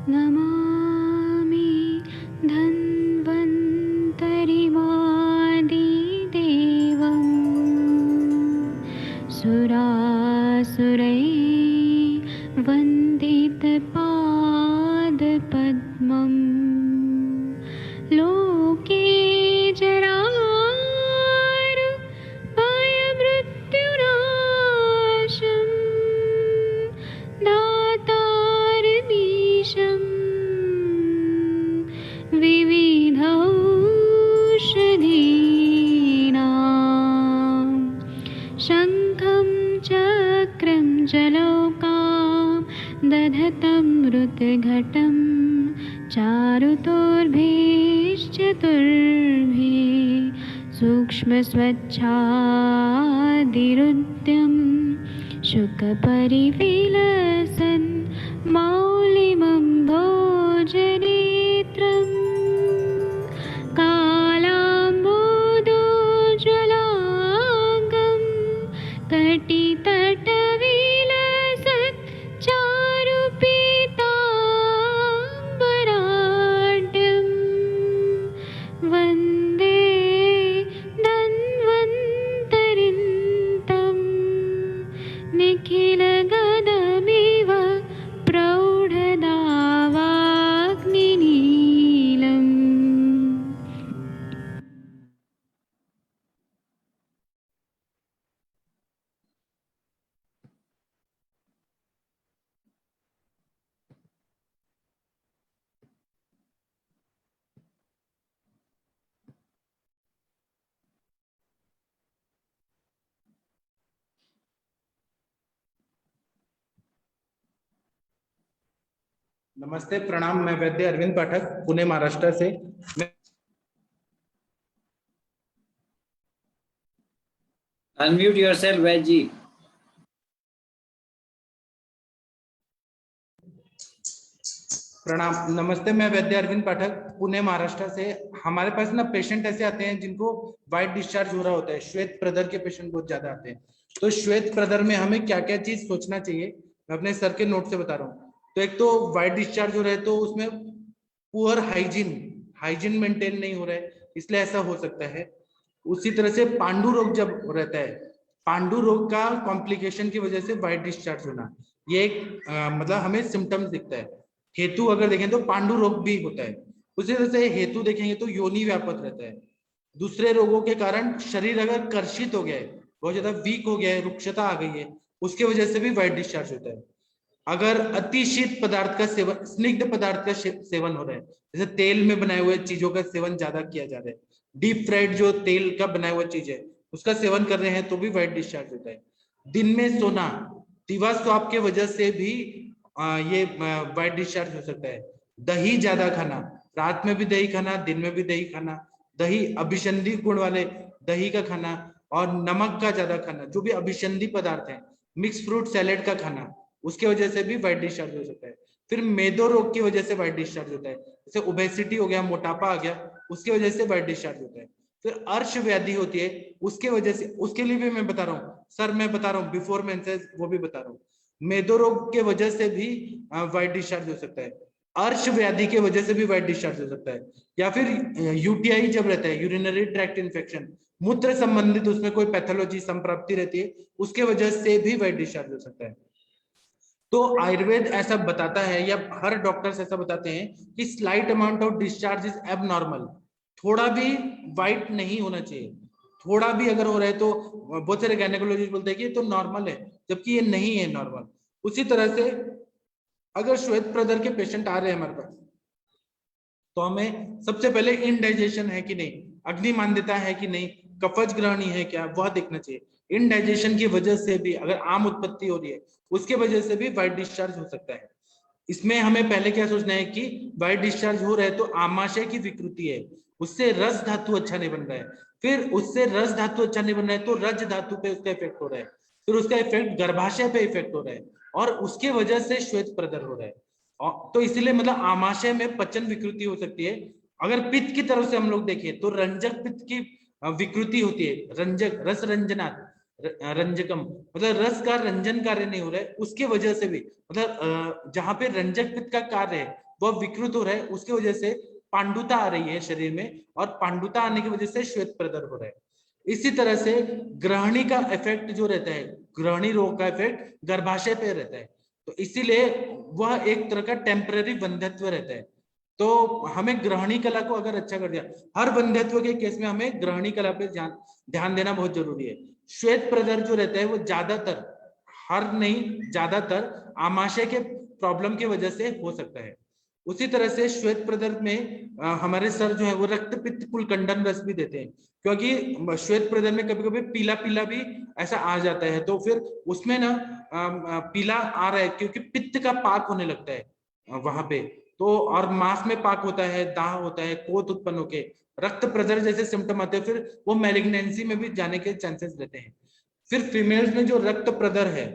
नमामि धन्वन्तरिमादिदेवं सुरासुरैर्वन्दितपादपद्मम् लोके जरामृत्युनाशं दातारमीशं विविधौषधीनां शङ्खं चक्रं जलौकां दधतं मृतघटं चारुतोर्भिश्चतुर्भिः सूक्ष्मस्वच्छादिरुद्यं शुकपरिविलसन् मौलिमं भोजनेत्रं कालाम्बोदोज्ज्वलाङ्गं कटितटविलसत् चारुपीताम्बराढ्यं वन्दे धन्वन्तरिन्तं निखिलगदमिव प्रौढदावाग्निनीलम्। नमस्ते, प्रणाम। मैं वैद्य अरविंद पाठक, पुणे महाराष्ट्र से। Unmute yourself, Vaid ji. प्रणाम, नमस्ते। मैं वैद्य अरविंद पाठक, पुणे महाराष्ट्र से। हमारे पास ना पेशेंट ऐसे आते हैं जिनको वाइट डिस्चार्ज हो रहा होता है। श्वेत प्रदर के पेशेंट बहुत ज्यादा आते हैं। तो श्वेत प्रदर में हमें क्या क्या चीज सोचना चाहिए, मैं अपने सर के नोट से बता रहा हूँ। तो एक तो वाइट डिस्चार्ज हो रहा है तो उसमें पुअर हाइजीन मेंटेन नहीं हो रहा है, इसलिए ऐसा हो सकता है। उसी तरह से पांडु रोग जब रहता है, पांडु रोग का कॉम्प्लिकेशन की वजह से वाइट डिस्चार्ज होना, ये एक मतलब हमें सिम्टम्स दिखता है। हेतु अगर देखें तो पांडु रोग भी होता है। उसी तरह से हेतु देखेंगे तो योनि व्यापक रहता है। दूसरे रोगों के कारण शरीर अगर कर्षित हो गया है, बहुत ज्यादा वीक हो गया है, रुक्षता आ गई है, उसके वजह से भी वाइट डिस्चार्ज होता है। अगर अतिशीत पदार्थ का सेवन, स्निग्ध पदार्थ का सेवन हो रहा है, जैसे तेल में बनाए हुए चीजों का सेवन ज्यादा किया जा रहा है, डीप फ्राइड जो तेल का बनाया हुआ चीज है उसका सेवन कर रहे हैं तो भी वाइट डिस्चार्ज होता है। दिन में सोना, दिवा स्वाप के वजह से भी ये वाइट डिस्चार्ज हो सकता है। दही ज्यादा खाना, रात में भी दही खाना, दिन में भी दही खाना, दही अभिसंधि गुण वाले दही का खाना और नमक का ज्यादा खाना, जो भी अभिसंधि पदार्थ है, मिक्स फ्रूट सैलेड का खाना, उसके वजह से भी वाइट डिस्चार्ज हो सकता है। फिर मेदो रोग की वजह से वाइट डिस्चार्ज होता है, जैसे ओबेसिटी हो गया, मोटापा आ गया, उसकी वजह से वाइट डिस्चार्ज होता है। फिर अर्श व्याधि होती है, उसके वजह से, उसके लिए भी मैं बता रहा हूँ सर, मैं बता रहा हूँ बिफोर मेंसेस, वो भी बता रहा हूँ। मेदो रोग के वजह से भी वाइट डिस्चार्ज हो सकता है। अर्श व्याधि के वजह से भी वाइट डिस्चार्ज हो सकता है। या फिर यूटीआई जब रहता है, यूरिनरी ट्रैक्ट इन्फेक्शन, मूत्र संबंधित उसमें कोई पैथोलॉजी संप्राप्ति रहती है, उसके वजह से भी वाइट डिस्चार्ज हो सकता है। तो आयुर्वेद ऐसा बताता है, या हर डॉक्टर्स ऐसा बताते हैं कि slight amount of discharge is abnormal. थोड़ा भी वाइट नहीं होना चाहिए, थोड़ा भी अगर हो रहा है तो बहुत सारे गायनेकोलॉजिस्ट बोलते हैं कि ये तो नॉर्मल है, जबकि ये नहीं है नॉर्मल। उसी तरह से अगर श्वेत प्रदर के पेशेंट आ रहे हैं हमारे पास, तो हमें सबसे पहले इनडाइजेशन है कि नहीं, अग्निमांद्यता है कि नहीं, कफज ग्रहणी है क्या, वह देखना चाहिए। इनडाइजेशन की वजह से भी अगर आम उत्पत्ति हो रही है, उसके वजह से भी वाइट डिस्चार्ज हो सकता है। इसमें हमें पहले क्या सोचना है कि वाइट डिस्चार्ज हो रहा है तो आमाशय की विकृति है, उससे रस धातु अच्छा नहीं बन रहा है। फिर उससे रस धातु अच्छा नहीं बन रहा है तो रज धातु पे उसका इफेक्ट हो रहा है, फिर उसका इफेक्ट गर्भाशय पे इफेक्ट हो रहा है, और उसके वजह से श्वेत प्रदर हो रहा है। तो इसीलिए मतलब आमाशय में पचन विकृति हो सकती है। अगर पित्त की तरफ से हम लोग देखें तो रंजक पित्त की विकृति होती है, रंजक रस रंजनात् रंजकम, मतलब रस का रंजन कार्य नहीं हो रहा है, उसके वजह से भी मतलब जहां पे रंजक पित्त का कार्य है वह विकृत हो रहा है, उसकी वजह से पांडुता आ रही है शरीर में, और पांडुता आने की वजह से श्वेत प्रदर हो रहा है। इसी तरह से ग्रहणी का इफेक्ट जो रहता है, ग्रहणी रोग का इफेक्ट गर्भाशय पे रहता है, तो इसीलिए वह एक तरह का टेम्पररी वंध्यत्व रहता है। तो हमें ग्रहणी कला को अगर अच्छा कर दिया, हर वंध्यत्व के केस में हमें ग्रहणी कला पे ध्यान देना बहुत जरूरी है। श्वेत प्रदर जो रहता है वो ज्यादातर, हर नहीं ज्यादातर आमाशय के प्रॉब्लम की वजह से हो सकता है। उसी तरह से श्वेत प्रदर में हमारे सर जो है वो रक्त पित्त कुलकंडन रस भी देते हैं, क्योंकि श्वेत प्रदर में कभी कभी पीला पीला भी ऐसा आ जाता है, तो फिर उसमें ना पीला आ रहा है क्योंकि पित्त का पाक होने लगता है वहां पे, तो और मांस में पाक होता है, दाह होता है, कोत उत्पन्न होके रक्त प्रदर जैसे सिम्टम आते हैं, फिर वो मैलिग्नेंसी में भी जाने के चांसेस रहते हैं। फिर फीमेल्स में जो रक्त प्रदर है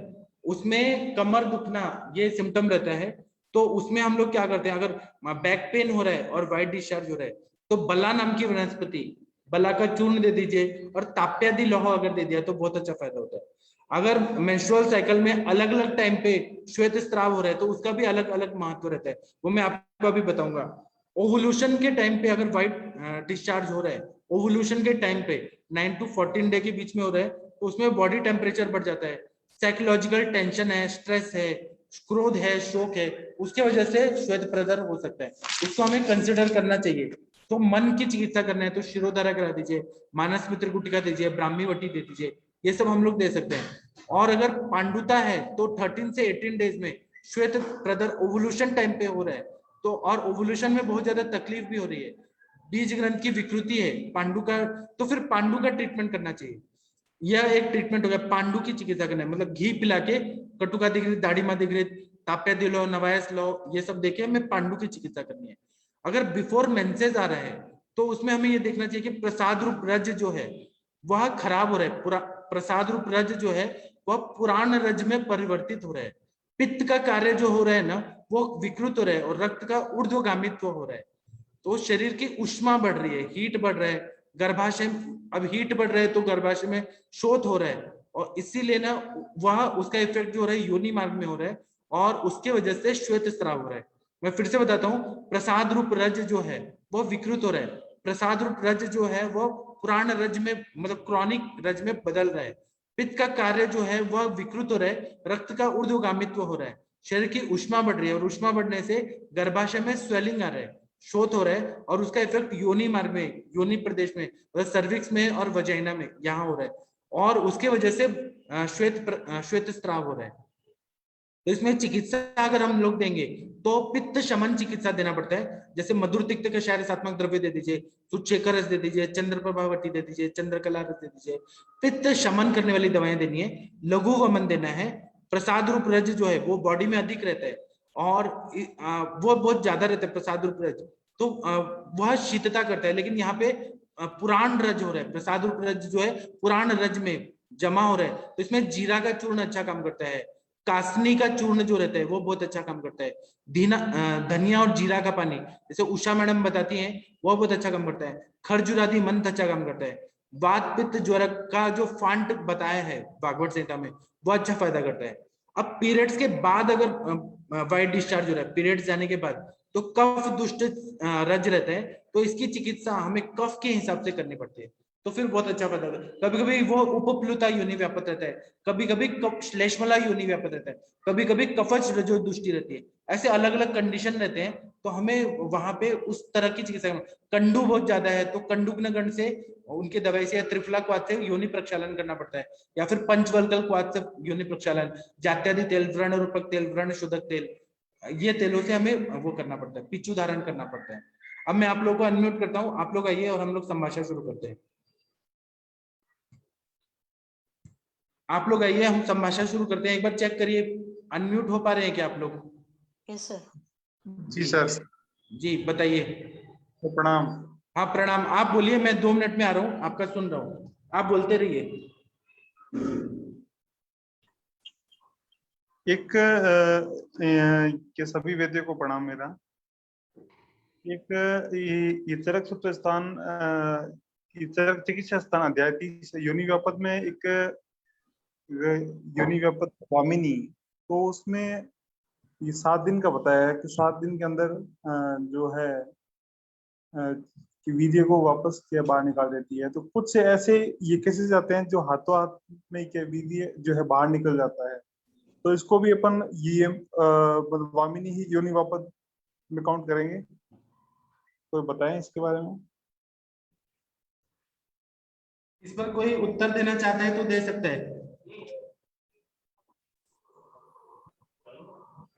उसमें कमर दुखना ये सिम्टम रहता है, तो उसमें हम लोग क्या करते हैं, अगर बैक पेन हो रहा है और व्हाइट डिस्चार्ज हो रहा है तो बला नाम की वनस्पति, बला का चूर्ण दे दीजिए और ताप्यादि लोह अगर दे दिया तो बहुत अच्छा फायदा होता है। अगर मेंस्ट्रुअल साइकिल में अलग अलग टाइम पे श्वेत स्राव हो रहा है तो उसका भी अलग अलग महत्व रहता है, वो मैं आपको अभी बताऊंगा। ओवुलेशन के टाइम पे अगर व्हाइट डिस्चार्ज हो रहा है, ओवुलेशन के टाइम पे 9 to 14 डे के बीच में हो रहा है, तो उसमें बॉडी टेम्परेचर बढ़ जाता है, साइकोलॉजिकल टेंशन है, स्ट्रेस है, क्रोध है, शोक है, उसके वजह से श्वेत प्रदर हो सकता है, उसको हमें कंसिडर करना चाहिए। तो मन की चिकित्सा करना है तो शिरोधारा करा दीजिए, मानस मित्र गुटिका दीजिए, ब्राह्मी वटी दे दीजिए, ये सब हम लोग दे सकते हैं। और अगर पांडुता है तो 13 से 18 डेज में श्वेत प्रदर ओवुलेशन टाइम पे हो रहा है, तो और ओवुलेशन में बहुत ज्यादा तकलीफ भी हो रही है, बीज ग्रंथ की विकृति है पांडु का, तो फिर पांडु का ट्रीटमेंट करना चाहिए। यह एक ट्रीटमेंट हो गया, पांडु की चिकित्सा करना है, मतलब घी पिला के कटुका दिग्रित, दाढ़ीमा दिग्रित, ताप्या दिलो, नवायस लो, ये सब देके हमें पांडु की चिकित्सा करनी है। अगर बिफोर मेंसेस आ रहा है तो उसमें हमें ये देखना चाहिए कि प्रसाद रूप रज जो है वह खराब हो रहा है, पूरा प्रसाद रूप रज जो है वह पुराण रज में परिवर्तित हो रहा है, पित्त का कार्य जो हो रहा है ना वो विकृत हो रहा है, और रक्त का ऊर्ध्वगामित्व हो रहा है, तो शरीर की उष्मा बढ़ रही है, हीट बढ़ रहा है, गर्भाशय अब हीट बढ़ रहा है तो गर्भाशय में शोथ हो रहा है, और इसीलिए ना वह उसका इफेक्ट जो हो रहा है योनि मार्ग में हो रहा है, और उसके वजह से श्वेत स्राव हो रहा है। मैं फिर से बताता हूँ, प्रसाद रूप रज जो है वो विकृत हो रहा है, प्रसाद रूप रज जो है वो पुराण रज में, मतलब क्रॉनिक रज में बदल रहा है, पित्त का कार्य जो है वह विकृत हो रहा है, रक्त का ऊर्ध्वगामित्व हो रहा है, शरीर की उष्मा बढ़ रही है, और उष्मा बढ़ने से गर्भाशय में स्वेलिंग आ रहा है, शोथ हो रहा है, और उसका इफेक्ट योनि मार्ग में, योनि प्रदेश में, सर्विक्स में और वजाइना में यहाँ हो रहा है, और उसके वजह से श्वेत स्राव हो रहा है। तो इसमें चिकित्सा अगर हम लोग देंगे तो पित्त शमन चिकित्सा देना पड़ता है, जैसे मधुर तिक्त कषाय रसात्मक द्रव्य दे दीजिए, सुचेकर रस दे दीजिए, चंद्रप्रभावती दे दीजिए, चंद्रकला रस दे दीजिए, पित्त शमन करने वाली दवाएं देनी है, लघु वमन देना है। प्रसाद रूप रज जो है वो बॉडी में अधिक रहता है, और वो बहुत ज्यादा रहता है प्रसाद रूप रज, तो वह शीतता करता है, लेकिन यहाँ पे पुराण रज हो रहा है, प्रसाद रूप रज जो है पुराण रज में जमा हो रहा है, तो इसमें जीरा का चूर्ण अच्छा काम करता है, कासनी का चूर्ण जो रहता है वो बहुत अच्छा काम करता है, धनिया और जीरा का पानी जैसे उषा मैडम बताती हैं वो बहुत अच्छा काम करता है, खरजुरादि मंत्र अच्छा काम करता है, वात पित्त ज्वर का जो फांट बताया है भागवत संहिता में वो अच्छा फायदा करता है। अब पीरियड्स के बाद अगर व्हाइट डिस्चार्ज हो रहा है, पीरियड्स जाने के बाद, तो कफ दुष्ट रज रहता है, तो इसकी चिकित्सा हमें कफ के हिसाब से करनी पड़ती है, तो फिर बहुत अच्छा फायदा होता है। कभी कभी वो उपप्लुता योनि व्यापक रहता है, कभी कभी श्लेष्मला योनि व्यापक रहता है, कभी कभी कफच रजो दुष्टि रहती है, ऐसे अलग अलग कंडीशन रहते हैं, तो हमें वहां पे उस तरह की चिकित्सा, कंडू बहुत ज्यादा है तो कंडुग्न गण से उनके दवाई से या त्रिफला क्वाथ से योनि प्रक्षालन करना पड़ता है, या फिर पंचवल्कल क्वाथ से योनि प्रक्षालन, जात्यादि तेल, व्रण रूपक तेल, व्रण शोधक तेल, ये तेलों से हमें वो करना पड़ता है, पिच्चू धारण करना पड़ता है। अब मैं आप लोगों को अनम्यूट करता हूँ, आप लोग आइए और हम लोग संभाषण शुरू करते हैं। आप लोग आइए, हम संभाषण शुरू करते हैं, एक बार चेक करिए अनम्यूट हो पा रहे हैं क्या आप लोग? Yes sir. जी सर। जी बताइए। तो प्रणाम। हाँ प्रणाम, आप बोलिए, मैं 2 मिनट में आ रहा हूँ, आपका सुन रहा हूँ, आप बोलते रहिए। एक के सभी वैद्यों को प्रणाम मेरा। एक इतरक सूत्र स्थान इतरक चिकित्सा स्थान अध्याय 30 योनि व्यापक में एक योनि व्यापक स्वामिनी, तो उसमें ये 7 दिन का बताया है कि 7 दिन के अंदर जो है कि वीर्य को वापस क्या बाहर निकाल देती है। तो कुछ से ऐसे ये केसेस आते हैं जो हाथों हाथ में क्या वीर्य जो है बाहर निकल जाता है, तो इसको भी अपन ये मतलब वामिनी ही योनि वापस में काउंट करेंगे। तो बताएं इसके बारे में। इस पर कोई उत्तर देना चाहता है तो दे सकता है।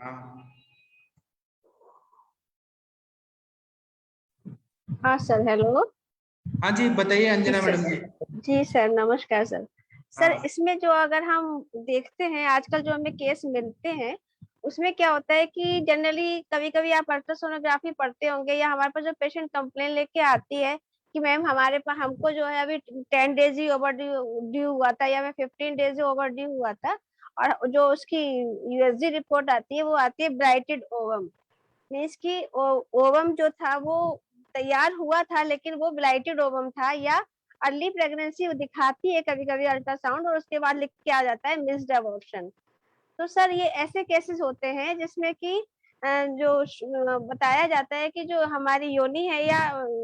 हाँ हाँ सर, हेलो। हाँ जी, बताइए अंजना मैडम जी। जी सर, नमस्कार सर। सर, हाँ इसमें जो अगर हम देखते हैं आजकल जो हमें केस मिलते हैं, उसमें क्या होता है कि जनरली कभी कभी आप अल्ट्रासोनोग्राफी पढ़ते होंगे या हमारे पास जो पेशेंट कंप्लेन लेके आती है कि मैम हमारे पास हमको जो है अभी 10 डेज ही ओवर ड्यू हुआ था या मैं 15 डेज ही ओवर ड्यू हुआ था, और जो उसकी यूएसजी रिपोर्ट आती है वो आती है ब्राइटेड ओवम। मीन्स कि ओवम जो था वो तैयार हुआ था लेकिन वो ब्लाइटेड ओवम था, या अर्ली प्रेगनेंसी दिखाती है कभी कभी अल्ट्रासाउंड, और उसके बाद लिख के आ जाता है मिस्ड अबॉर्शन। तो सर ये ऐसे केसेस होते हैं जिसमें कि बताया जाता है कि जो हमारी योनि है या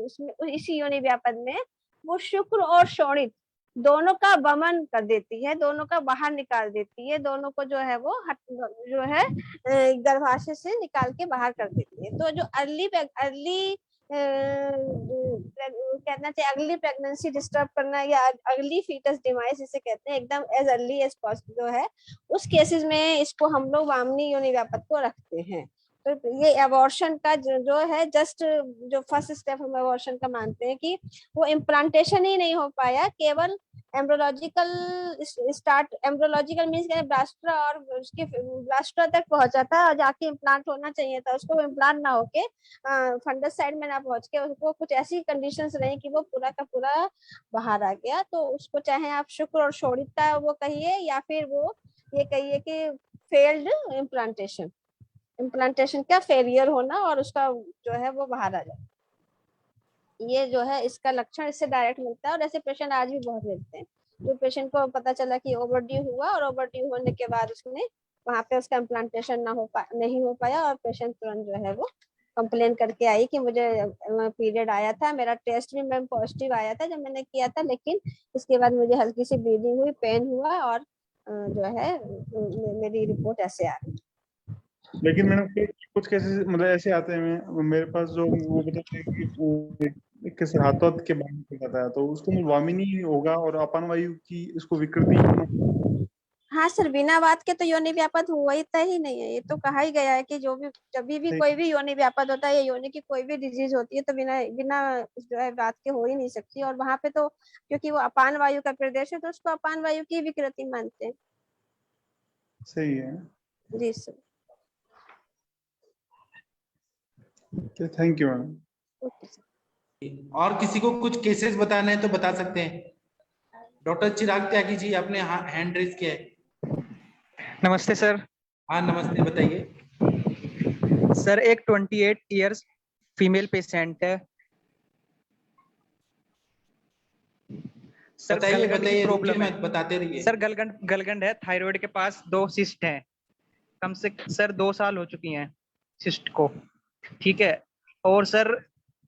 उसमें इसी योनि व्यापद में वो शुक्र और शोणित दोनों का वमन कर देती है, दोनों का बाहर निकाल देती है, दोनों को जो है वो जो है गर्भाशय से निकाल के बाहर कर देती है। तो जो अर्ली कहना चाहिए अगली प्रेगनेंसी डिस्टर्ब करना या अगली फीटस डिवाइस इसे कहते हैं, एकदम एज अर्ली एज पॉसिबल जो है, उस केसेस में इसको हम लोग वामनी योनि व्यापक को रखते हैं। तो ये अबॉर्शन का जो है जस्ट जो फर्स्ट स्टेप हम अबॉर्शन का मानते हैं कि वो इम्प्लांटेशन ही नहीं हो पाया, केवल एम्ब्रोलॉजिकल स्टार्ट, एम्ब्रोलॉजिकल मीन्स ब्लास्ट्रा और उसके ब्लास्ट्रा तक पहुंचा था और जाके इम्प्लांट होना चाहिए था, उसको इम्प्लांट ना होके फंडस साइड में ना पहुंच के उसको कुछ ऐसी कंडीशंस रही कि वो पूरा का पूरा बाहर आ गया। तो उसको चाहे आप शुक्र और शोणित का वो कहिए या फिर वो ये कहिए कि फेल्ड इम्प्लांटेशन, इम्प्लांटेशन का फेलियर होना और उसका जो है वो बाहर आ जाए, ये जो है इसका लक्षण इससे डायरेक्ट मिलता है। और ऐसे पेशेंट आज भी बहुत मिलते हैं जो पेशेंट को पता चला कि ओवरड्यू हुआ और ओवरड्यू होने के बाद उसने वहां पे उसका इम्प्लांटेशन नहीं हो पाया और पेशेंट तुरंत जो है वो कंप्लेन करके आई कि मुझे पीरियड आया था, मेरा टेस्ट भी मैम पॉजिटिव आया था जब मैंने किया था, लेकिन इसके बाद मुझे हल्की सी ब्लीडिंग हुई, पेन हुआ और जो है मेरी रिपोर्ट ऐसे आ रही। लेकिन मैडम कुछ केसेस मतलब ऐसे आते हैं मेरे पास जो वो बताते हैं कि किसी हाथों के बाहर निकल जाता है, तो उसको वामिनी होगा और अपान वायु की इसको विकृति होना। हाँ सर, बिना बात के तो योनि व्यापद हुआ ही नहीं है, ये तो कहा ही गया है कि जो भी जब भी कोई भी योनि व्यापद होता है या योनि की कोई भी डिजीज होती है तो बिना बिना जो है बात के हो ही नहीं सकती। और वहां पे तो क्योंकि वो अपान वायु का प्रदेश है तो उसको अपान वायु की विकृति मानते हैं। सही है। जी sir. Thank you madam. Okay sir. और किसी को कुछ केसेस बताना है तो बता सकते हैं। डॉक्टर चिराग त्यागी जी, आपने हैंड रेज किया है। नमस्ते सर। हाँ नमस्ते, बताइए। सर एक 28 इयर्स फीमेल पेशेंट है सर, बताइए गलगंड की बताइए, रुकिए प्रॉब्लम है मत, बताते रहिए। सर। गलगंड है, थायराइड के पास 2 सिस्ट हैं, कम से सर 2 साल हो चुकी हैं सिस्ट को, ठीक है। और सर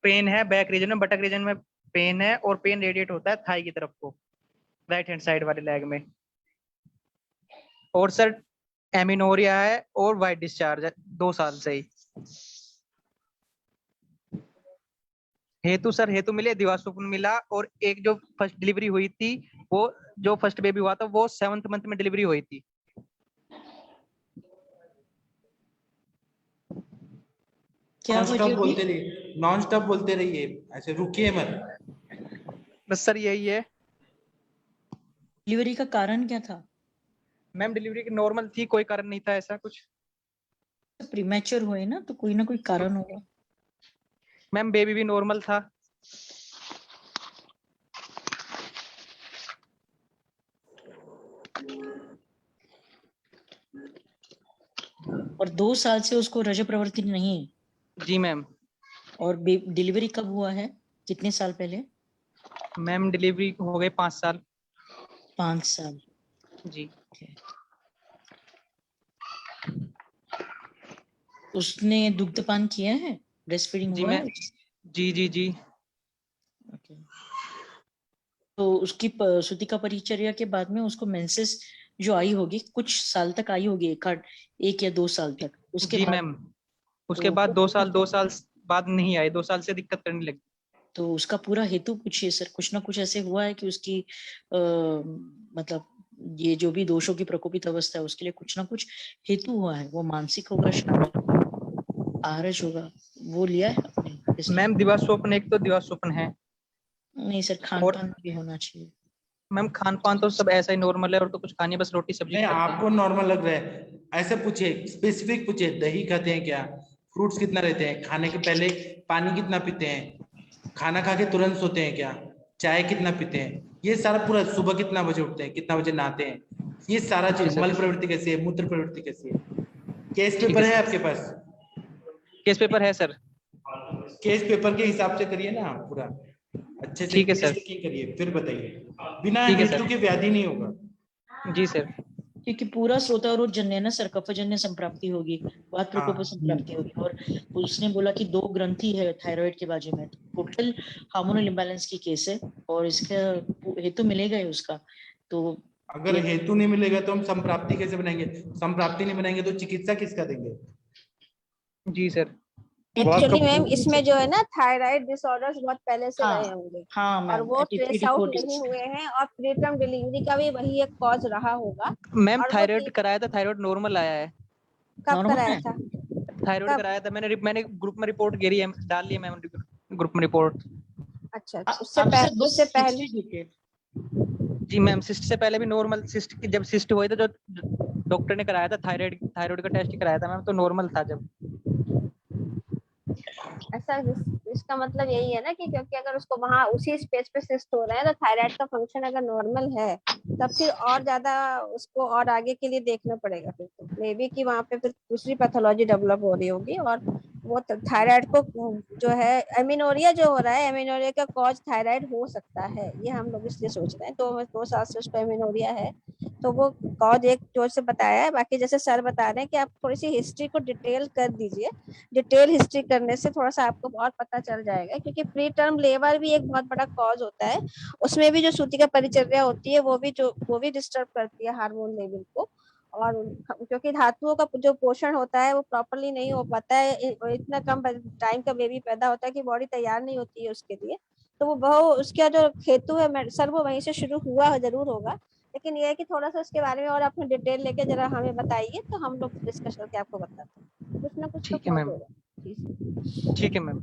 पेन है बैक रीजन में, बटक रीजन में पेन है और पेन रेडिएट होता है थाई की तरफ को, राइट हैंड साइड वाले लेग में। और सर एमिनोरिया है और वाइट डिस्चार्ज है 2 साल से ही। हेतु मिले, दिवासुपन मिला, और एक जो फर्स्ट डिलीवरी हुई थी वो जो फर्स्ट बेबी हुआ था वो 7th मंथ में डिलीवरी हुई थी। नॉन स्टॉप बोलते रहिए, नॉन स्टॉप बोलते रहिए, ऐसे रुकिए मत। बस सर यही है। डिलीवरी का कारण क्या था? मैम डिलीवरी की नॉर्मल थी, कोई कारण नहीं था ऐसा कुछ। प्रीमैच्योर हुए ना, तो कोई ना कोई कारण होगा। मैम बेबी भी नॉर्मल था। और 2 साल से उसको रज प्रवृत्ति नहीं है? जी मैम। और डिलीवरी कब हुआ है, कितने साल पहले? मैम डिलीवरी हो गए 5 साल। 5 साल जी। उसने दुग्धपान किया है, ब्रेस्ट फीडिंग जी हुआ मैं है? जी ओके। तो उसकी सूतिका परिचर्या के बाद में उसको मेंसेस जो आई होगी, कुछ साल तक आई होगी, एक या 2 साल तक, उसके जी बाद मैम, उसके तो बाद 2 साल बाद नहीं आई, 2 साल से दिक्कत करने लगी। तो उसका पूरा हेतु पूछिए सर। कुछ ना कुछ ऐसे हुआ है कि उसकी मतलब ये जो भी दोषों की प्रकोपित अवस्था है उसके लिए कुछ ना कुछ हेतु हुआ है। वो मानसिक होगा, शारीरिक होगा, आहारज होगा, वो लिया है आपने हिस्ट्री? मैम दिवास्वप्न, एक तो दिवास्वप्न है, नहीं सर, खान और पान भी होना चाहिए। मैम खान पान तो सब ऐसा ही नॉर्मल है, और तो कुछ खानी बस रोटी सब्जी नहीं, खाते हैं। आपको नॉर्मल लग रहा है, ऐसे पूछिए, स्पेसिफिक पूछिए, दही खाते हैं क्या, फ्रूट्स कितना रहते हैं, खाने के पहले पानी कितना पीते हैं, खाना खा के तुरंत सोते हैं क्या, चाय कितना पीते हैं, ये सारा पूरा, सुबह कितना बजे उठते हैं, कितना बजे नहाते हैं, ये सारा चीज, सर। मल प्रवृत्ति कैसी है, मूत्र प्रवृत्ति कैसी है। केस ठीक पेपर है है सर। आपके पास? केस पेपर है सर। केस पेपर के हिसाब से करिए ना पूरा, अच्छे से ठीक है सर। चेकिंग करिए, फिर बताइए, बिना ठीक है हेतु सर। के व्याधि नहीं होगा। जी सर। क्योंकि पूरा श्रोतारोध जन्य है ना सर, कफजन्य संप्राप्ति होगी, वात प्रकोप हाँ। संप्राप्ति होगी। और उसने बोला कि 2 ग्रंथि है थायराइड के बाजू में, टोटल हार्मोनल इम्बैलेंस की केस है, और इसका हेतु मिलेगा ही उसका। तो अगर हेतु नहीं मिलेगा तो हम संप्राप्ति कैसे बनाएंगे, संप्राप्ति नहीं बनाएंगे तो चिकित्सा किसका देंगे? जी सर। एक्चुअली मैम इसमें जो है ना थायराइड डिसऑर्डर्स बहुत पहले से हाँ रहे होंगे हाँ और मैम, वो ट्रेस आउट 83-84 नहीं हुए हैं, और प्रीटर्म डिलीवरी का भी वही एक कॉज रहा होगा। मैम और वो थायराइड कराया था, थायराइड नॉर्मल आया है। कब नॉर्मल कराया है। था? थायराइड कब? कराया था मैंने ग्रुप में रिपोर्ट गिरी है, डाल ली है मैम ग्रुप में रिपोर्ट। अच्छा, आप सर बस उससे पहले हिस्ट्री दीजिए। जी मैम, सिस्ट से पहले भी नॉर्मल, सिस्ट की जब सिस्ट हुई था, जो डॉक्टर ने कराया था थायराइड का टेस्ट कराया था मैम, तो नॉर्मल था जब। ऐसा इसका मतलब यही है ना कि क्योंकि अगर उसको वहां उसी स्पेस पे सिस्ट हो रहा है तो थायराइड का फंक्शन अगर नॉर्मल है तब फिर और ज्यादा उसको और आगे के लिए देखना पड़ेगा। फिर तो मे बी कि वहां पे फिर दूसरी पैथोलॉजी डेवलप हो रही होगी, और वो थायराइड को जो है एमिनोरिया जो हो रहा है, एमिनोरिया का कॉज थायराइड हो सकता है, ये हम लोग इसलिए सोच रहे हैं। 2 साल से उसको एमिनोरिया है, तो वो कॉज एक जोर से बताया है। बाकी जैसे सर बता रहे हैं कि आप थोड़ी सी हिस्ट्री को डिटेल कर दीजिए, डिटेल हिस्ट्री करने से थोड़ा सा आपको और पता चल जाएगा, क्योंकि प्री टर्म लेबर भी एक बहुत बड़ा कॉज होता है। उसमें भी जो सूतिका परिचर्या होती है वो भी डिस्टर्ब करती है हार्मोन लेवल को, और क्योंकि धातुओं का जो पोषण होता है वो प्रॉपरली नहीं हो पाता है, इतना कम टाइम का बेबी पैदा होता है कि बॉडी तैयार नहीं होती है उसके लिए। तो वो बहुत उसका जो हेतु है सर वो वहीं से शुरू हुआ जरूर होगा, लेकिन ये है कि थोड़ा सा उसके बारे में और अपने डिटेल लेके जरा हमें बताइए, तो हम लोग डिस्कस करके आपको बताते हैं। कुछ ना कुछ तो ठीक है कॉज मैम। होगा। ठीक है मैम।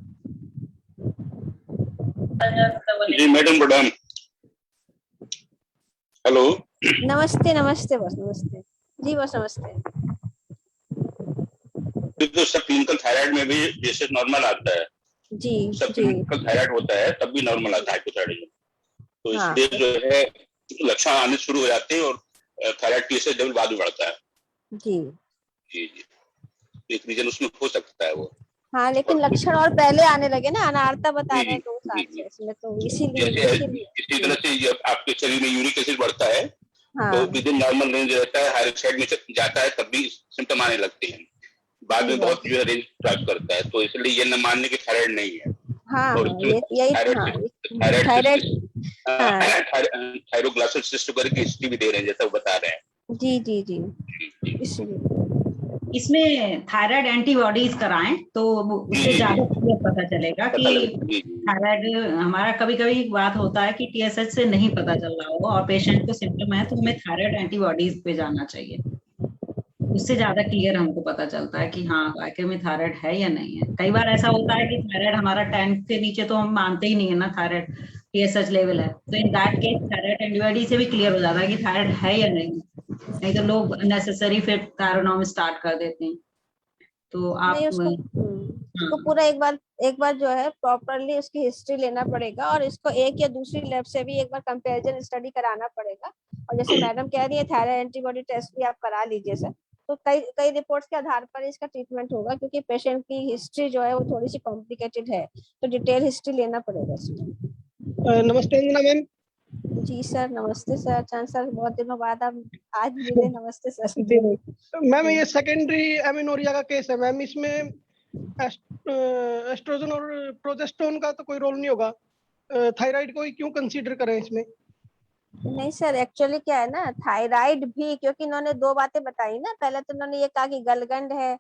जी मैडम प्रणाम। हेलो। नमस्ते नमस्ते बस, नमस्ते जी बस, नमस्ते। तो सब क्लिनिकल थायराइड में भी जैसे नॉर्मल आता है, जी सब जी क्लिनिकल थायराइड होता है तब भी नॉर्मल आता है हाइपोथायराइड में। तो हाँ इसलिए जो है लक्षण आने शुरू हो जाते हैं और थायराइड की लेवल बाद में बढ़ता है। जी जी जी, एक रीजन उसमें हो सकता है वो। हाँ, लेकिन और लक्षण और पहले आने लगे ना, अनारता बता जी रहे हैं 2 साल जी से जी, इसमें, तो इसीलिए जैसे इसीलिए इसी तरह से जब आपके शरीर में यूरिक एसिड बढ़ता है तो हाँ विद इन नॉर्मल रेंज रहता है, हायर साइड में जाता है तब भी सिम्टम आने लगते हैं, बाद सही में बात बहुत जो है रेंज क्रॉस करता है। तो इसलिए ये न मानने की थायराइड नहीं है। हाँ और हाँ, ये यही हाँ थायराइड हाँ थायरोग्लाइकोसिस सिस्ट करके हिस्ट्री भी दे रहे हैं जैसा वो बता रहे हैं। जी जी जी, जी इसलिए इसमें थायराइड एंटीबॉडीज कराएं तो उससे जी, ज्यादा क्लियर पता चलेगा पता कि लगा। जी जी थायराइड हमारा कभी कभी बात होता है कि टीएसएच से नहीं पता चल रहा हो और पेशेंट को सिम्टम है तो हमें थायराइड एंटीबॉडीज पे जाना चाहिए, उससे ज्यादा क्लियर हमको पता चलता है कि हाँ वाकई में थायराइड है या नहीं है। कई बार ऐसा होता है कि थायराइड हमारा 10 के नीचे तो हम मानते ही नहीं है ना थायराइड टीएसएच लेवल है, तो in that case thyroid antibody से भी क्लियर हो जाता है कि थायराइड है या नहीं तो लोग नेसेसरी फिर थायरोनॉम स्टार्ट कर देते हैं। तो आप नहीं, उसको पूरा एक बार जो है प्रॉपरली उसकी हिस्ट्री लेना पड़ेगा, और इसको एक या दूसरी लैब से भी एक बार कंपैरिजन स्टडी कराना पड़ेगा। और जैसे मैडम कह रही है थायराइड एंटीबॉडी टेस्ट भी आप करा लीजिए सर, तो कई कई रिपोर्ट्स के आधार पर इसका ट्रीटमेंट होगा, क्योंकि पेशेंट की हिस्ट्री जो है वो थोड़ी सी कॉम्प्लिकेटेड है, तो डिटेल हिस्ट्री लेना पड़ेगा इसमें। नमस्ते अंजना मैम। जी सर, नमस्ते सर। चांद सर, बहुत दिनों बाद आप आज मिले। नमस्ते सर। जी मैम, ये सेकेंडरी एमिनोरिया का केस है मैम। इसमें एस्ट्रोजन और प्रोजेस्टेरोन का तो कोई रोल नहीं होगा, थायराइड को ही क्यों कंसीडर करें इसमें? नहीं सर, एक्चुअली क्या है ना, थायराइड भी, क्योंकि इन्होंने दो बातें बताई ना। पहले तो इन्होंने ये कहा कि गलगंड है,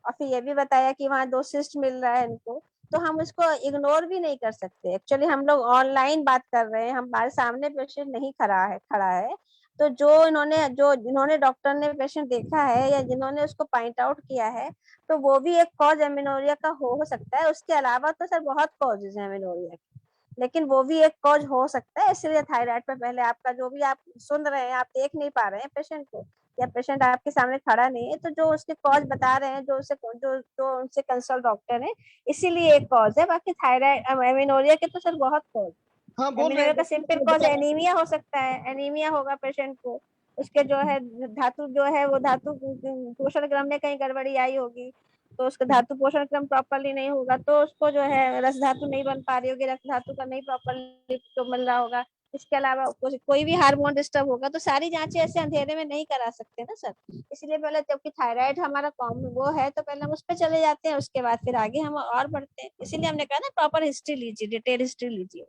और फिर ये भी बताया कि वहाँ 2 सिस्ट मिल रहा है इनको, तो हम उसको इग्नोर भी नहीं कर सकते। एक्चुअली हम लोग ऑनलाइन बात कर रहे हैं, हमारे सामने पेशेंट नहीं खड़ा है। तो जो इन्होंने डॉक्टर ने पेशेंट देखा है या जिन्होंने उसको पॉइंट आउट किया है, तो वो भी एक कॉज एमिनोरिया का हो सकता है। उसके अलावा तो सर बहुत कॉजेज है एमिनोरिया के, लेकिन वो भी एक कॉज हो सकता है। इसलिए थायराइड पे पहले आपका जो भी आप सुन रहे हैं, आप देख नहीं पा रहे हैं पेशेंट को, या पेशेंट आपके सामने खड़ा नहीं है, तो जो उसके कॉज बता रहे हैं, जो उनसे कंसल्ट डॉक्टर है, इसीलिए एक कॉज है। बाकी थायराइड एमिनोरिया के तो सर बहुत कॉज। हाँ, बोल रहे एमिनोरिया का हैं। सिंपल कॉज एनीमिया हो सकता है। एनीमिया होगा पेशेंट को, उसके जो है धातु जो है वो धातु पोषण क्रम में कहीं गड़बड़ी आई होगी, तो उसका धातु पोषण क्रम प्रॉपरली नहीं होगा, तो उसको जो है रस धातु नहीं बन पा रही होगी, रक्त धातु का नहीं प्रॉपरली तो मिल रहा होगा। इसके अलावा कोई भी हार्मोन डिस्टर्ब होगा, तो सारी जांचें ऐसे अंधेरे में नहीं करा सकते ना सर। इसलिए पहले, जबकि थायराइड हमारा कॉमन वो है, तो पहले हम उस पर चले जाते हैं, उसके बाद फिर आगे हम और बढ़ते हैं। इसीलिए हमने कहा ना प्रॉपर हिस्ट्री लीजिए, डिटेल हिस्ट्री लीजिए।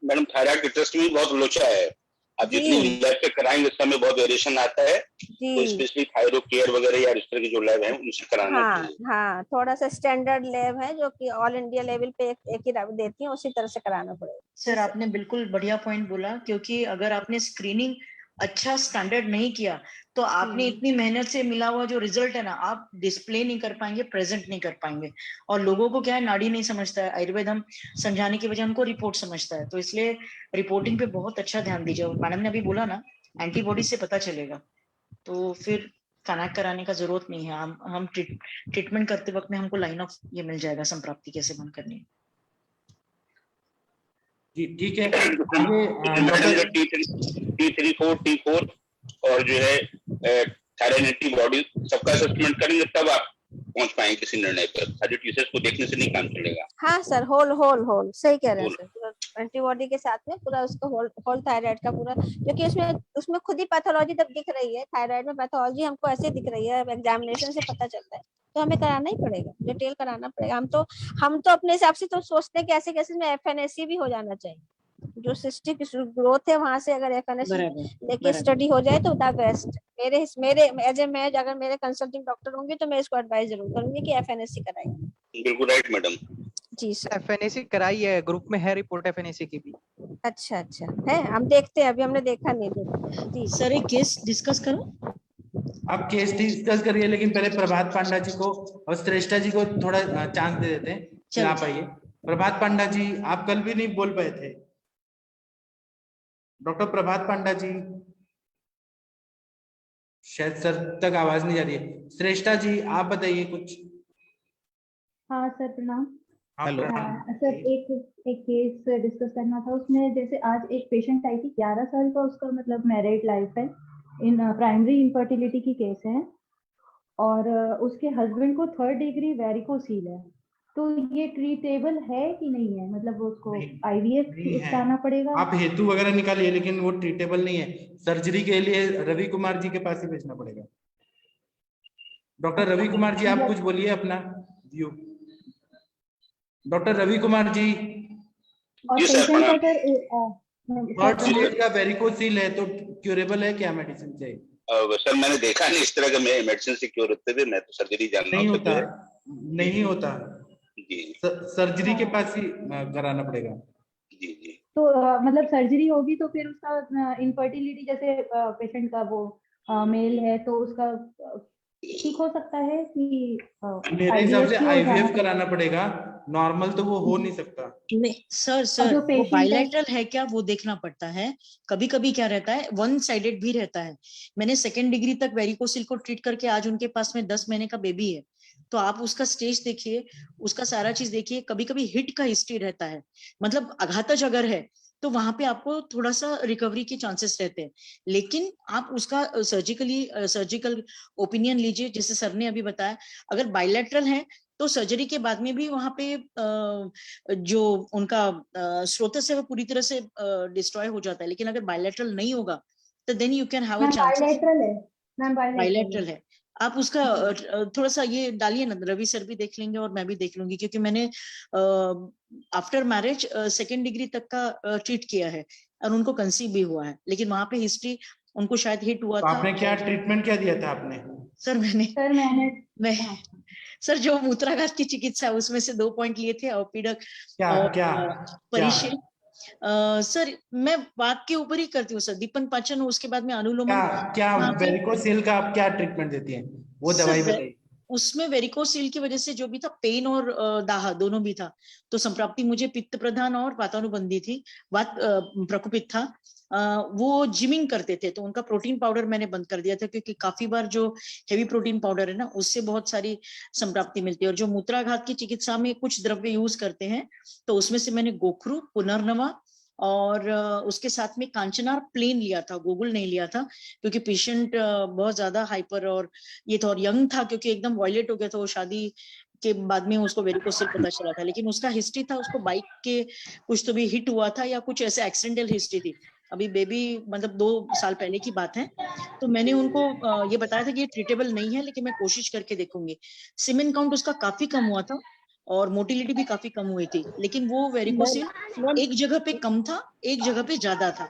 मैडम थायराइड के टेस्ट में बहुत लोचा है। आप जितनी लैब पे कराएंगे उस समय बहुत वेरिएशन आता है, तो स्पेशली थायरो केयर वगैरह या इस तरह की जो लैब है उनसे कराना चाहिए। हाँ, थोड़ा सा स्टैंडर्ड लैब है जो कि ऑल इंडिया लेवल पे एक ही देती है, उसी तरह से कराना पड़ेगा। सर आपने बिल्कुल बढ़िया पॉइंट बोला, क्योंकि अगर आपने स्क्रीनिंग अच्छा स्टैंडर्ड नहीं किया तो आपने इतनी मेहनत से मिला हुआ जो रिजल्ट है ना, आप डिस्प्ले नहीं कर पाएंगे, प्रेजेंट नहीं कर पाएंगे। और लोगों को क्या है, नाड़ी नहीं समझता है, आयुर्वेद हम समझाने की वजह उनको रिपोर्ट समझता है। तो इसलिए रिपोर्टिंग पे बहुत अच्छा ध्यान दीजिए। मैडम ने अभी बोला ना, एंटीबॉडी से पता चलेगा, तो फिर कनेक्ट कराने का जरूरत नहीं है। हम ट्रीटमेंट करते वक्त में हमको लाइन ऑफ ये मिल जाएगा, संप्राप्ति कैसे बंद करनी है। जी ठीक है। आगे T34 T4 और जो है थायराइड एंटीबॉडी सबका असेसमेंट करेंगे, तब आप पहुंच पाएंगे किसी निर्णय पर। खाली टीसेस को देखने से नहीं काम चलेगा। हाँ सर, होल सही कह रहे हैं सर। पूरा एंटीबॉडी के साथ में पूरा उसको होल थायराइड का पूरा, क्योंकि उसमें खुद ही पैथोलॉजी तक दिख रही है। थायराइड में पैथोलॉजी हमको ऐसे दिख रही है, एग्जामिनेशन से पता चलता है, तो हमें कराना ही पड़ेगा, डिटेल कराना पड़ेगा। हम तो अपने हिसाब से तो सोचते हैं कि ऐसे केसेस में एफएनएसी भी हो जाना चाहिए। जो सिस्टिक ग्रोथ है वहां से अगर एफएनएसी लेके स्टडी हो जाए तो द बेस्ट। मेरे एज ए मैं अगर मेरे कंसल्टिंग डॉक्टर होंगे तो मैं इसको एडवाइस जरूर करूंगी कि एफएनएसी कराइए। बिल्कुल राइट मैडम। जी सर, एफएनएसी कराई है, ग्रुप में है रिपोर्ट एफएनएसी की भी। अच्छा है, हम देखते हैं, अभी हमने देखा नहीं। जी सर एक केस डिस्कस करो। आप केस डिस्कस करिए, लेकिन पहले प्रभात पांडा जी को और श्रेष्ठा जी को थोड़ा चांस दे देते हैं। चल आप आइए। प्रभात पांडा जी, आप कल भी नहीं बोल पाए थे। डॉक्टर प्रभात पांडा जी, शायद सर तक आवाज नहीं जा रही है। श्रेष्ठा जी आप बताइए कुछ। हाँ सर प्रणाम। हेलो सर एक केस डिस्कस करना था। उसमें जैसे आज एक पेशेंट आई थी, 11 साल का उसका मतलब मैरिड लाइफ है, इन प्राइमरी इनफर्टिलिटी की केस है, और उसके हस्बैंड को 3rd डिग्री वेरिकोसील है। तो ये ट्रीटेबल है कि नहीं है, मतलब उसको आईवीएफ कराना पड़ेगा? आप हेतु वगैरह निकालिए, लेकिन वो ट्रीटेबल नहीं है। सर्जरी के लिए रवि कुमार जी के पास ही भेजना पड़ेगा। डॉक्टर रवि कुमार जी आप कुछ बोलिए अपना व्यू। डॉक्टर रवि कुमार जी। और पेशेंट अगर 3rd स्टेज का वेरिकोसील है तो क्यूरेबल है क्या मेडिसिन से? सर मैंने देखा नहीं इस तरह का मेडिसिन से क्योर होते हुए। मैं तो सर्जरी जानना नहीं होता जी। सर्जरी के पास ही कराना पड़ेगा। जी तो मतलब सर्जरी होगी तो फिर उसका इनफर्टिलिटी, जैसे पेशेंट का वो मेल है तो उसका ठीक हो सकता है कि मेरे हिसाब से आईवीएफ कराना पड़ेगा। नॉर्मल तो वो हो नहीं सकता। नहीं सर वो बायलैटरल है क्या वो देखना पड़ता है। कभी कभी क्या रहता है, वन साइडेड भी रहता है। मैंने 2nd डिग्री तक वेरिकोसिल को ट्रीट करके आज उनके पास में 10 महीने का बेबी है, तो आप उसका स्टेज देखिए, उसका सारा चीज देखिए। कभी कभी हिट का हिस्ट्री रहता है, मतलब आघातज अगर है तो वहां पे आपको थोड़ा सा रिकवरी के चांसेस रहते हैं। लेकिन आप उसका सर्जिकल ओपिनियन लीजिए, जैसे सर ने अभी बताया। अगर बायलैटरल है तो सर्जरी के बाद में भी वहां पे जो उनका स्रोतस है वो पूरी तरह से डिस्ट्रॉय हो जाता है। लेकिन अगर बायलैटरल नहीं होगा तो then you can have a chance. Bilateral है मैम, बायलैटरल है। आप उसका थोड़ा सा ये डालिए ना, रवि सर भी देख लेंगे और मैं भी देख लूंगी, क्योंकि मैंने आफ्टर मैरिज 2nd डिग्री तक का ट्रीट किया है और उनको कंसीव भी हुआ है, लेकिन वहां पे हिस्ट्री उनको शायद हिट हुआ तो था। आपने क्या ट्रीटमेंट क्या दिया था आपने? मैं सर जो मूत्राघात की चिकित्सा है उसमें से 2 पॉइंट लिए थे, औपीडक और परिशील। सर मैं बात के ऊपर ही करती हूँ सर, दीपन पाचन, उसके बाद में अनुलोमन। क्या वेरिकोसील का आप क्या ट्रीटमेंट देती हैं, वो दवाई बताइए। उसमें वेरिकोसील की वजह से जो भी था, पेन और दाह दोनों भी था, तो संप्राप्ति मुझे पित्त प्रधान और वातानुबंधी थी, वात प्रकोपित था। वो जिमिंग करते थे तो उनका प्रोटीन पाउडर मैंने बंद कर दिया था, क्योंकि काफी बार जो हेवी प्रोटीन पाउडर है ना उससे बहुत सारी संप्राप्ति मिलती है। और जो मूत्राघात की चिकित्सा में कुछ द्रव्य यूज करते हैं तो उसमें से मैंने गोखरू, पुनर्नवा और उसके साथ में कांचनार प्लेन लिया था, गोगुल नहीं लिया था, क्योंकि पेशेंट बहुत ज्यादा हाइपर और ये था, और यंग था, क्योंकि एकदम वॉयलेट हो गया था वो शादी के बाद में उसको वेरिकोसिल पता चला था। लेकिन उसका हिस्ट्री था, उसको बाइक के कुछ तो भी हिट हुआ था या कुछ ऐसे एक्सीडेंटल हिस्ट्री थी, अभी बेबी मतलब 2 साल पहले की बात है। तो मैंने उनको ये बताया था कि ये ट्रीटेबल नहीं है, लेकिन मैं कोशिश करके देखूंगी। सीमेन काउंट उसका काफी कम हुआ था और मोटिलिटी भी काफी कम हुई थी, लेकिन वो वेरिकोसिल एक जगह पे कम था, एक जगह पे ज्यादा था।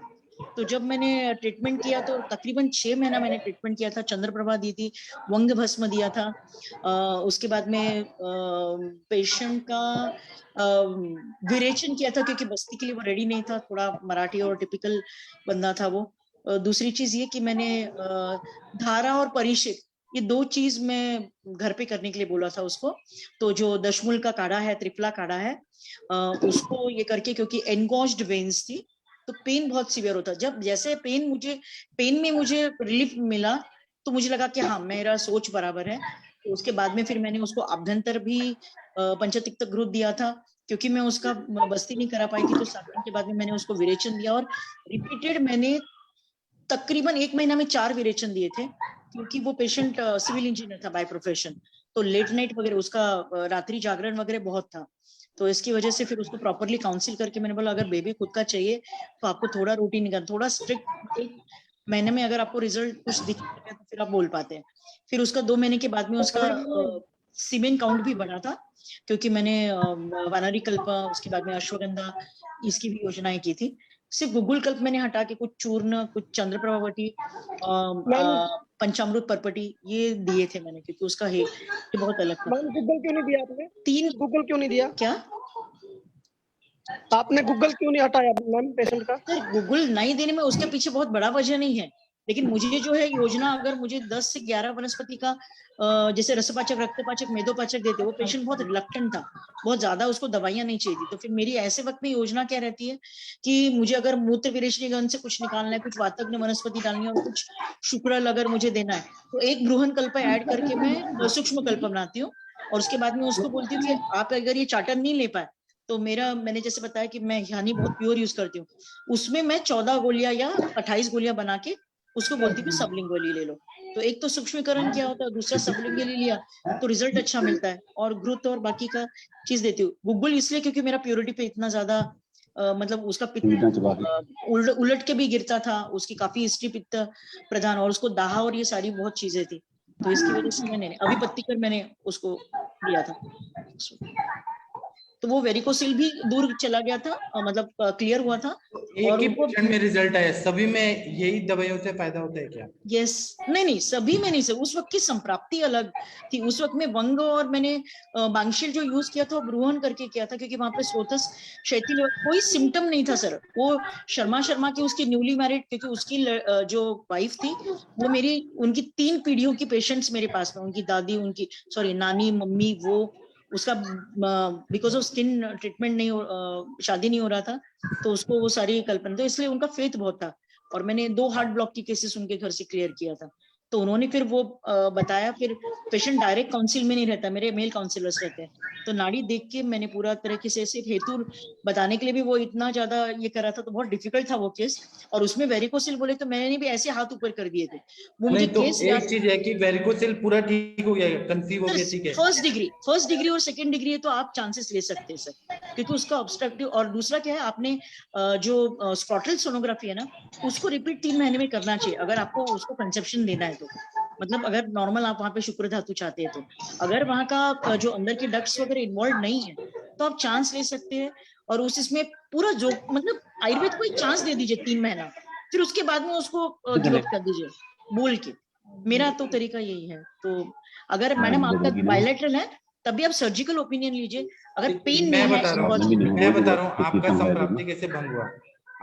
तो जब मैंने ट्रीटमेंट किया तो तकरीबन 6 महीना मैंने ट्रीटमेंट किया था, चंद्रप्रभा दी थी, वंग भस्म दिया था। उसके बाद में पेशेंट का विरेचन किया था, क्योंकि बस्ती के लिए वो रेडी नहीं था, थोड़ा मराठी और टिपिकल बंदा था वो। दूसरी चीज ये कि मैंने धारा और परिषद, ये 2 चीज मैं घर पे करने के लिए बोला था उसको। तो जो दशमूल का काढ़ा है, त्रिफला काढ़ा है, उसको ये करके, क्योंकि एनगॉज्ड वेन्स थी तो पेन बहुत सीवियर होता। जब जैसे पेन में मुझे रिलीफ मिला तो मुझे लगा कि हाँ मेरा सोच बराबर है। तो उसके बाद में फिर मैंने उसको अभ्यंतर भी पंचतिक्त घृत दिया था, क्योंकि मैं उसका बस्ती नहीं करा पाई थी। तो 7 दिन के बाद में मैंने उसको विरेचन दिया और रिपीटेड मैंने तकरीबन 1 महीना में 4 विरेचन दिए थे, क्योंकि वो पेशेंट सिविल इंजीनियर था बाय प्रोफेशन, तो लेट नाइट वगैरह उसका रात्रि जागरण वगैरह बहुत था। तो इसकी वजह से फिर उसको प्रॉपरली काउंसिल करके मैंने बोला अगर बेबी खुद का चाहिए तो आपको थोड़ा रूटीन करना, थोड़ा स्ट्रिक्ट, 1 महीने में अगर आपको रिजल्ट कुछ दिख रहा है तो फिर आप बोल पाते हैं। फिर उसका 2 महीने के बाद में उसका सीमेन काउंट भी बढ़ा था, क्योंकि मैंने वानरी कल्प, उसके बाद में अश्वगंधा, इसकी भी योजनाएं की थी। सिर्फ गुगुल कल्प मैंने हटा के कुछ चूर्ण, कुछ चंद्रप्रभावती, पंचामृत परपटी ये दिए थे मैंने, क्योंकि उसका ये बहुत अलग था। गूगल क्यों नहीं दिया आपने? 3 गूगल क्यों नहीं दिया? क्या आपने गूगल क्यों नहीं हटाया मैम पेशेंट का? सर गूगल नहीं देने में उसके पीछे बहुत बड़ा वजह नहीं है, लेकिन मुझे जो है योजना, अगर मुझे 10 से 11 वनस्पति का जैसे रसपाचक, रक्तपाचक, मेदोपाचक देते, वो पेशेंट बहुत रिलक्टेंट था, बहुत ज्यादा उसको दवाइयां नहीं चाहिए थी। तो फिर मेरी ऐसे वक्त में योजना क्या रहती है कि मुझे अगर मूत्र विरेचनी गण से कुछ निकालना है, कुछ वातग्न वनस्पति डालनी है और कुछ शुक्रल अगर मुझे देना है, तो एक बृहन कल्प ऐड करके मैं सूक्ष्म कल्प बनाती हूँ। और उसके बाद में उसको बोलती हूँ कि आप अगर ये चार्टर नहीं ले पाए तो मैंने जैसे बताया कि मैं यानी बहुत प्योर यूज करती हूँ, उसमें मैं 14 गोलियां या 28 गोलियां बना के उसको बोलती हूँ सबलिंगुअली ले लो। तो एक तो सूक्ष्मीकरण क्या होता है, दूसरा सबलिंगुअली लिया तो रिजल्ट अच्छा मिलता है, और घृत और बाकी का चीज देती हूँ। गूगल इसलिए क्योंकि मेरा प्योरिटी पे इतना ज्यादा मतलब उसका पित्त उलट के भी गिरता था, उसकी काफी हिस्ट्री पित्त प्रधान, और उसको दाह और ये सारी बहुत चीजें थी, तो इसकी वजह से मैंने अभी पत्तीकर मैंने उसको दिया था। तो वो वेरिकोसिल भी दूर चला गया था, मतलब क्लियर हुआ था। एक ही पेशेंट में रिजल्ट आया, सभी में यही दवाइयों से फायदा होता है क्या? यस, नहीं सभी में नहीं सर, उस वक्त की संप्राप्ति अलग थी। उस वक्त में वंग और मैंने बांगशील जो यूज किया था वो ब्रूहन करके किया था, क्योंकि वहां पे स्रोतस शैथिल, कोई सिम्टम नहीं था सर। वो शर्मा की उसकी न्यूली मैरिड, क्योंकि उसकी जो वाइफ थी वो मेरी, उनकी 3 पीढ़ियों की पेशेंट्स मेरे पास में, उनकी दादी, उनकी नानी, मम्मी, वो उसका बिकॉज ऑफ स्किन ट्रीटमेंट नहीं शादी नहीं हो रहा था, तो उसको वो सारी कल्पना, तो इसलिए उनका फेथ बहुत था। और मैंने 2 हार्ट ब्लॉक की केसेस उनके घर से क्लियर किया था। तो उन्होंने फिर वो बताया, फिर पेशेंट डायरेक्ट काउंसिल में नहीं रहता, मेरे मेल काउंसिलर्स रहते हैं, तो नाड़ी देख के मैंने पूरा तरीके से सिर्फ हेतु बताने के लिए भी वो इतना ज्यादा ये कर रहा था, तो बहुत डिफिकल्ट था वो केस। और उसमें वेरिकोसिल बोले तो मैंने भी ऐसे हाथ ऊपर कर दिए थे, वो मुझे नहीं तो केस एक चीज है कि वेरिकोसिल पूरा ठीक हो गया, कंसीव हो गया, ठीक है, फर्स्ट डिग्री और सेकंड डिग्री है तो आप चांसेस ले सकते हैं सर, क्योंकि उसका ऑब्स्ट्रक्टिव। और दूसरा क्या है, आपने जो स्क्रॉटल सोनोग्राफी है ना, उसको रिपीट 3 महीने में करना चाहिए अगर आपको उसको कंसेप्शन देना है तो। मतलब अगर नॉर्मल आप वहाँ पे शुक्र धातु चाहते हैं तो, अगर वहाँ का जो अंदर के डक्ट्स वगैरह इन्वॉल्व नहीं है तो आप चांस ले सकते हैं। और इसमें पूरा जो मतलब आयुर्वेद को एक चांस दे दीजिए 3 महीना, फिर उसके बाद में उसको गिव अप कर दीजिए बोल के। मेरा तो तरीका यही है। तो अगर मैडम आपका बायलैटरल है तब भी आप सर्जिकल ओपिनियन लीजिए। अगर पेन नहीं है, मैं बता रहा हूँ आपका संप्राप्ति कैसे भंग हुआ।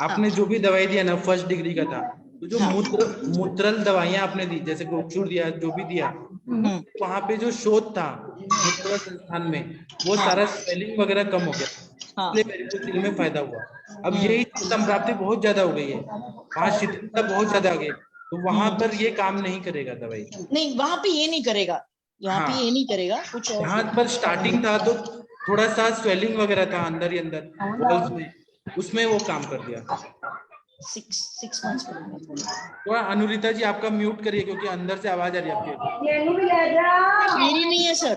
आपने जो भी दवाई दिया ना फर्स्ट डिग्री का था, तो जो मूत्रल दवाइयां आपने दी, जैसे गोक्षुर दिया, जो भी दिया, वहां पे जो शोध था मूत्र संस्थान में, वो सारा स्वेलिंग वगैरह कम हो गया, इसलिए वेरिकोसिल में फायदा हुआ। अब यही संप्राप्ति बहुत ज्यादा हो गई है, वहां शिथिलता बहुत ज्यादा आ गई, तो वहां पर ये काम नहीं करेगा दवाई। नहीं, वहां पे ये नहीं करेगा, यहाँ पे ये नहीं करेगा कुछ। यहाँ पर स्टार्टिंग था तो थोड़ा सा स्वेलिंग वगैरह था अंदर ही अंदर वॉल्स में, उसमें वो काम कर दिया। 6 months थोड़ा अनुरिता जी आपका म्यूट करिए, क्योंकि अंदर से आवाज आ रही है आपके। मेरी नहीं है सर,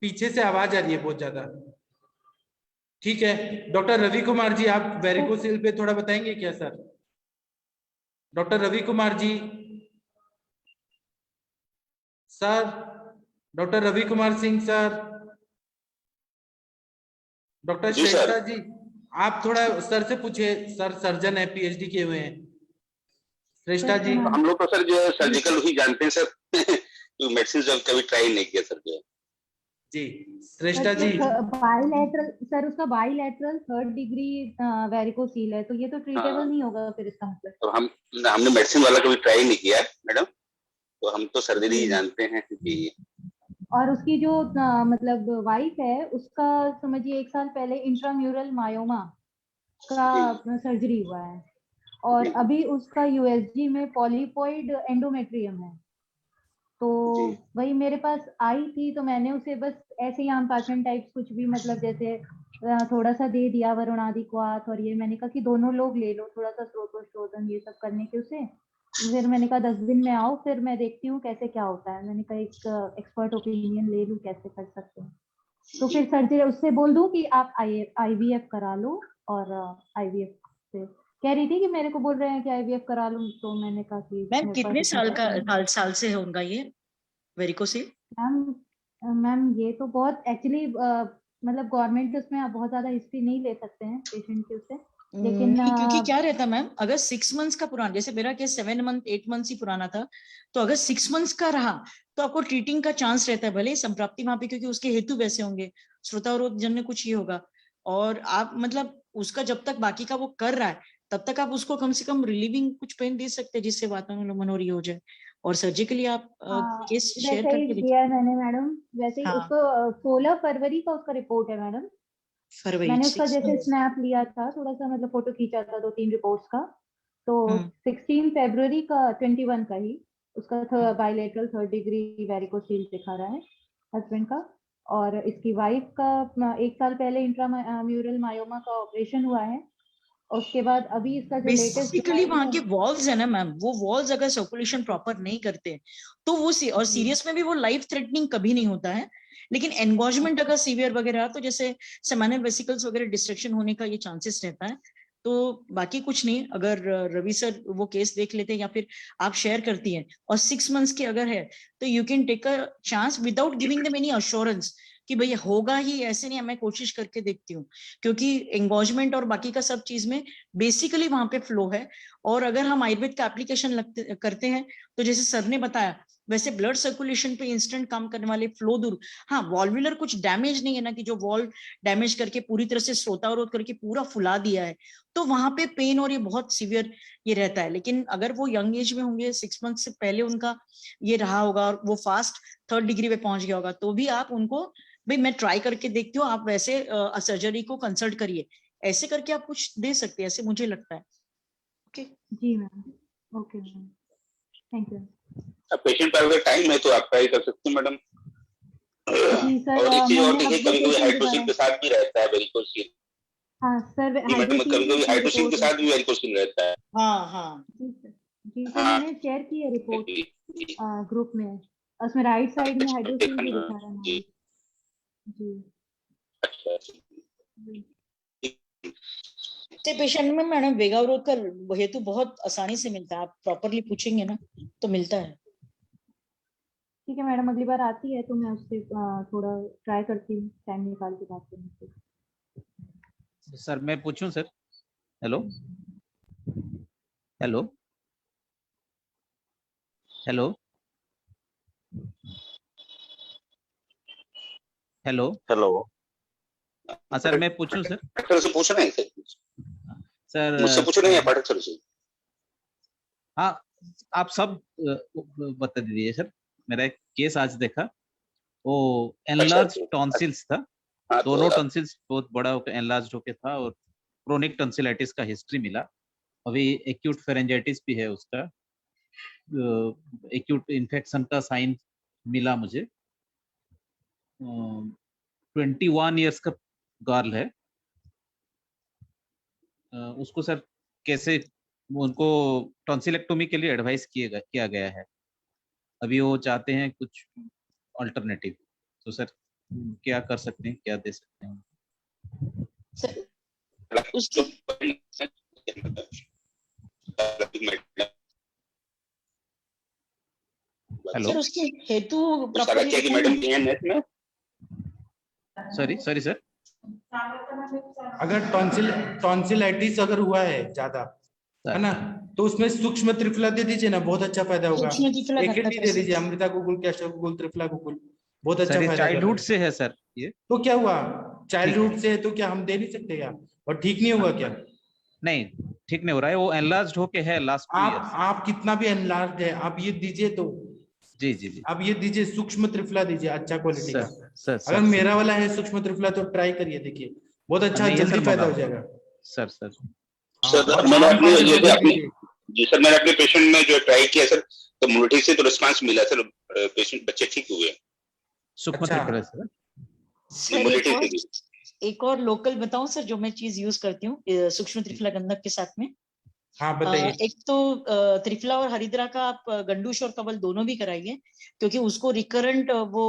पीछे से आवाज आ रही है बहुत ज्यादा। ठीक है, डॉक्टर रवि कुमार जी आप वेरिकोसिल पे थोड़ा बताएंगे क्या sir? Doctor Ravi Kumar ji, sir, doctor Ravi Kumar Singh sir, doctor Shrestha ji आप थोड़ा सर से पूछिए, सर सर्जन है, पीएचडी किए हुए हैं। श्रेष्ठा जी। हम लोग तो सर जो है सर्जिकल ही जानते हैं सर, तो मेडिसिन जो कभी ट्राई नहीं किया सर जो जी। श्रेष्ठा जी, बाइलेटरल सर, उसका बाइलेटरल 3rd डिग्री वेरिकोसील है, तो ये तो ट्रीटेबल नहीं होगा फिर इसका मतलब। तो हमने मेडिसिन वाला कभी ट्राई नहीं किया मैडम, तो हम तो सर्जरी ही जानते हैं कि। और उसकी जो मतलब वाइफ है, उसका समझिए 1 साल पहले इंट्राम्यूरल मायोमा का सर्जरी हुआ है, और अभी उसका यूएसजी में पॉलीपॉइड एंडोमेट्रियम है। तो वही मेरे पास आई थी, तो मैंने उसे बस ऐसे ही आम पाचन टाइप कुछ भी, मतलब जैसे थोड़ा सा दे दिया वरुणादि क्वाथ, और ये मैंने कहा कि दोनों लोग ले लो थोड़ा सा स्रोतोशोधन ये सब करने के उसे। फिर मैंने कहा 10 दिन में आओ, फिर मैं देखती हूँ कैसे क्या होता है। मैंने कहा एक एक्सपर्ट ओपिनियन ले लूँ कैसे कर सकते हैं। तो फिर सर्जरी उससे बोल दूं कि आप आईवीएफ करा लो, और आईवीएफ से कह रही थी कि मेरे को बोल रहे हैं कि आईवीएफ करा लूं, तो मैंने कहा कि मैम कितने साल से होगा ये वेरिकोसिल? मैम ये तो बहुत एक्चुअली मतलब गवर्नमेंट के उसमें आप बहुत ज्यादा हिस्ट्री नहीं ले सकते हैं पेशेंट के उससे, लेकिन क्योंकि क्या रहता है मैम, अगर 6 months का पुराना, जैसे मेरा केस 7 month 8 months ही पुराना था, तो अगर 6 months का रहा तो आपको ट्रीटिंग का चांस रहता है, भले ही संप्राप्ति वहां पे, क्योंकि उसके हेतु वैसे होंगे, श्रोतावरोध जन्य कुछ ही होगा, और आप मतलब उसका जब तक बाकी का वो कर रहा है तब तक आप उसको कम से कम रिलीविंग कुछ पेन दे सकते हैं जिससे वातावरण मनोरी हो जाए। और सर्जिकली आप केस शेयर करके दिया है मैंने मैडम, वैसे ही उसको 16 फरवरी का उसका रिपोर्ट है मैडम। फरवरी मैंने उसका जैसे स्नैप लिया था, थोड़ा सा मतलब फोटो खींचा था 2-3 रिपोर्ट्स का, तो 16 फरवरी का 21 का ही उसका बाइलेटरल 3rd डिग्री वेरिकोसील दिखा रहा है हस्बैंड का। और इसकी वाइफ का 1 साल पहले इंट्राम्यूरल मायोमा का ऑपरेशन हुआ है। उसके बाद अभी इसका जो लेटेस्ट बेसिकली वहां के वॉल्व्स है ना मैम, वो वॉल्व्स अगर सर्कुलेशन प्रॉपर नहीं करते तो वो और सीरियस में भी वो लाइफ थ्रेटनिंग कभी नहीं होता है, लेकिन एनगॉजमेंट अगर सीवियर वगैरह, तो जैसे सेमाइनल वेसिकल्स वगैरह डिस्ट्रक्शन होने का ये चांसेस रहता है। तो बाकी कुछ नहीं, अगर रवि सर वो केस देख लेते हैं या फिर आप शेयर करती हैं और 6 months की अगर है तो you can take a chance without giving them any assurance कि भैया होगा ही, ऐसे नहीं, मैं कोशिश करके देखती हूँ, क्योंकि एंगोजमेंट और बाकी का सब चीज में बेसिकली वहां पे फ्लो है। और अगर हम आयुर्वेद का एप्लीकेशन करते हैं तो जैसे सर ने बताया वैसे ब्लड सर्कुलेशन पे इंस्टेंट काम करने वाले फ्लो दूर, हाँ वॉल्वुलर कुछ डैमेज नहीं है ना, कि जो वॉल्व डैमेज करके पूरी तरह से श्रोतावरोध करके पूरा फुला दिया है, तो वहां पे पेन और ये बहुत सीवियर ये रहता है। लेकिन अगर वो यंग एज में होंगे, 6 months से पहले उनका ये रहा होगा और वो फास्ट 3rd डिग्री पे पहुंच गया होगा, तो भी आप उनको भाई मैं ट्राई करके देखती हूँ, आप वैसे सर्जरी को कंसल्ट करिए, ऐसे करके आप कुछ दे सकते हैं, ऐसे मुझे लगता है। ओके जी ma'am, okay ma'am, thank you. Patient पर अगर टाइम है तो आप ट्राई कर सकते हैं मैडम। जी सर, और एक चीज और मैंने देखिए, अब कभी कभी patient हाइड्रोसिल दोबारा- के साथ भी रहता है वेरिकोसिल। हाँ सर, जी मैडम, कभी कभी हाइड्रोसिल के साथ भी वेरिकोसिल रहता है। हाँ हाँ जी सर, जी सर, हाँ मैंने शेयर की है रिपोर्ट जी, जी, ग्रुप में। उसमें राइट साइड में हाइड्रोसिल देखा भी ना, दिखा रहा है जी, नाम। जी अच्छा जी। से पेशेंट में मैडम वेगावरोध का हेतु बहुत आसानी से मिलता है, आप प्रॉपरली पूछेंगे ना तो मिलता है। ठीक है मैडम, अगली बार आती है तो मैं उससे थोड़ा ट्राई करती हूँ टाइम निकाल के बात करने की। सर मैं पूछूं sir? Hello hello hello hello hello. हाँ सर मैं पूछूं सर? डॉक्टर से पूछ रहे हैं सर मुझसे पूछ रहे हैं पाठक सर से? हाँ आप सब बता दीजिए सर। मेरा एक केस आज देखा, वो एनलार्ज टॉन्सिल्स था। हाँ, दोनों टॉन्सिल्स बहुत बड़ा एनलार्ज होके था और क्रोनिक टॉन्सिलाइटिस का हिस्ट्री मिला। अभी एक्यूट फेरेंजाइटिस भी है उसका, एक्यूट इन्फेक्शन का साइन मिला मुझे। 21 इयर्स का गर्ल है। उसको सर कैसे, उनको टॉन्सिलेक्टोमी के लिए एडवाइस किया गया है। अभी वो चाहते हैं कुछ अल्टरनेटिव, तो सर क्या कर सकते हैं, क्या दे सकते हैं? सर उसकी हेलो सर उसकी हेतु सारा क्या कि मैडम की है नेट में? सॉरी सर, अगर टॉन्सिलाइटिस अगर हुआ है ज्यादा, है ना, तो उसमें सूक्ष्म त्रिफला दे दीजिए ना, बहुत अच्छा फायदा होगा। सूक्ष्म त्रिफला एकेटी दे दीजिए, अमृता गुगुल, कैशा गुगुल, त्रिफला गुगुल, बहुत अच्छा सर ये फायदा चाइल्डहुड करेगा। से है सर ये। तो क्या हुआ, चाइल्डहुड से है तो क्या हम दे नहीं सकते क्या? और ठीक नहीं हुआ क्या? नहीं ठीक नहीं हो रहा है, वो एनलार्ज्ड होके है लास्ट 2 इयर्स। आप कितना भी एनलार्ज्ड है, आप ये दीजिए तो। जी जी जी, आप ये दीजिए, सूक्ष्म त्रिफला दीजिए, अच्छा क्वालिटी का। सर अगर मेरा वाला है सूक्ष्म त्रिफला तो ट्राई करिए, देखिए बहुत अच्छा, जल्दी फायदा हो जाएगा। सर और मैंने आम अपने पानी जैसे जरूर अपने दीजिए। जी सर, मैंने अपने पेशेंट में जो ट्राई किया सर, तो इम्यूनिटी से तो रिस्पांस मिला सर, पेशेंट बच्चे ठीक हुए। सूक्ष्म त्रिफला सर। सर इम्यूनिटी से भी। एक और लोकल बताऊं सर, जो मैं चीज यूज करती हूँ सूक्ष्म त्रिफला गंधक के साथ में। हाँ बताइए। एक तो त्रिफला और हरिद्रा का आप गंडूश और कवल दोनों भी कराइए, क्योंकि उसको रिकरेंट वो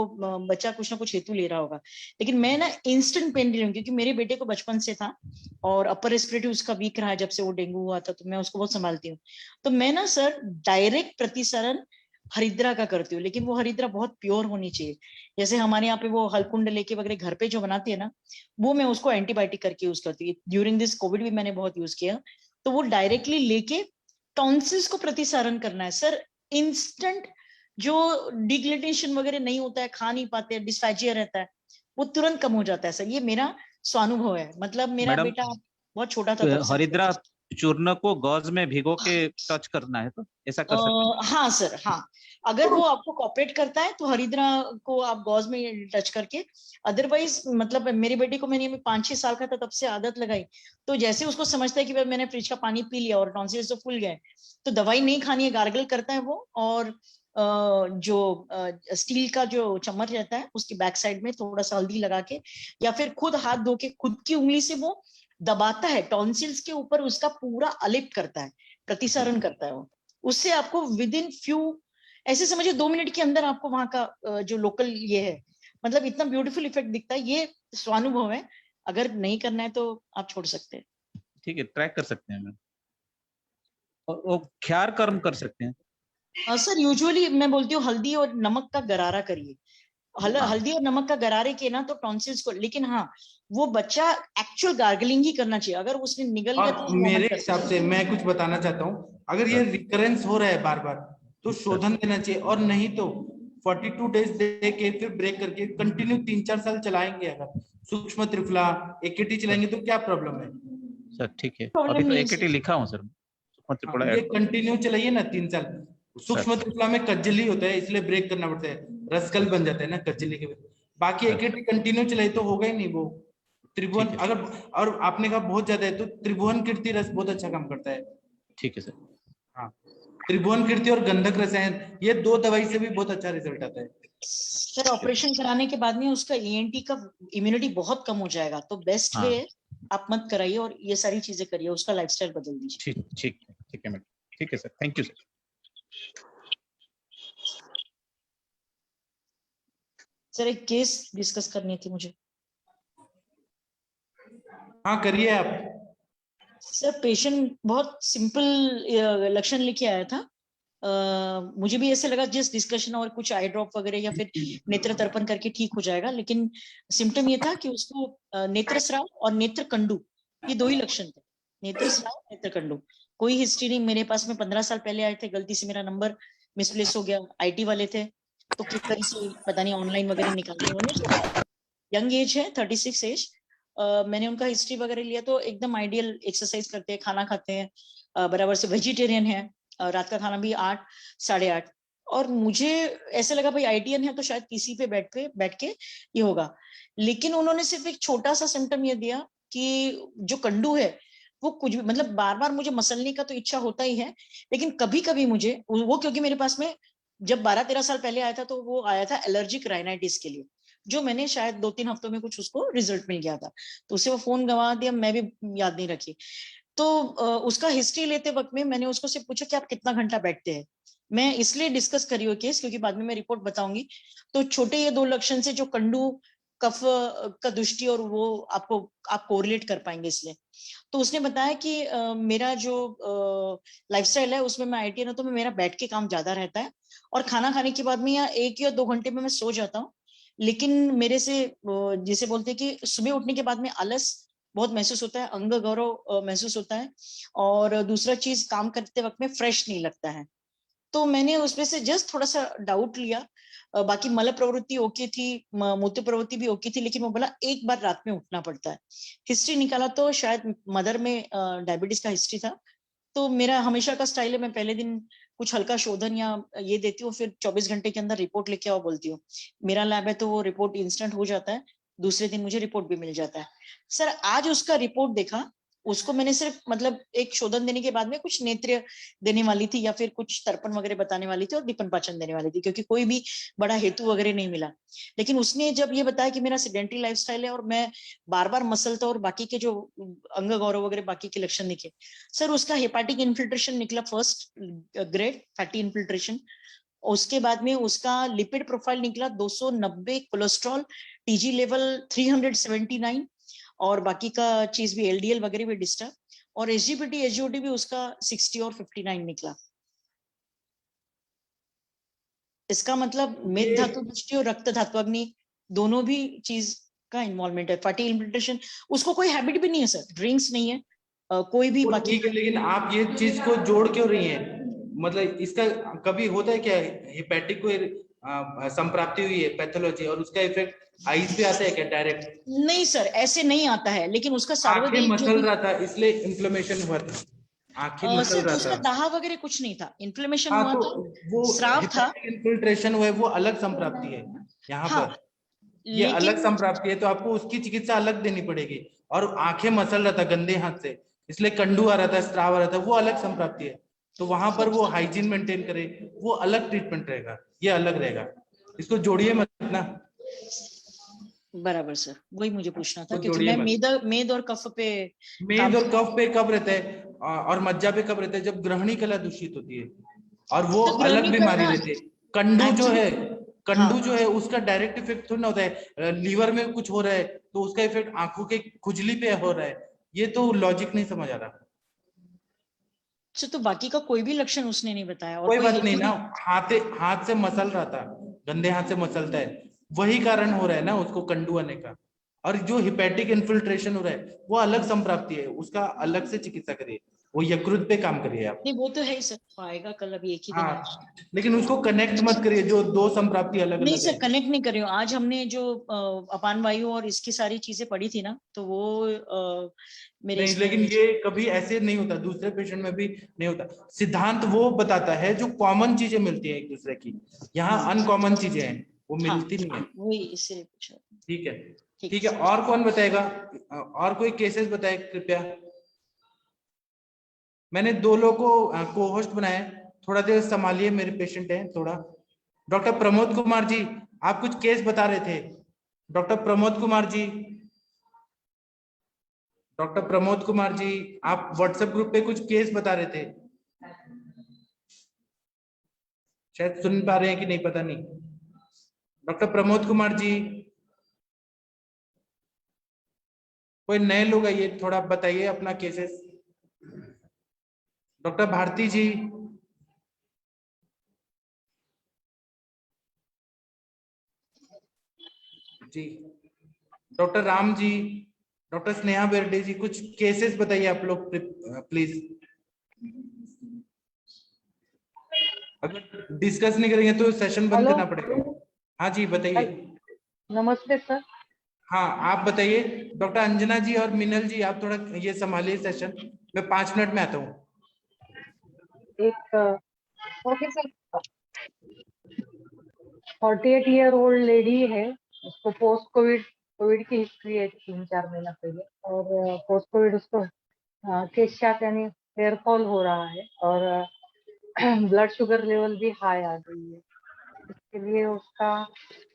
बच्चा कुछ ना कुछ हेतु ले रहा होगा। लेकिन मैं ना इंस्टेंट पेन ले रही हूँ, क्योंकि मेरे बेटे को बचपन से था और अपर रेस्पिरेटरी उसका वीक रहा है जब से वो डेंगू हुआ था, तो मैं उसको बहुत संभालती हूँ। तो मैं ना सर डायरेक्ट प्रतिसरण हरिद्रा का करती हूँ, लेकिन वो हरिद्रा बहुत प्योर होनी चाहिए। जैसे हमारे यहाँ पे वो हलकुंड लेके वगैरह घर पे जो बनाती है ना, वो मैं उसको एंटीबायोटिक करके यूज करती हूँ। ड्यूरिंग दिस कोविड भी मैंने बहुत यूज किया। तो वो डायरेक्टली लेके टॉन्सिल्स को प्रतिसारण करना है सर। इंस्टेंट जो डिग्लेटेशन वगैरह नहीं होता है, खा नहीं पाते, डिस्फैजिया रहता है, वो तुरंत कम हो जाता है सर। ये मेरा स्वानुभव है। मतलब मेरा बेटा बहुत छोटा था तब से। हरिद्रा चूर्ण को गॉज में भिगो के टच करना है, तो ऐसा कर सकते हैं? हाँ सर, हाँ। अगर वो आपको कॉपरेट करता है तो हरिद्रा को आप गॉज में टच करके, अदरवाइज मतलब मेरे बेटे को मैंने 5-6 साल का था तब से आदत लगाई। तो जैसे उसको समझता है कि भाई मैंने फ्रिज का पानी पी लिया और टॉन्सिल्स तो फूल गए, तो दवाई नहीं खानी है, गार्गल करता है वो। और जो स्टील का जो चम्मच रहता है उसकी बैक साइड में थोड़ा सा हल्दी लगा के, या फिर खुद हाथ धो के खुद की उंगली से वो दबाता है टॉन्सिल्स के ऊपर, उसका पूरा अलिप्त करता है, प्रतिसारण करता है वो। उससे आपको विद इन फ्यू, ऐसे समझिए 2 मिनट के अंदर आपको वहां का जो लोकल ये है, मतलब इतना ब्यूटीफुल इफेक्ट दिखता है। ये स्वानुभव है। अगर नहीं करना है तो आप छोड़ सकते हैं। ठीक है, ट्रैक कर सकते हैं मैम। और वो ख्यार कर्म कर सकते हैं सर यूजुअली मैं बोलती हूँ हल्दी और नमक का गरारा करिए। हल्दी और नमक का गरारे के ना तो टॉन्सिल्स को, लेकिन हाँ वो बच्चा एक्चुअल गार्गलिंग ही करना चाहिए। अगर उसने निगल गया तो मेरे हिसाब से मैं कुछ बताना चाहता हूँ, अगर ये रिकरेंस हो रहा है बार बार तो शोधन देना चाहिए, और नहीं तो 42 डेज दे के फिर ब्रेक करके कंटिन्यू 3-4 साल चलाएंगे। अगर सूक्ष्म त्रिफला एकेटी चलाएंगे तो क्या प्रॉब्लम है सर? ठीक है, अभी तो एकेटी लिखा हूँ सर। ये कंटिन्यू चलाइए ना 3 साल। सूक्ष्म त्रिफला में कज्जली होता है, इसलिए ब्रेक करना पड़ता है, रसकल बन जाता है ना कज्जली के। बाकी एकेटी कंटिन्यू चलाइए तो होगा ही नहीं वो। त्रिभुवन अगर, और आपने कहा बहुत ज्यादा है, तो त्रिभुवन कीर्ति रस बहुत अच्छा काम करता है। ठीक है सर। हाँ त्रिभुवन कीर्ति और गंधक रसायन, ये 2 दवाई से भी बहुत अच्छा रिजल्ट आता है। सर ऑपरेशन कराने के बाद में उसका ENT का इम्यूनिटी बहुत कम हो जाएगा, तो बेस्ट हाँ। वे आप मत कराइए और ये सारी चीजें करिए, उसका लाइफस्टाइल बदल दीजिए। ठीक है मैडम, ठीक है sir, thank you sir. Sir एक केस डिस्कस करनी थी मुझे। हाँ करिए आप। सर पेशेंट बहुत सिंपल लक्षण लेके आया था। मुझे भी ऐसे लगा जस्ट डिस्कशन और कुछ आई ड्रॉप वगैरह या फिर नेत्र तर्पण करके ठीक हो जाएगा, लेकिन सिम्टम ये था कि उसको नेत्र स्राव और नेत्र कंडू, ये 2 ही लक्षण थे, नेत्र स्राव नेत्र कंडू। कोई हिस्ट्री नहीं, मेरे पास में 15 साल पहले आए थे, गलती से मेरा नंबर मिसप्लेस हो गया, IT वाले थे तो किस तरह से पता नहीं ऑनलाइन वगैरह निकालने, उन्होंने यंग एज है 36 एज। मैंने उनका हिस्ट्री वगैरह लिया तो एकदम आइडियल, एक्सरसाइज करते हैं, खाना खाते हैं, बराबर से वेजिटेरियन है, रात का खाना भी 8 साढ़े 8। और मुझे ऐसे लगा भाई ITN है तो शायद PC पे बैठ के ये होगा, लेकिन उन्होंने सिर्फ एक छोटा सा सिम्टम ये दिया कि जो कंडू है वो कुछ भी, मतलब बार बार मुझे मसलने का तो इच्छा होता ही है, लेकिन कभी कभी मुझे वो, क्योंकि मेरे पास में जब 12-13 साल पहले आया था तो वो आया था एलर्जिक राइनाइटिस के लिए, जो मैंने शायद 2-3 हफ्तों में कुछ उसको रिजल्ट मिल गया था, तो उसे वो फोन गंवा दिया, मैं भी याद नहीं रखी। तो उसका हिस्ट्री लेते वक्त में मैंने उसको सिर्फ पूछा कि आप कितना घंटा बैठते हैं। मैं इसलिए डिस्कस करी हुई केस क्योंकि बाद में मैं रिपोर्ट बताऊंगी। तो छोटे ये 2 लक्षण से जो कंडू कफ का दृष्टि और वो आप कोरिलेट कर पाएंगे इसलिए। तो उसने बताया कि मेरा जो लाइफस्टाइल है उसमें मैं ITN हूं तो मेरा बैठ के काम ज्यादा रहता है और खाना खाने के बाद में या 1 या 2 घंटे में मैं सो जाता हूँ, लेकिन मेरे से जिसे बोलते हैं कि सुबह उठने के बाद में आलस बहुत महसूस होता है, अंग गौरव महसूस होता है, और दूसरा चीज काम करते वक्त में फ्रेश नहीं लगता है। तो मैंने उसमें से जस्ट थोड़ा सा डाउट लिया, बाकी मल प्रवृत्ति ओके थी, मूत्र प्रवृत्ति भी ओके थी, लेकिन वो बोला एक बार रात में उठना पड़ता है। हिस्ट्री निकाला तो शायद मदर में डायबिटीज का हिस्ट्री था। तो मेरा हमेशा का स्टाइल है, मैं पहले दिन कुछ हल्का शोधन या ये देती हूँ, फिर 24 घंटे के अंदर रिपोर्ट लेके आओ बोलती हूँ। मेरा लैब है तो वो रिपोर्ट इंस्टेंट हो जाता है, दूसरे दिन मुझे रिपोर्ट भी मिल जाता है। सर आज उसका रिपोर्ट देखा, उसको मैंने सिर्फ मतलब एक शोधन देने के बाद में कुछ नेत्र देने वाली थी या फिर कुछ तर्पण वगैरह बताने वाली थी और दीपन पाचन देने वाली थी, क्योंकि कोई भी बड़ा हेतु वगैरह नहीं मिला। लेकिन उसने जब ये बताया कि मेरा सेडेंटरी लाइफस्टाइल है और मैं बार बार मसलता और बाकी के जो अंग गौरव वगैरह बाकी के लक्षण दिखे, सर उसका हेपाटिक इन्फिल्ट्रेशन निकला फर्स्ट ग्रेड फैटी इन्फिल्ट्रेशन। उसके बाद में उसका लिपिड प्रोफाइल निकला 290, कोलेस्ट्रॉल TG लेवल 379 और बाकी का चीज भी LDL वगैरह भी डिस्टर्ब, और SGPT SGOT भी उसका 60 और 59 निकला। इसका मतलब मेद धातु दृष्टि और रक्त धातु अग्नि दोनों भी चीज का इन्वॉल्वमेंट है। फैटी इन्फिल्ट्रेशन, उसको कोई हैबिट भी नहीं है सर, ड्रिंक्स नहीं है, कोई भी बाकी। ठीक है, लेकिन आप ये चीज को जोड़ क्यों रही हैं? मतलब इसका कभी होता है क्या, हेपेटिक को संप्राप्ति हुई है पैथोलॉजी और उसका इफेक्ट आईज पे आता है क्या डायरेक्ट? नहीं सर ऐसे नहीं आता है, लेकिन उसका आंखें मसल रहा था इसलिए इन्फ्लेमेशन हुआ था, आंखें मसल रहा था, दाह वगैरह कुछ नहीं था, इन्फ्लेमेशन हाँ, हुआ तो था, वो स्राव था, इन्फिल्ट्रेशन हुआ है, वो अलग संप्राप्ति है यहाँ हाँ, पर, ये अलग संप्राप्ति है, तो आपको उसकी चिकित्सा अलग देनी पड़ेगी। और आंखें मसल रहा था गंदे हाथ से, इसलिए कंडू आ रहा था, स्त्राव आ रहा था, वो अलग संप्राप्ति है, तो वहां पर वो हाइजीन मेंटेन करे, वो अलग ट्रीटमेंट रहेगा, ये अलग रहेगा, इसको जोड़िए मत ना। बराबर सर, वही मुझे पूछना था, क्योंकि मैं मेद और कफ पे, मेद और कफ पे कब रहता है और मज्जा पे कब रहता है? जब ग्रहणी कला दूषित होती है, और वो अलग बीमारी रहती है। कंडू जो है, कंडू जो है उसका डायरेक्ट इफेक्ट थोड़ा ना होता है, लीवर में कुछ हो रहा है तो उसका इफेक्ट आंखों के खुजली पे हो रहा है, ये तो लॉजिक नहीं समझ आ रहा। तो बाकी का कोई भी लक्षण उसने नहीं बताया, और कोई बात नहीं ना, हाथ से मसल रहा था, गंदे हाथ से मसलता है, वही कारण हो रहा है ना उसको कंडू आने का। और जो हिपेटिक इन्फिल्ट्रेशन हो रहा है वो अलग संप्राप्ति है, उसका अलग से चिकित्सा करिए, वो यकृत पे काम करिए आप। नहीं वो तो है सर, आएगा कल, अभी एक ही दिन है। लेकिन उसको कनेक्ट मत करिए, जो 2 संप्राप्ति अलग अलग नहीं सर, कनेक्ट नहीं कर रही हूँ। आज हमने जो अपान वायु और इसकी सारी चीजें पढ़ी थी ना, तो वो मेरे नहीं, लेकिन ये कभी ऐसे नहीं होता, दूसरे पेशेंट में भी नहीं होता। सिद्धांत वो बताता है जो कॉमन चीजें मिलती है एक दूसरे की, यहाँ अनकॉमन चीजें हैं वो मिलती नहीं है, वही इससे पूछा। ठीक है, ठीक है। और कौन बताएगा, और कोई केसेस बताए कृपया। मैंने 2 लोगों को को होस्ट बनाए, थोड़ा देर संभालिए, मेरे पेशेंट हैं थोड़ा। डॉक्टर प्रमोद कुमार जी, आप कुछ केस बता रहे थे। डॉक्टर प्रमोद कुमार जी, डॉक्टर प्रमोद कुमार जी, आप व्हाट्सएप ग्रुप पे कुछ केस बता रहे थे, शायद सुन पा रहे हैं कि नहीं पता नहीं। डॉक्टर प्रमोद कुमार जी, कोई नए लोग आइए, थोड़ा बताइए अपना केसेस। डॉक्टर भारती जी, जी। डॉक्टर राम जी, डॉक्टर स्नेहा बेरडे जी, कुछ केसेस बताइए आप लोग प्लीज। अगर डिस्कस नहीं करेंगे तो सेशन बंद करना पड़ेगा। हाँ जी बताइए। नमस्ते सर। हाँ आप बताइए। डॉक्टर अंजना जी और मिनल जी, आप थोड़ा ये संभालिए सेशन, मैं 5 मिनट में आता हूँ। एक ओके सर, 48-year-old लेडी है, उसको पोस्ट कोविड की हिस्ट्री है 3-4 महीना पहले, और पोस्ट कोविड उसको केशशाक यानी हेयर फॉल हो रहा है, और ब्लड शुगर लेवल भी हाई आ गई है। इसके लिए उसका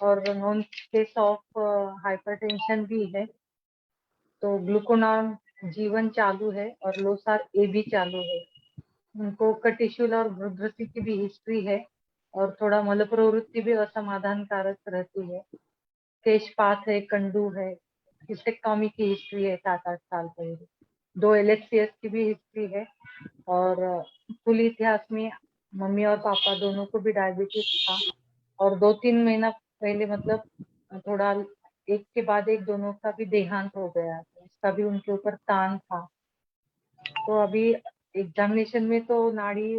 और नॉन केस ऑफ हाइपरटेंशन भी है, तो ग्लूकोनान जीवन चालू है और लोसार ए भी चालू है। उनको कटिशुल और भ्रुग्रसी की भी हिस्ट्री है, और थोड़ा मल प्रवृत्ति भी असमाधान कारक रहती है। केशपात है, कंडू है, हिस्टेक्टोमी की हिस्ट्री है 7-8 साल पहले, 2 LHCS की भी हिस्ट्री है, और कुल इतिहास में मम्मी और पापा दोनों को भी डायबिटीज था, और 2-3 महीना पहले मतलब थोड़ा एक के बाद एक दोनों का भी देहांत हो गया, तो उसका भी उनके ऊपर तान था। तो अभी एग्जामिनेशन में तो नाड़ी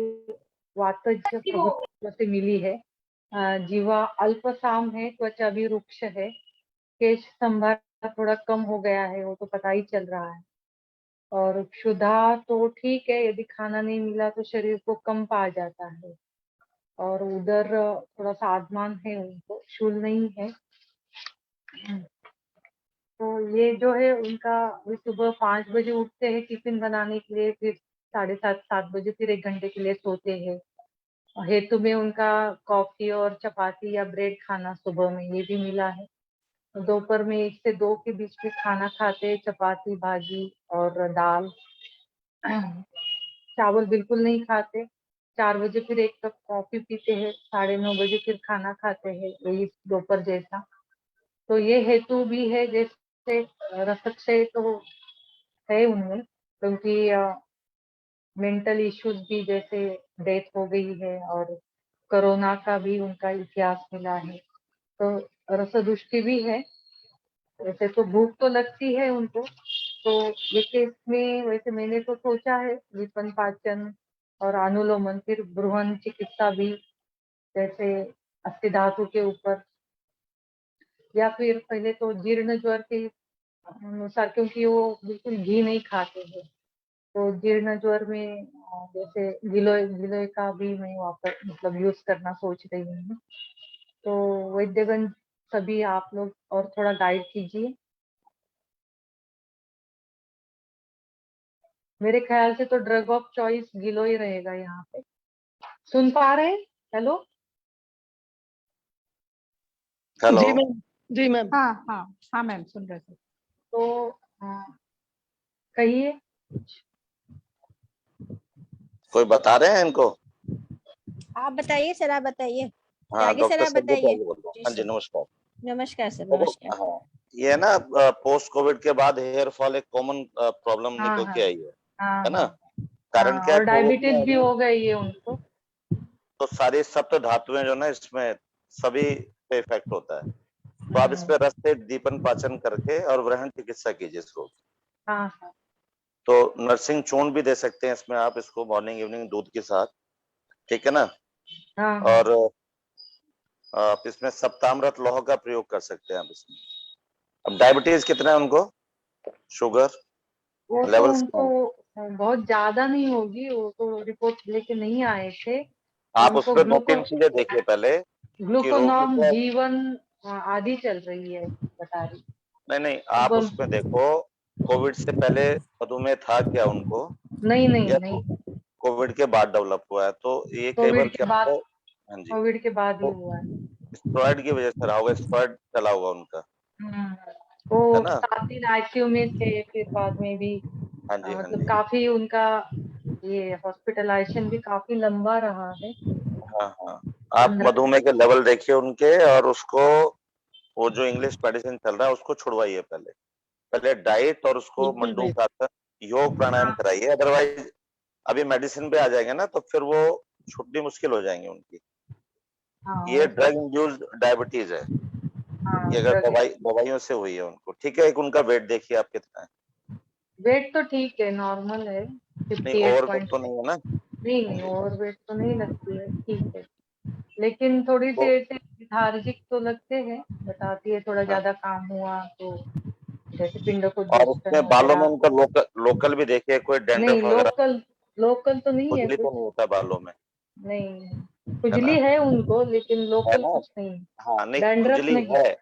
वातज प्रभुत्व से मिली है, जीवा अल्पसाम है, त्वचा भी रुक्ष है, केश संभार थोड़ा कम हो गया है, वो तो पता ही चल रहा है, और क्षुधा तो ठीक है, यदि खाना नहीं मिला तो शरीर को कंप आ जाता है, और उधर थोड़ा सा आसमान है, उनको शूल नहीं है। तो ये जो है उनका, सुबह 5 बजे उठते हैं टिफिन बनाने के लिए, फिर 7:30-7 बजे फिर 1 घंटे के लिए सोते हैं। हेतु में उनका कॉफी और चपाती या ब्रेड खाना सुबह में ये भी मिला है। दोपहर में 1 से 2 के बीच में खाना खाते हैं, चपाती भाजी और दाल। चावल बिल्कुल नहीं खाते। 4 बजे फिर 1 कप कॉफी पीते हैं, 9:30 बजे फिर खाना खाते हैं, यही दोपहर जैसा। तो ये हेतु भी है, जैसे रसक्षय तो है उनमें, क्योंकि मेंटल इश्यूज भी, जैसे डेथ हो गई है और कोरोना का भी उनका इतिहास मिला है, तो रसदुष्टि भी है। वैसे तो भूख तो लगती है उनको, तो ये केस में वैसे मैंने तो सोचा है विपन पाचन और अनुलोमन, फिर बृहन चिकित्सा भी, जैसे अस्थि धातु के ऊपर, या फिर पहले तो जीर्ण ज्वर के अनुसार, क्योंकि वो बिल्कुल घी नहीं खाते हैं, तो जीर्ण ज्वर में जैसे गिलोय का भी मैं वापस मतलब यूज करना सोच रही हूँ। तो वैद्यगण सभी आप लोग और थोड़ा गाइड कीजिए। मेरे ख्याल से तो ड्रग ऑफ चॉइस गिलोय रहेगा यहाँ पे। सुन पा रहे हैं? Hello hello. जी मैम, जी मैम। हाँ हाँ हाँ मैम सुन रहे थे। तो कहिए। कोई बता रहे हैं इनको? आप बताइए सर, आप बताइए। हाँ, त्यागी सर डॉक्टर आप संजय बताइए। त्यागी बोल रहा हूँ। जी हाँ जी, सर। नमस्कार। नमस्कार सर, देखो, नमस्कार। हाँ, ये ना पोस्ट कोविड के बाद हेयर फॉल एक कॉमन प्रॉब्लम हाँ निकल के आई है हाँ ना? हाँ कारण हाँ, क्या है? और कोविड डायबिटीज में भी हो गई है उनको। तो सारी सप्त धातुएं जो ना इसमें सभी पे इफेक्ट होता है, तो आप इस पे रस से दीपन पाचन करके और वृहन चिकित्सा कीजिए इसको। हाँ हाँ तो नर्सिंग चूर्ण भी दे सकते हैं इसमें आप इसको मॉर्निंग इवनिंग दूध के साथ, ठीक है ना? हाँ और आप इसमें सप्तामृत लौह का प्रयोग कर सकते हैं आप इसमें। अब डायबिटीज कितना है उनको, शुगर वो तो लेवल्स क्या उनको है? बहुत ज्यादा नहीं होगी, वो तो रिपोर्ट लेके नहीं आए थे। आप उस उनको पर 2-3 चीजें देखिए पहले कि रोगी ग्लूकोनॉम को, जीवन आदि चल रही है बता रही। नहीं अब आप उसमें देखो कोविड से पहले मधुमेह था क्या उनको, नहीं नहीं या नहीं कोविड के बाद डेवलप हुआ है, तो ये कई बार कोविड के क्या बाद, होता है। हाँ जी, कोविड के बाद ही तो हुआ है। स्टेरॉइड की वजह से रहा होगा, स्टेरॉइड चला होगा उनका, वो है ना। 7 दिन आईसीयू में थे, फिर बाद में भी हाँ जी, हाँ मतलब जी, काफी उनका ये हॉस्पिटलाइजेशन भी काफी लंबा रहा है। हाँ हाँ। आप मधुमेह के लेवल देखिए उनके, और उसको वो जो इंग्लिश मेडिसिन चल रहा है उसको छुड़वाइए पहले। पहले डाइट और उसको बिल्कुल मंडूक बिल्कुल। आसन, योग प्राणायाम कराइए, अदरवाइज अभी मेडिसिन पे आ जाएंगे ना तो फिर वो छुट्टी मुश्किल हो जाएंगी उनकी। ये ड्रग इंड्यूस्ड डायबिटीज है, ये अगर दवाइयों से हुई है उनको। ठीक है, एक उनका वेट देखिए आप कितना है। वेट तो ठीक है, नॉर्मल है, नहीं, ओवरवेट तो नहीं है ना? नहीं ओवर वेट तो नहीं लगती है, ठीक है, लेकिन थोड़ी सी ऐसे लेथार्जिक तो लगते हैं, बताती है थोड़ा ज्यादा काम हुआ तो, जैसे पिंडों को और उसमें बालों में उनका लोकल भी देखिए, कोई नहीं, डेंड्रफ वगैरह, लोकल तो नहीं है खुजली तो कुछ, नहीं होता बालों में, नहीं खुजली है उनको, लेकिन है लोकल ना? कुछ नहीं, हाँ, नहीं डैंड्रफ खुजली नहीं। है,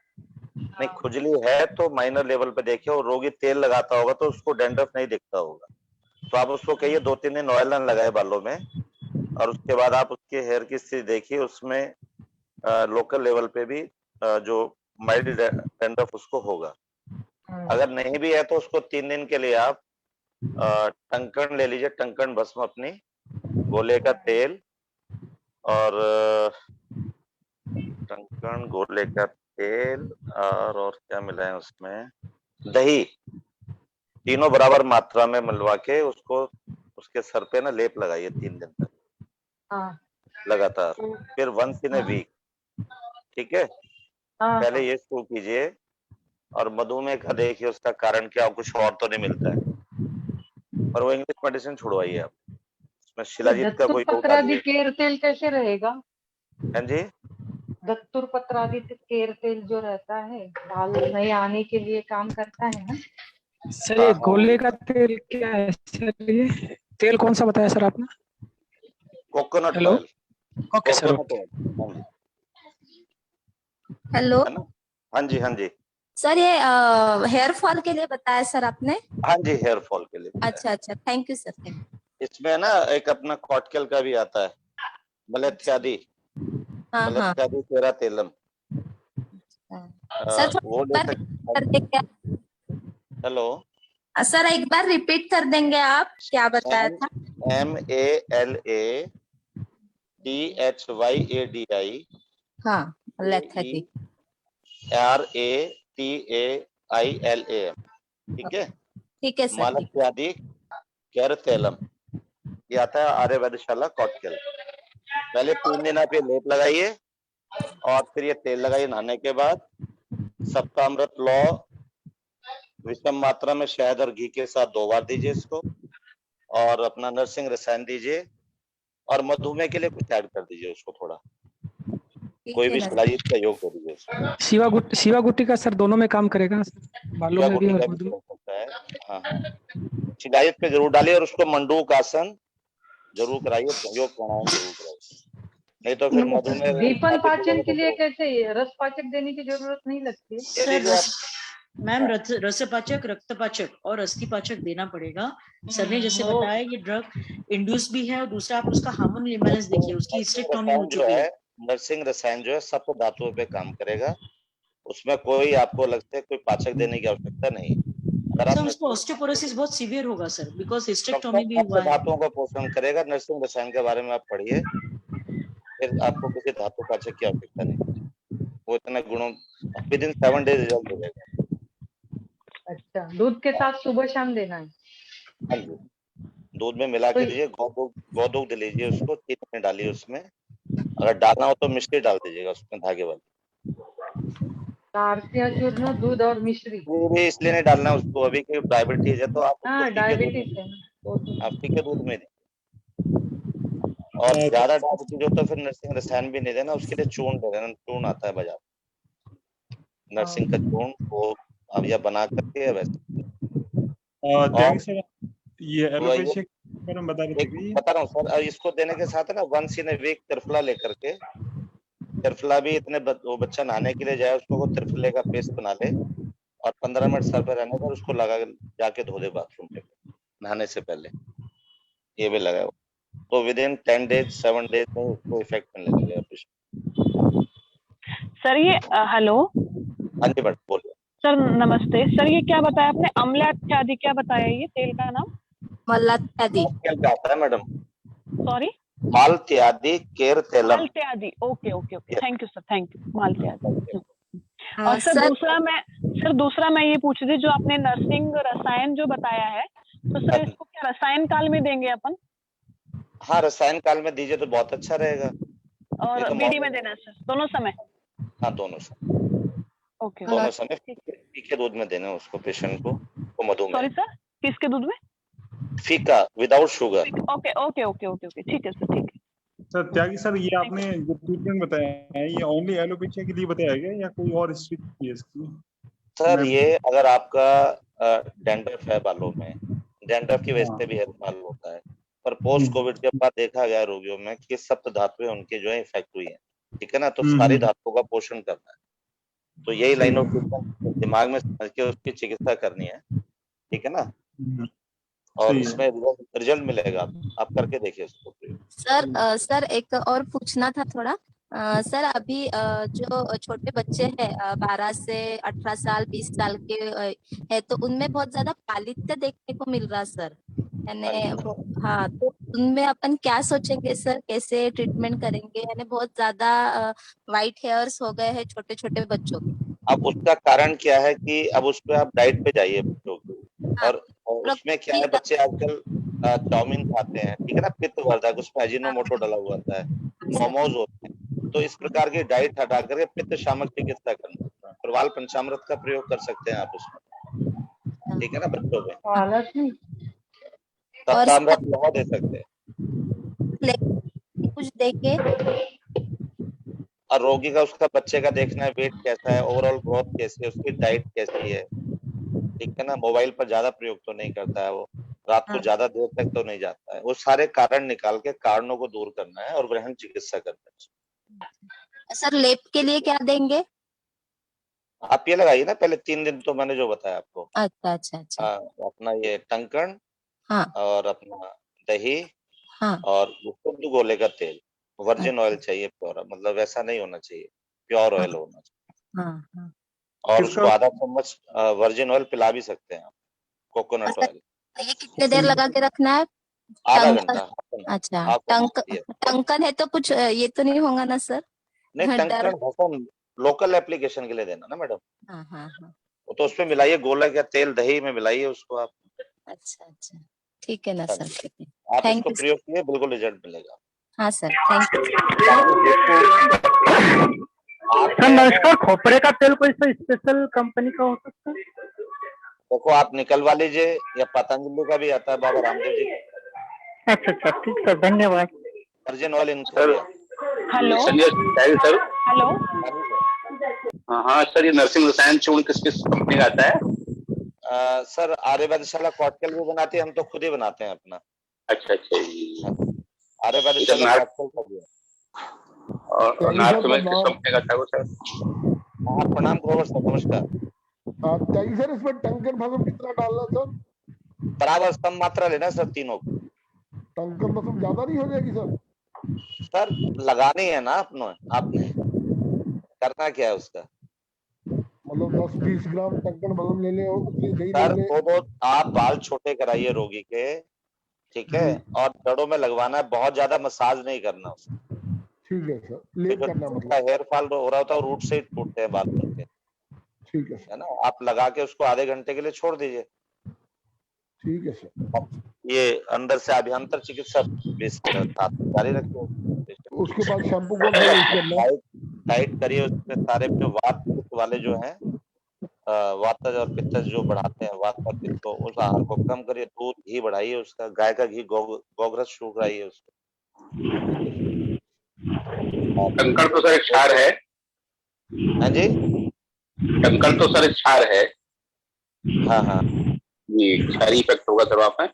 नहीं खुजली है तो माइनर लेवल पे देखिए, और रोगी तेल लगाता होगा तो उसको डेंड्रफ नहीं दिखता होगा, तो आप उसको कहिए 2-3 दिन ऑयल न लगाए बालों में, और उसके बाद आप उसके हेयर की स्थिति देखिए, उसमें लोकल लेवल पे भी जो माइल्ड डेंड्रफ उसको होगा। अगर नहीं भी है तो उसको 3 दिन के लिए आप टंकण ले लीजिए, टंकण भस्म अपनी, गोले का तेल, और टंकण, गोले का तेल, और क्या मिलाएं उसमें, दही, तीनों बराबर मात्रा में मिलवा के उसको उसके सर पे ना लेप लगाइए 3 दिन तक लगातार, फिर वंस इन ए वीक। ठीक है, पहले ये शुरू कीजिए, और मधुमेह का देखिए उसका कारण क्या, कुछ और तो नहीं मिलता है, और वो इंग्लिश मेडिसिन छुड़वाइए आप, उसमें शिलाजीत का कोई योग डालिए। केयर तेल कैसे रहेगा? हाँ जी, दत्तुर पत्रादित्य केयर तेल जो रहता है, बाल नहीं आने के लिए काम करता है ना सर? ये गोले का तेल क्या है सर? ये तेल कौन सा बताया सर आपने? Coconut hello, oil, okay sir. Coconut oil. Hello हाँ जी, हाँ जी, सर, ये हेयर फॉल के लिए बताया सर आपने? हाँ जी, हेयर फॉल के लिए। अच्छा अच्छा, थैंक यू सर। इसमें ना एक अपना कॉटकेल का भी आता है, मलेत्यादी, मलेत्यादी तेरा तेलम, सर वो ले कर देंगे? हेलो सर एक बार रिपीट कर देंगे आप, क्या बताया था? MALATHYADI, हाँ, लेथेटी, RATAILAM, ठीक है, ठीक है सर। मलेत्यादी केर तेलम, ये आता है आर्य वैद्यशाला कॉटकेल। पहले 3 दिन आप ये लेप लगाइए, और फिर ये तेल लगाइए नहाने के बाद। सप्तामृत लौ विषम मात्रा में शहद और घी के साथ 2 बार दीजिए इसको, और अपना नरसिंह रसायन दीजिए, और मधुमेह के लिए कुछ ऐड कर दीजिए उसको थोड़ा, कोई भी शिलाजीत का योग कर दीजिए उसको। शिवा गुट्टी का सर दोनों में काम करेगा, बालों में भी और होता है। हाँ हाँ, शिलाजीत पे जरूर डालिए, और उसको मंडूक आसन जरूर कराइए, योग प्राणायाम जरूर कराइए, नहीं तो फिर मधुमेह। दीपन पाचन के लिए कैसे रस पाचक देने की जरूरत नहीं लगती है सर? मैम रसपाचक, रक्तपाचक और अस्थिपाचक देना पड़ेगा। सर ने जैसे बताया ये ड्रग इंड्यूस भी है, और दूसरा आप उसका हार्मोनल इम्बैलेंस देखिए, उसकी हिस्टेक्टोमी हो चुकी है। नरसिंह रसायन जो है सप्त धातुओं पे काम करेगा, उसमें कोई आपको लगता है कोई पाचक देने की आवश्यकता नहीं। सर उसको ऑस्टियोपोरोसिस बहुत सीवियर होगा सर, बिकॉज हिस्टेक्टोमी भी हुआ है। धातुओं का पोषण करेगा, नरसिंह रसायन के बारे में आप पढ़िए, फिर आपको किसी धातु पाचक की आवश्यकता नहीं, वो इतने गुणों विदिन 7 डेज रिजल्ट मिलेगा। अच्छा, दूध के साथ सुबह शाम देना है? हाँ जी, दूध में मिला के दीजिए, गौदूध लीजिए, उसको 3 मिनट डालिए उसमें, अगर डालना हो तो मिश्री डाल दीजिएगा उसमें, धागे वाली। चूर्ण, दूध और मिश्री भी इसलिए नहीं डालना उसको अभी, कि डायबिटीज है तो आप डायबिटीज है, आप के दूध में, और ज्यादा डायबिटीज हो तो फिर नरसिंह रसायन भी नहीं देना, उसके लिए चूर्ण दे देना, चूर्ण आता है बाजार, नरसिंह का चूर्ण, वो अब या बना करके वैसे। ये एलोपैथिक में बता रहे थे, बता रहा हूँ सर, इसको देने के साथ है ना, once in a week triphala लेकर के, त्रिफला भी इतने वो बच्चा नहाने के लिए जाए उसको वो त्रिफले का पेस्ट बना ले, और 15 मिनट सर पे रहने पर उसको लगा जाके धो दे बाथरूम पे नहाने से पहले, ये भी लगाओ। तो विद इन 10 डेज 7 डेज में उसको इफेक्ट मिलने लगेगा पेशेंट। सर ये हेलो हाँ जी मैडम बोलिए। सर नमस्ते सर, ये क्या बताया आपने, अम्ल इत्यादि क्या बताया ये तेल का नाम? मालत्यादि क्या आता है मैडम? सॉरी, मालत्यादि केर तेलम। मालत्यादि, okay okay okay, thank you sir, thank you, मालत्यादि। और सर दूसरा मैं ये पूछ रही थी, जो आपने नर्सिंग रसायन जो बताया है, तो सर इसको क्या रसायन काल में देंगे अपन? हाँ रसायन काल में दीजिए तो बहुत अच्छा रहेगा। और तो बीडी में देना सर, दोनों समय? हाँ दोनों समय, ओके दोनों समय फीके दूध में देना उसको, पेशेंट को मधुमेह। सॉरी सर, किसके दूध में? फीका without sugar. Okay okay okay okay okay, ठीक है सर, ठीक है सर त्यागी सर, ये आपने जो ट्रीटमेंट बताया है ये ओनली एलोपैथी के लिए बताया गया या कोई और स्ट्रिक्ट है इसकी? सर ये अगर आपका डैंड्रफ है बालों में, डैंड्रफ की वजह से भी हेयर फॉल होता है, पर पोस्ट कोविड के बाद देखा गया रोगियों में कि सप्त धातुएं उनके जो है इफेक्ट हुई है, ठीक है ना, तो सारी धातुओं का पोषण करना है, तो यही लाइन ऑफ ट्रीटमेंट दिमाग में समझ के उसकी चिकित्सा करनी है, ठीक है ना, और इसमें रिजल्ट मिलेगा, आप करके देखिए उसको। सर एक और पूछना था थोड़ा। सर अभी जो छोटे बच्चे हैं 12 से 18 साल 20 साल के है, तो उनमें बहुत ज्यादा पालित्य देखने को मिल रहा सर, यानी हाँ, तो उनमें अपन क्या सोचेंगे सर, कैसे ट्रीटमेंट करेंगे, यानी बहुत ज्यादा व्हाइट हेयर्स हो गए हैं छोटे छोटे बच्चों के। अब उसका कारण क्या है कि अब उस पर आप डाइट पे जाइए बच्चों की, और उसमें क्या है, बच्चे आजकल चाउमीन खाते हैं, ठीक है ना, पित्तवर्धक, उसमें अजीनोमोटो डला हुआ होता है, मोमोज होते हैं, तो इस प्रकार की डाइट हटा करके पित्त शामक चिकित्सा करना, प्रवाल पंचामृत का प्रयोग कर सकते हैं आप उसमें, ठीक है ना, बच्चों में सप्तामृत लोहा दे सकते हैं कुछ देके, और रोगी का उसका बच्चे का देखना है, वेट कैसा है, ओवरऑल ग्रोथ कैसी है, उसकी डाइट कैसी है, ठीक है ना, मोबाइल पर ज्यादा प्रयोग तो नहीं करता है वो, रात को ज्यादा देर तक तो नहीं जाता है, वो सारे कारण निकाल के कारणों को दूर करना है और गहन चिकित्सा करना है। सर लेप के लिए क्या देंगे? आप ये लगाइए ना पहले 3 दिन, तो मैंने जो बताया आपको। अच्छा अच्छा अच्छा। अपना ये टंकण, हाँ, और अपना दही, हाँ, और शुद्ध गोले का तेल, वर्जिन ऑयल चाहिए प्योर, मतलब वैसा नहीं होना चाहिए, प्योर ऑयल होना चाहिए, हाँ, हाँ। और उसको आधा चम्मच वर्जिन ऑयल पिला भी सकते हैं आप, कोकोनट ऑयल। ये कितने देर लगा के रखना है? आधा घंटा। अच्छा, टंकन है तो कुछ ये तो नहीं होगा ना सर? नहीं, टंकण भस्म लोकल एप्लीकेशन के लिए देना ना मैडम, हाँ हाँ हाँ। तो उसमें मिलाइए गोला का तेल, दही में मिलाइए उसको आप। अच्छा अच्छा, ठीक है ना सर, ठीक है, आप थैंक इसको यू। प्रयोग कीजिए, बिल्कुल रिजल्ट मिलेगा। हाँ सर, थैंक यू। सर नमस्कार, खोपरे का तेल कोई सा स्पेशल कंपनी का हो सकता है? देखो आप निकलवा लीजिए, या पतंजलि का भी आता है, बाबा रामदेव जी का। अच्छा अच्छा, ठीक सर, धन्यवाद। वर्जिन ऑयल इनको दिया। हेलो सर, हेलो, हाँ सर, ये नर्सिंग रसायन चूर्ण किस किस कंपनी का आता है? सर आर्यवैद्यशाला कॉटकेल भी बनाती है, हम तो खुद ही बनाते हैं अपना। अच्छा अच्छा, आर्यवैद्यशाला कॉटकेल का भी है। और नार्थ में किस कंपनी का था वो सर? हाँ प्रणाम ग्रोवर सर, नमस्कार। त्यागी सर, इसमें टंकन भस्म कितना डालना सर? बराबर सम मात्रा लेना सर तीनों को। टंकन भस्म ज्यादा नहीं हो जाएगी सर? सर लगानी है ना आपने करना क्या है उसका, मतलब 10-20 ग्राम टंकन भस्म ले ले और उतनी दही सर ले ले। वो आप बाल छोटे कराइए रोगी के, ठीक है, और जड़ों में लगवाना है, बहुत ज्यादा मसाज नहीं करना उसको। ठीक है सर, लेप करना मतलब। हेयर फॉल हो रहा होता है, रूट से ही टूटते हैं बाल उनके, ठीक है ना, आप लगा के उसको आधे घंटे के लिए छोड़ दीजिए। ठीक है सर। ये अंदर से अभ्यंतर चिकित्सा जारी रखिए। उसके बाद शैम्पू कौन सा यूज करना है? टाइट करिए उसमें सारे जो वात पित्त वाले जो हैं, वातज और पित्तज जो बढ़ाते हैं वात और पित्त को, उस आहार को कम करिए, दूध घी बढ़ाइए उसका, गाय का घी, गोघृत शुरू कराइए उसको। टंकण तो सर एक क्षार है। हाँ जी, टंकण तो सर एक क्षार है। हाँ हाँ जी, क्षारी इफेक्ट होगा सर वहाँ पे।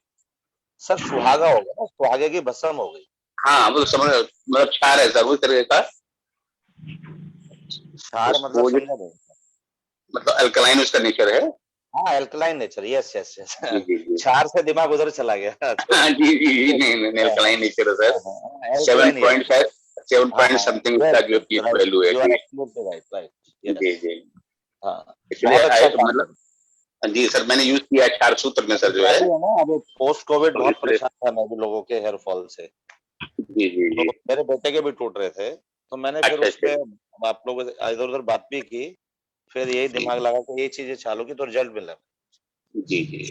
सर सुहागा होगा ना, सुहागे की भस्म हो गई। हाँ वो समझ, मतलब क्षार है सर, उस तरह का क्षार, मतलब मतलब अल्कलाइन उसका नेचर है। हाँ alkaline nature, yes yes yes, जी जी जी क्षार से दिमाग उधर चला गया। हाँ, जी जी जी, नहीं अल्कलाइन नेचर है सर। एल्कलाइन, 7.5 7 हाँ पॉइंट हाँ, समथिंग यस का जो यस, पीक राइट, वैल्यू है यू आर जी एब्सोल्युटली राइट, राइट, जी यस, जी। हाँ, एक्चुअली बहुत अच्छा काम मतलब जी सर, मैंने यूज किया क्षार सूत्र में सर जो है। है ना। अब पोस्ट कोविड तो बहुत इसलिए परेशान था मैं भी लोगों के हेयर फॉल से, जी जी तो जी। मेरे बेटे के भी टूट रहे थे, तो मैंने फिर अच्छा उस अच्छा पे आप लोगों से इधर उधर बात भी की, फिर यही जी दिमाग लगा कि ये चीजें चालू की तो रिजल्ट मिला। जी जी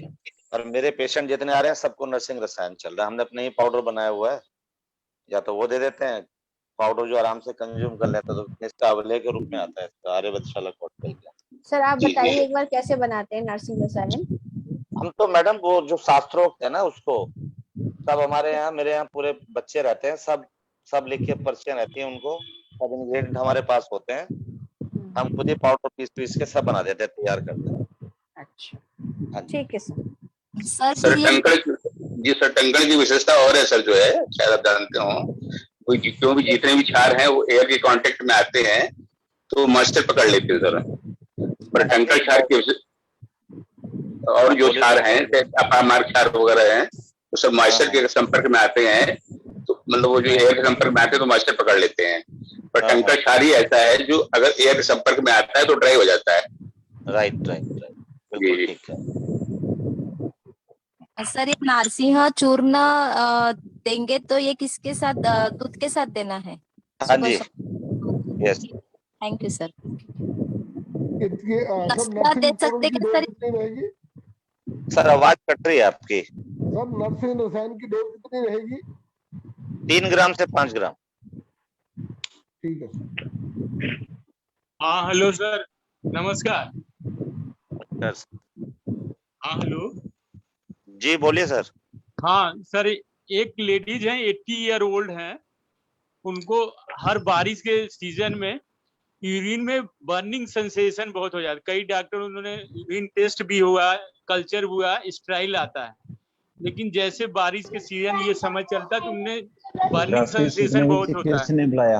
और मेरे पेशेंट जितने आ रहे हैं सबको नर्सिंग रसायन चल रहा है। हमने अपने ही पाउडर बनाया हुआ है, या तो वो दे देते हैं पाउडर जो आराम से कंज्यूम कर लेता है, तो इसका अवलेह के रूप में आता है इसका आर्यवैधशाला कॉकटेल का। सर आप जी जी बताइए एक बार कैसे बनाते हैं नर्सिंग रसायन? हम तो मैडम वो जो शास्त्रोक्त है ना उसको सब हमारे यहाँ, मेरे यहाँ पूरे बच्चे रहते हैं, सब सब लिख के पर्चियां रहती हैं उनको, सब इंग्रेडिएंट हमारे पास होते हैं, हम खुद ही पाउडर पीस पीस के सब बना देते हैं, तैयार कर देते हैं। अच्छा हाँ जी। ठीक है सर। सर सर फिर ये टंकण जी सर, टंकण की विशेषता और है सर जो है, शायद आप जानते हो, कोई क्यों भी जितने भी क्षार हैं वो एयर के कांटेक्ट में आते हैं तो मॉइस्चर पकड़ लेते हैं सर। पर टंकण क्षार की और जो क्षार हैं अपामार क्षार वगैरह हैं वो सब मॉइस्चर के संपर्क में आते हैं, तो मतलब वो जो एयर के संपर्क में आते हैं तो मॉइस्चर पकड़ लेते हैं। पर टंकण क्षार ही ऐसा है जो अगर एयर के संपर्क में आता है तो ड्राई हो जाता है। राइट राइट राइट, बिल्कुल ठीक है। सर ये नारसिंह चूर्ण देंगे तो ये किसके साथ, दूध के साथ देना है? हाँ जी, यस। Thank you sir. इसके सब नस्का दे नर्सिंग सकते की क्या डोज सर? कितनी रहेगी? सर आवाज कट रही है आपकी। सब नर्सिंग रसायन की डोज कितनी रहेगी? 3 ग्राम से 5 ग्राम। ठीक है सर। हाँ हेलो सर, नमस्कार। हाँ हेलो जी बोलिए सर। हाँ सर, एक लेडीज हैं 80 ईयर ओल्ड हैं, उनको हर बारिश के सीजन में यूरिन में बर्निंग सेंसेशन बहुत हो जाता है। कई डॉक्टर, उन्होंने यूरिन टेस्ट भी हुआ, कल्चर हुआ, स्ट्राइल आता है, लेकिन जैसे बारिश के सीजन ये समझ चलता है तो उन्हें बर्निंग सेंसेशन बहुत होता है। बुलाया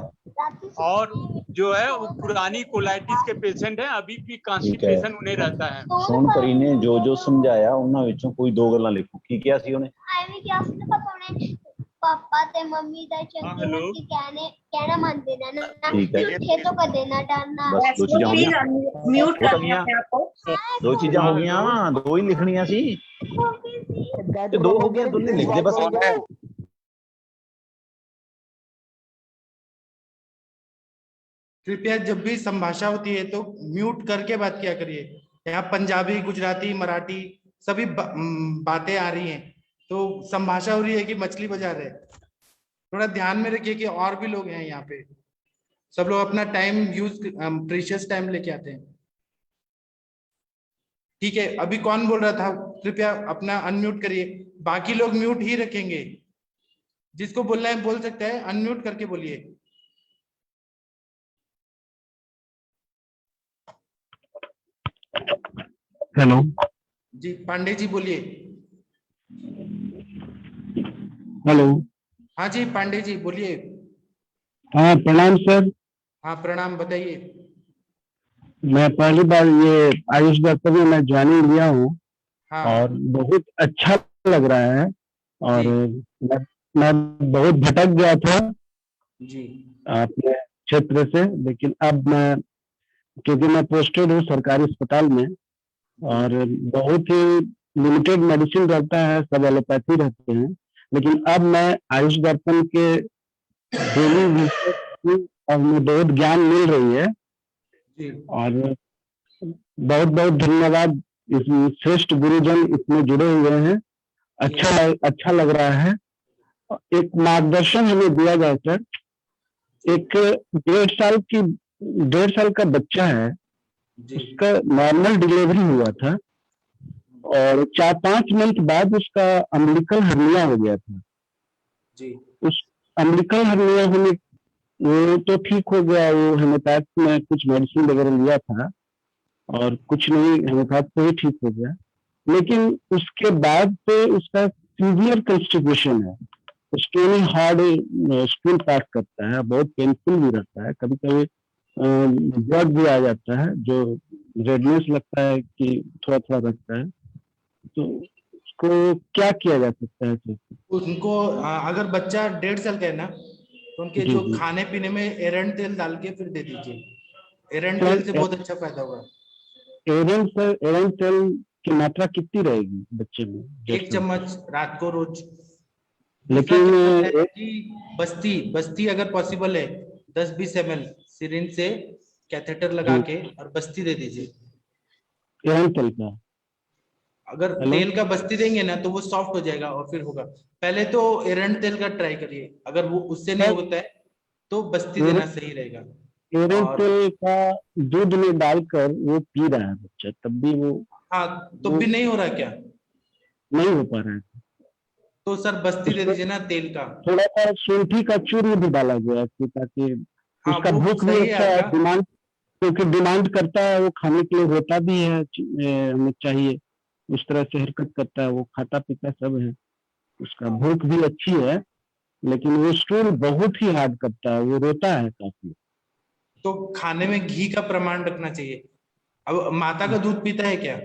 और जो है वो पुरानी कोलाइटिस के पेशेंट हैं, अभी भी कॉन्स्टिपेशन उन्हें रहता है। सोन परी ने जो जो समझाया उन्हां विचों कोई दो गल्लां लिखो। की किया सी ਉਹਨੇ? ਐਵੇਂ ਕਿਹਾ ਸੀ ਨਾ ਪਾਪਾ ਨੇ, ਪਾਪਾ ਤੇ ਮੰਮੀ ਦਾ ਚੰਗੇ ਮਨ ਕੀ ਕਹਿਣਾ ਮੰਨਦੇ ਨੇ ਨਾ, ਝੂਠੇ ਤੋਂ ਕਦੇ ਨਾ ਡਰਨਾ। बस दो चीजां हो गईਆਂ। म्यूट हो कर गईਆਂ। अपने आप को। दो चीजां हो गईਆਂ, दो ही लिखणियां सी ते दो हो गईਆਂ, दोनों लिख दे बस। कृपया जब भी संभाषा होती है तो म्यूट करके बात किया करिए। यहाँ पंजाबी, गुजराती, मराठी सभी बातें आ रही हैं, तो संभाषा हो रही है कि मछली बाजार है। थोड़ा ध्यान में रखिए कि और भी लोग हैं यहाँ पे, सब लोग अपना टाइम यूज, प्रीशियस टाइम लेके आते हैं। ठीक है, अभी कौन बोल रहा था? कृपया अपना अनम्यूट करिए, बाकी लोग म्यूट ही रखेंगे। जिसको बोलना है बोल सकता है, अनम्यूट करके बोलिए। हेलो जी पांडे जी बोलिए। हेलो। हाँ जी पांडे जी बोलिए। हाँ प्रणाम सर। हाँ प्रणाम, बताइए। मैं पहली बार ये आयुष डॉक्टर में मैं ज्वाइनिंग लिया हूँ। हाँ। और बहुत अच्छा लग रहा है। और मैं बहुत भटक गया था जी अपने क्षेत्र से, लेकिन अब मैं, क्योंकि मैं पोस्टेड हूँ सरकारी अस्पताल में और बहुत ही लिमिटेड मेडिसिन रहता है, सब एलोपैथी रहते हैं, लेकिन अब मैं आयुष दर्पण के डेली और मुझे बहुत ज्ञान मिल रही है। और बहुत बहुत धन्यवाद, इस श्रेष्ठ गुरुजन इसमें जुड़े हुए हैं। अच्छा लग रहा है। एक मार्गदर्शन हमें दिया जाए सर। एक 1.5 साल का बच्चा है, उसका नॉर्मल डिलीवरी हुआ था और 4-5 मंथ बाद उसका अम्बिलिकल हर्निया हो गया था। जी। उस अम्बिलिकल हर्निया होने, वो तो ठीक हो गया, वो हेमोपैथ में कुछ मेडिसिन वगैरह लिया था और कुछ नहीं, हेमोपैथ से ही ठीक हो गया। लेकिन उसके बाद से उसका सीवियर कंस्टिपेशन है, स्टोनी हार्ड स्टूल पास करता है, बहुत पेनफुल भी रहता है, कभी कभी ब्लड भी आ जाता है, जो रेडनेस लगता है कि थोड़ा थोड़ा लगता है, तो उसको क्या किया जा सकता है सर? उनको अगर बच्चा 1.5 साल का है ना, तो उनके जी जो जी खाने पीने में एरंड तेल डाल के फिर दे दीजिए। एरंड तेल से बहुत अच्छा फायदा होगा। एरंड तेल की मात्रा कितनी रहेगी बच्चे में? 1 चम्मच रात को रोज। लेकिन दूसरा क्या होता है कि बस्ती अगर पॉसिबल है 10-20 ml सिरिंज से कैथेटर लगा के और बस्ती दे दीजिए। एरंड तेल का अगर तेल का बस्ती देंगे ना तो वो सॉफ्ट हो जाएगा और फिर होगा। पहले तो एरंड तेल का ट्राई करिए, अगर वो उससे नहीं होता है तो बस्ती देना सही रहेगा। एरंड और तेल का दूध में डालकर वो पी रहा है बच्चा, तब भी वो हाँ तो भी नहीं हो रहा क्या? नहीं हो पा रहा है। तो सर बस्ती दे दीजिए ना तेल का। थोड़ा सा शुंठी का चूर्ण भी डाला गया है ताकि उसका वो भूख भी सही है अच्छा है, आपका। डिमांड क्योंकि डिमांड करता है, वो खाने के लिए रोता भी है, हमें चाहिए, उस तरह से हरकत करता है, वो खाता पीता सब है, उसका भूख भी अच्छी है, लेकिन वो स्टूल बहुत ही हार्ड करता है, वो रोता है काफी। तो खाने में घी का प्रमाण रखना चाहिए। अब माता का दूध पीता है क्या?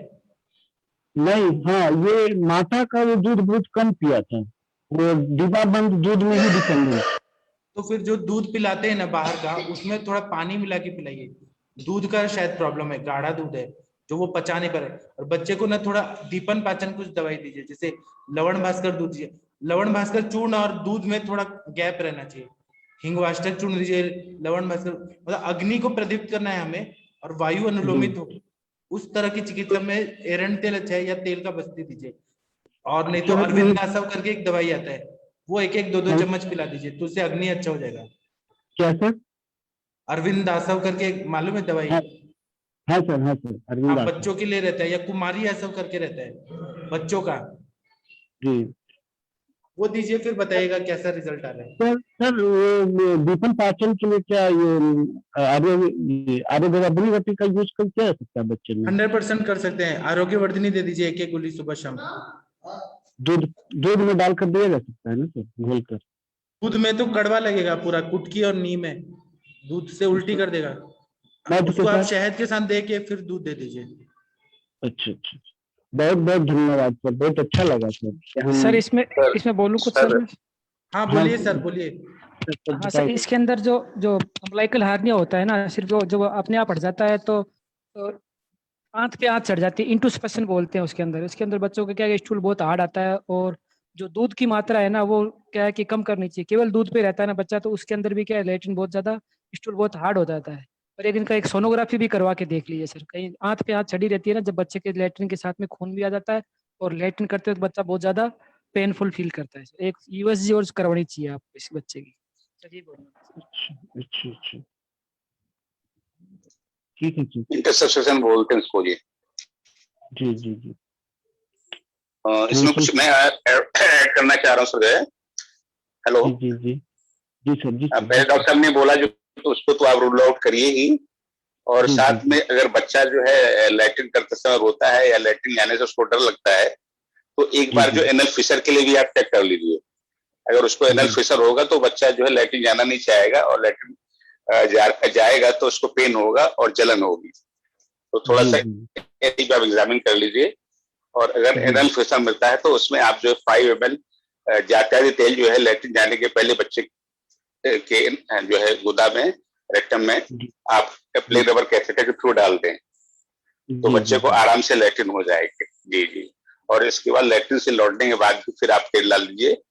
नहीं, हाँ, ये माता का वो दूध बहुत कम पिया था, वो डिब्बा बंद दूध में ही डिपेंडेंट। तो फिर जो दूध पिलाते हैं ना बाहर का, उसमें थोड़ा पानी मिला के पिलाइए। दूध का शायद प्रॉब्लम है, गाढ़ा दूध है जो वो पचा नहीं पा रहे। और बच्चे को ना थोड़ा दीपन पाचन कुछ दवाई दीजिए, जैसे लवण भास्कर दूध दीजिए। लवण भास्कर चूर्ण और दूध में थोड़ा गैप रहना चाहिए। हिंगवाष्टक चूर्ण दीजिए, लवण भास्कर, मतलब अग्नि को प्रदीप्त करना है हमें और वायु अनुलोमित हो, उस तरह की चिकित्सा में एरंड तेल अच्छा है, या तेल का बस्ती दीजिए। और नहीं तो अरविंद दासव करके एक दवाई आता है, वो 1-1 2-2 चम्मच पिला दीजिए, तो उससे अग्नि अच्छा हो जाएगा। क्या सर? अरविंद दासव करके मालूम है दवाई? हाँ सर, हाँ सर, अरविंद दासव। बच्चों के लिए रहता है, या कुमारी दासव करके रहता है बच्चों का, जी वो दीजिए, फिर बताइएगा कैसा रिजल्ट आ रहा है। सर वो दीपन पाचन के लिए क्या ये आरोग्यवर्धनी का यूज कर किया जा सकता है बच्चे में? 100% कर सकते हैं। आरोग्यवर्धनी दे दीजिए 1-1 गोली सुबह शाम। दूध में डालकर दिया जा सकता है ना सर, घोलकर? दूध में तो कड़वा लगेगा पूरा, कुटकी और नीम है, दूध से उल्टी कर देगा। उसको आप शहद के साथ दे के फिर दूध दे दीजिए। अच्छा अच्छा, बहुत बहुत धन्यवाद सर, बहुत अच्छा लगा सर। सर इसमें बोलूं कुछ सर? हाँ बोलिए सर, बोलिए। हाँ सर, इसके अंदर जो अम्बिलिकल हार्निया होता है ना, सिर्फ जो अपने आप हट जाता है, तो आंत पे आंत चढ़ जाती है, इंटुस्पेशन बोलते हैं उसके अंदर बच्चों का क्या है, स्टूल बहुत हार्ड आता है, और जो दूध की मात्रा है ना वो क्या है कि कम करनी चाहिए। केवल दूध पे रहता है ना बच्चा, तो उसके अंदर भी क्या है, लैट्रिन बहुत ज्यादा, स्टूल बहुत हार्ड हो जाता है। और एक इनका एक सोनोग्राफी भी करवा के देख लीजिए सर, कहीं आंत पे आंत चढ़ी रहती है ना, जब बच्चे के लैट्रिन के साथ में खून भी आ जाता है और लैट्रिन करते वक्त बच्चा बहुत ज्यादा पेनफुल फील करता है। एक यूएसजी और करवानी चाहिए आप इस बच्चे की। अच्छा, ठीक है जी। इंटरसेप्शन बोलते हैं इसको जी। जी जी जी। इसमें कुछ मैं ऐड करना चाह रहा हूँ सर। हेलो जी जी जी सर, जी पहले डॉक्टर साहब ने बोला जो, तो उसको तो आप रूल आउट करिए ही, और साथ में अगर बच्चा जो है लैट्रिन करते समय रोता है या लैट्रिन जाने से उसको डर लगता है, तो एक बार जो एनल फिशर के लिए भी आप चेक कर लीजिए। अगर उसको एनल फिशर होगा तो बच्चा जो है लैट्रिन जाना नहीं चाहेगा, और लैट्रिन जाएगा तो उसको पेन होगा और जलन होगी। तो थोड़ा सा आप एग्जामिन कर लीजिए। और अगर एनल फिशर मिलता है तो उसमें आप जो है 5 ml जात्यादी तेल जो है लैट्रिन जाने के पहले बच्चे के जो है गुदा में, रेक्टम में आप प्लेन रबर कैथेटर के थ्रू डाल दें, तो बच्चे को आराम से लैट्रिन हो जाएगी। जी जी। और इसके बाद लैट्रिन से लौटने के बाद भी फिर आप तेल डाल दीजिए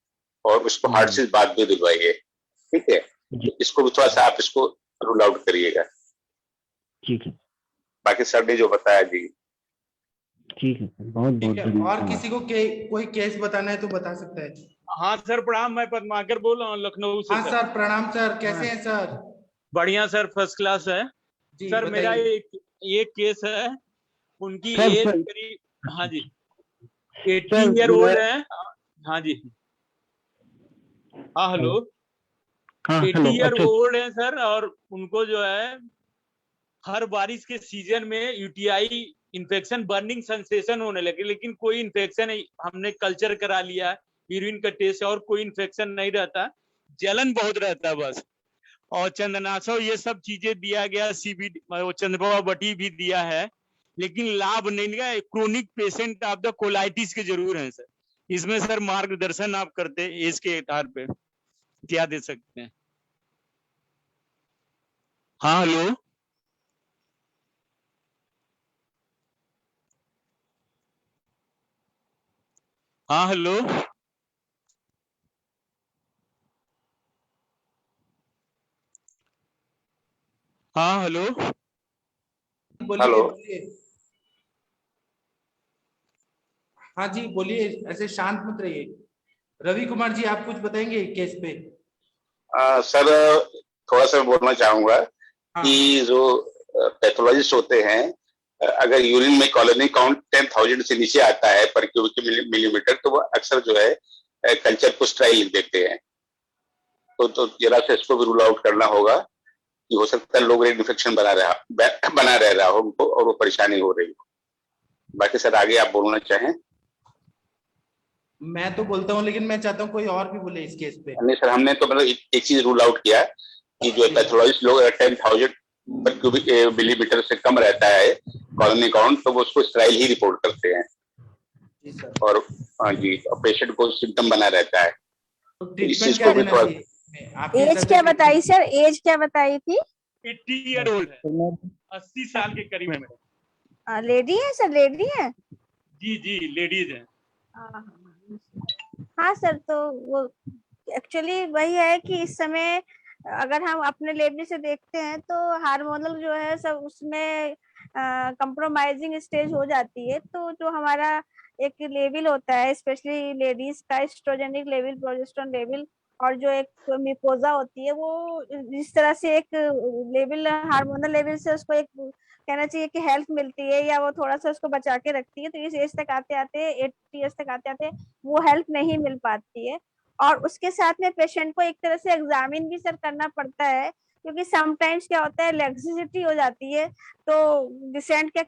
और उसको हार्ट से बात भी दिलवाइए, ठीक है। इसको भी थोड़ा सा आप इसको रूल आउट करिएगा। ठीक है, बाकी सर ने जो बताया जी। ठीक है, बहुत बहुत धन्यवाद। और किसी को कोई केस बताना है तो बता सकता है। हाँ सर प्रणाम, मैं पद्माकर बोल रहा हूँ लखनऊ से। हाँ सर प्रणाम सर, कैसे हैं सर? बढ़िया सर, फर्स्ट क्लास है सर। मेरा एक केस है, उनकी एज करीब, हाँ जी 80 ईयर ओल्ड है। हाँ जी, हाँ हेलो, 80 ईयर ओल्ड है सर, और उनको जो है हर बारिश के सीजन में यूटीआई इन्फेक्शन, बर्निंग सेंसेशन होने लगे, लेकिन कोई इन्फेक्शन हमने कल्चर करा लिया, यूरिन का टेस्ट, और कोई इन्फेक्शन नहीं रहता, जलन बहुत रहता है बस। और चंदनाशव ये सब चीजें दिया गया, सीबीडी चंद्रबाबा बटी भी दिया है, लेकिन लाभ नहीं मिला। Chronic patient of the colitis के जरूर हैं सर। इसमें सर मार्गदर्शन आप करते एज के आधार पे क्या दे सकते हैं? हाँ हेलो, हाँ हेलो, हाँ हेलो, बोलिए बोलिए। हाँ जी बोलिए, ऐसे शांत मत रहिए। रवि कुमार जी आप कुछ बताएंगे केस पे? सर थोड़ा सा बोलना चाहूंगा कि जो पैथोलॉजिस्ट होते हैं, अगर यूरिन में कॉलोनी काउंट 10,000 से नीचे आता है पर क्यूबिक मिलीमीटर, तो वो अक्सर जो है कल्चर को स्ट्राइल लिख देते हैं। तो जरा से इसको भी रूल आउट करना होगा कि हो सकता है लो ग्रेड इन्फेक्शन बना रह रहा हो उनको और वो परेशानी हो रही हो। बाकी सर आगे आप बोलना चाहें? मैं तो बोलता हूँ, लेकिन मैं चाहता हूँ कोई और भी बोले इस केस पे। नहीं सर, हमने तो मतलब एक चीज रूल आउट किया कि जो पैथोलॉजिस्ट लोग 10,000 क्यूबिक मिलीमीटर से कम रहता है कॉलोनी काउंट, तो वो उसको स्ट्राइल ही रिपोर्ट करते हैं। और हाँ जी, और पेशेंट को सिम्टम बना रहता है। इस चीज को भी थोड़ा। एज क्या बताई सर? एज क्या बताई थी? 80 ईयर ओल्ड है, 80 साल के करीब है मैडम। लेडी है सर? लेडी है? जी जी लेडीज है। हाँ सर, तो वो एक्चुअली वही है कि इस समय अगर हम अपने लेवल से देखते हैं तो हार्मोनल जो है सब उसमें कंप्रोमाइजिंग स्टेज हो जाती है। तो जो हमारा एक लेवल होता है स्पेशली लेडीज का, एस्ट्रोजेनिक लेवल, प्रोजेस्टेरोन लेवल, और जो एक म्यूकोजा होती है, वो जिस तरह से एक लेवल हार्मोनल लेवल से उसको एक कहना चाहिए कि हेल्थ मिलती है या वो थोड़ा सा उसको बचा के रखती है, तो इस एज तक आते आते 80 एज तक आते आते वो हेल्थ नहीं मिल पाती है। और उसके साथ में पेशेंट को एक तरह से एग्जामिन भी सर करना पड़ता है, क्योंकि समटाइम्स क्या होता है लैक्सिसिटी हो जाती है, तो डिसेंट का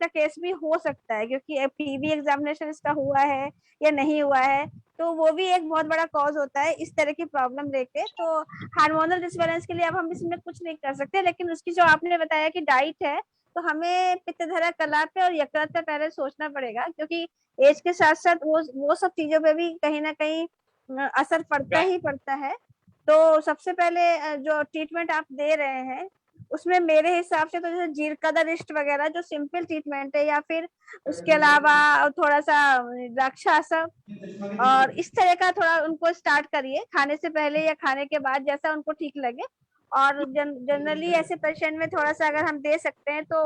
केस भी हो सकता है, क्योंकि पीवी एग्जामिनेशन इसका हुआ है या नहीं हुआ है, तो वो भी एक बहुत बड़ा कॉज होता है इस तरह की प्रॉब्लम लेके। तो हार्मोनल डिसबैलेंस के लिए अब हम इसमें कुछ नहीं कर सकते, लेकिन उसकी जो आपने बताया कि डाइट है, तो हमें पित्तधरा कला पे और यकृत पे पहले सोचना पड़ेगा, क्योंकि एज के साथ साथ वो सब चीजों पे भी कहीं ना कहीं असर पड़ता ही पड़ता है। तो सबसे पहले जो ट्रीटमेंट आप दे रहे हैं उसमें मेरे हिसाब से तो जैसे जीरकदा रिस्ट वगैरह जो सिंपल ट्रीटमेंट है, या फिर उसके अलावा थोड़ा सा द्राक्षासन और इस तरह का थोड़ा उनको स्टार्ट करिए, खाने से पहले या खाने के बाद, जैसा उनको ठीक लगे। और जनरली ऐसे पेशेंट में थोड़ा सा अगर हम दे सकते हैं तो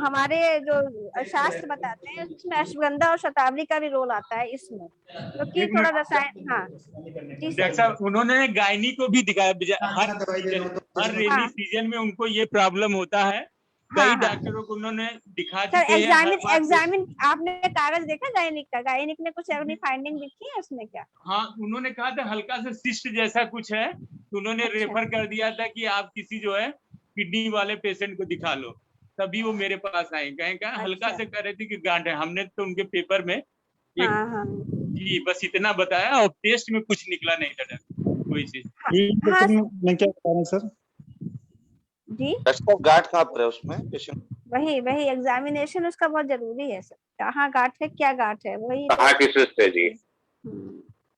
हमारे जो शास्त्र बताते हैं उसमें अश्वगंधा और शतावरी का भी रोल आता है इसमें, क्योंकि थोड़ा रसायन। हाँ डॉक्टर साहब, उन्होंने गायनी को भी दिखाया, हर रेनी सीजन में उनको ये प्रॉब्लम होता है। कई डॉक्टरों को उन्होंने दिखा सर एग्जामिन आपने कागज देखा गायनिक का? गायनिक ने कुछ अपनी फाइंडिंग लिखी है उसमें क्या? हाँ, उन्होंने कहा था हल्का सा सिस्ट जैसा कुछ है, तो उन्होंने रेफर कर दिया था कि आप किसी जो है किडनी वाले पेशेंट को दिखा लो। तभी वो मेरे पास आए, कहें हल्का से कह रहे थे कि गांठ है। हमने तो उनके पेपर में जी बस इतना बताया और टेस्ट में कुछ निकला नहीं था कोई चीज। मैं क्या बता रहा हूँ सर जी, गांठ कहाँ पर है उसमें पेशेंट? वही एग्जामिनेशन उसका बहुत जरूरी है सर, कहाँ गांठ है, क्या गांठ है, वही कहाँ की सिस्ट है जी?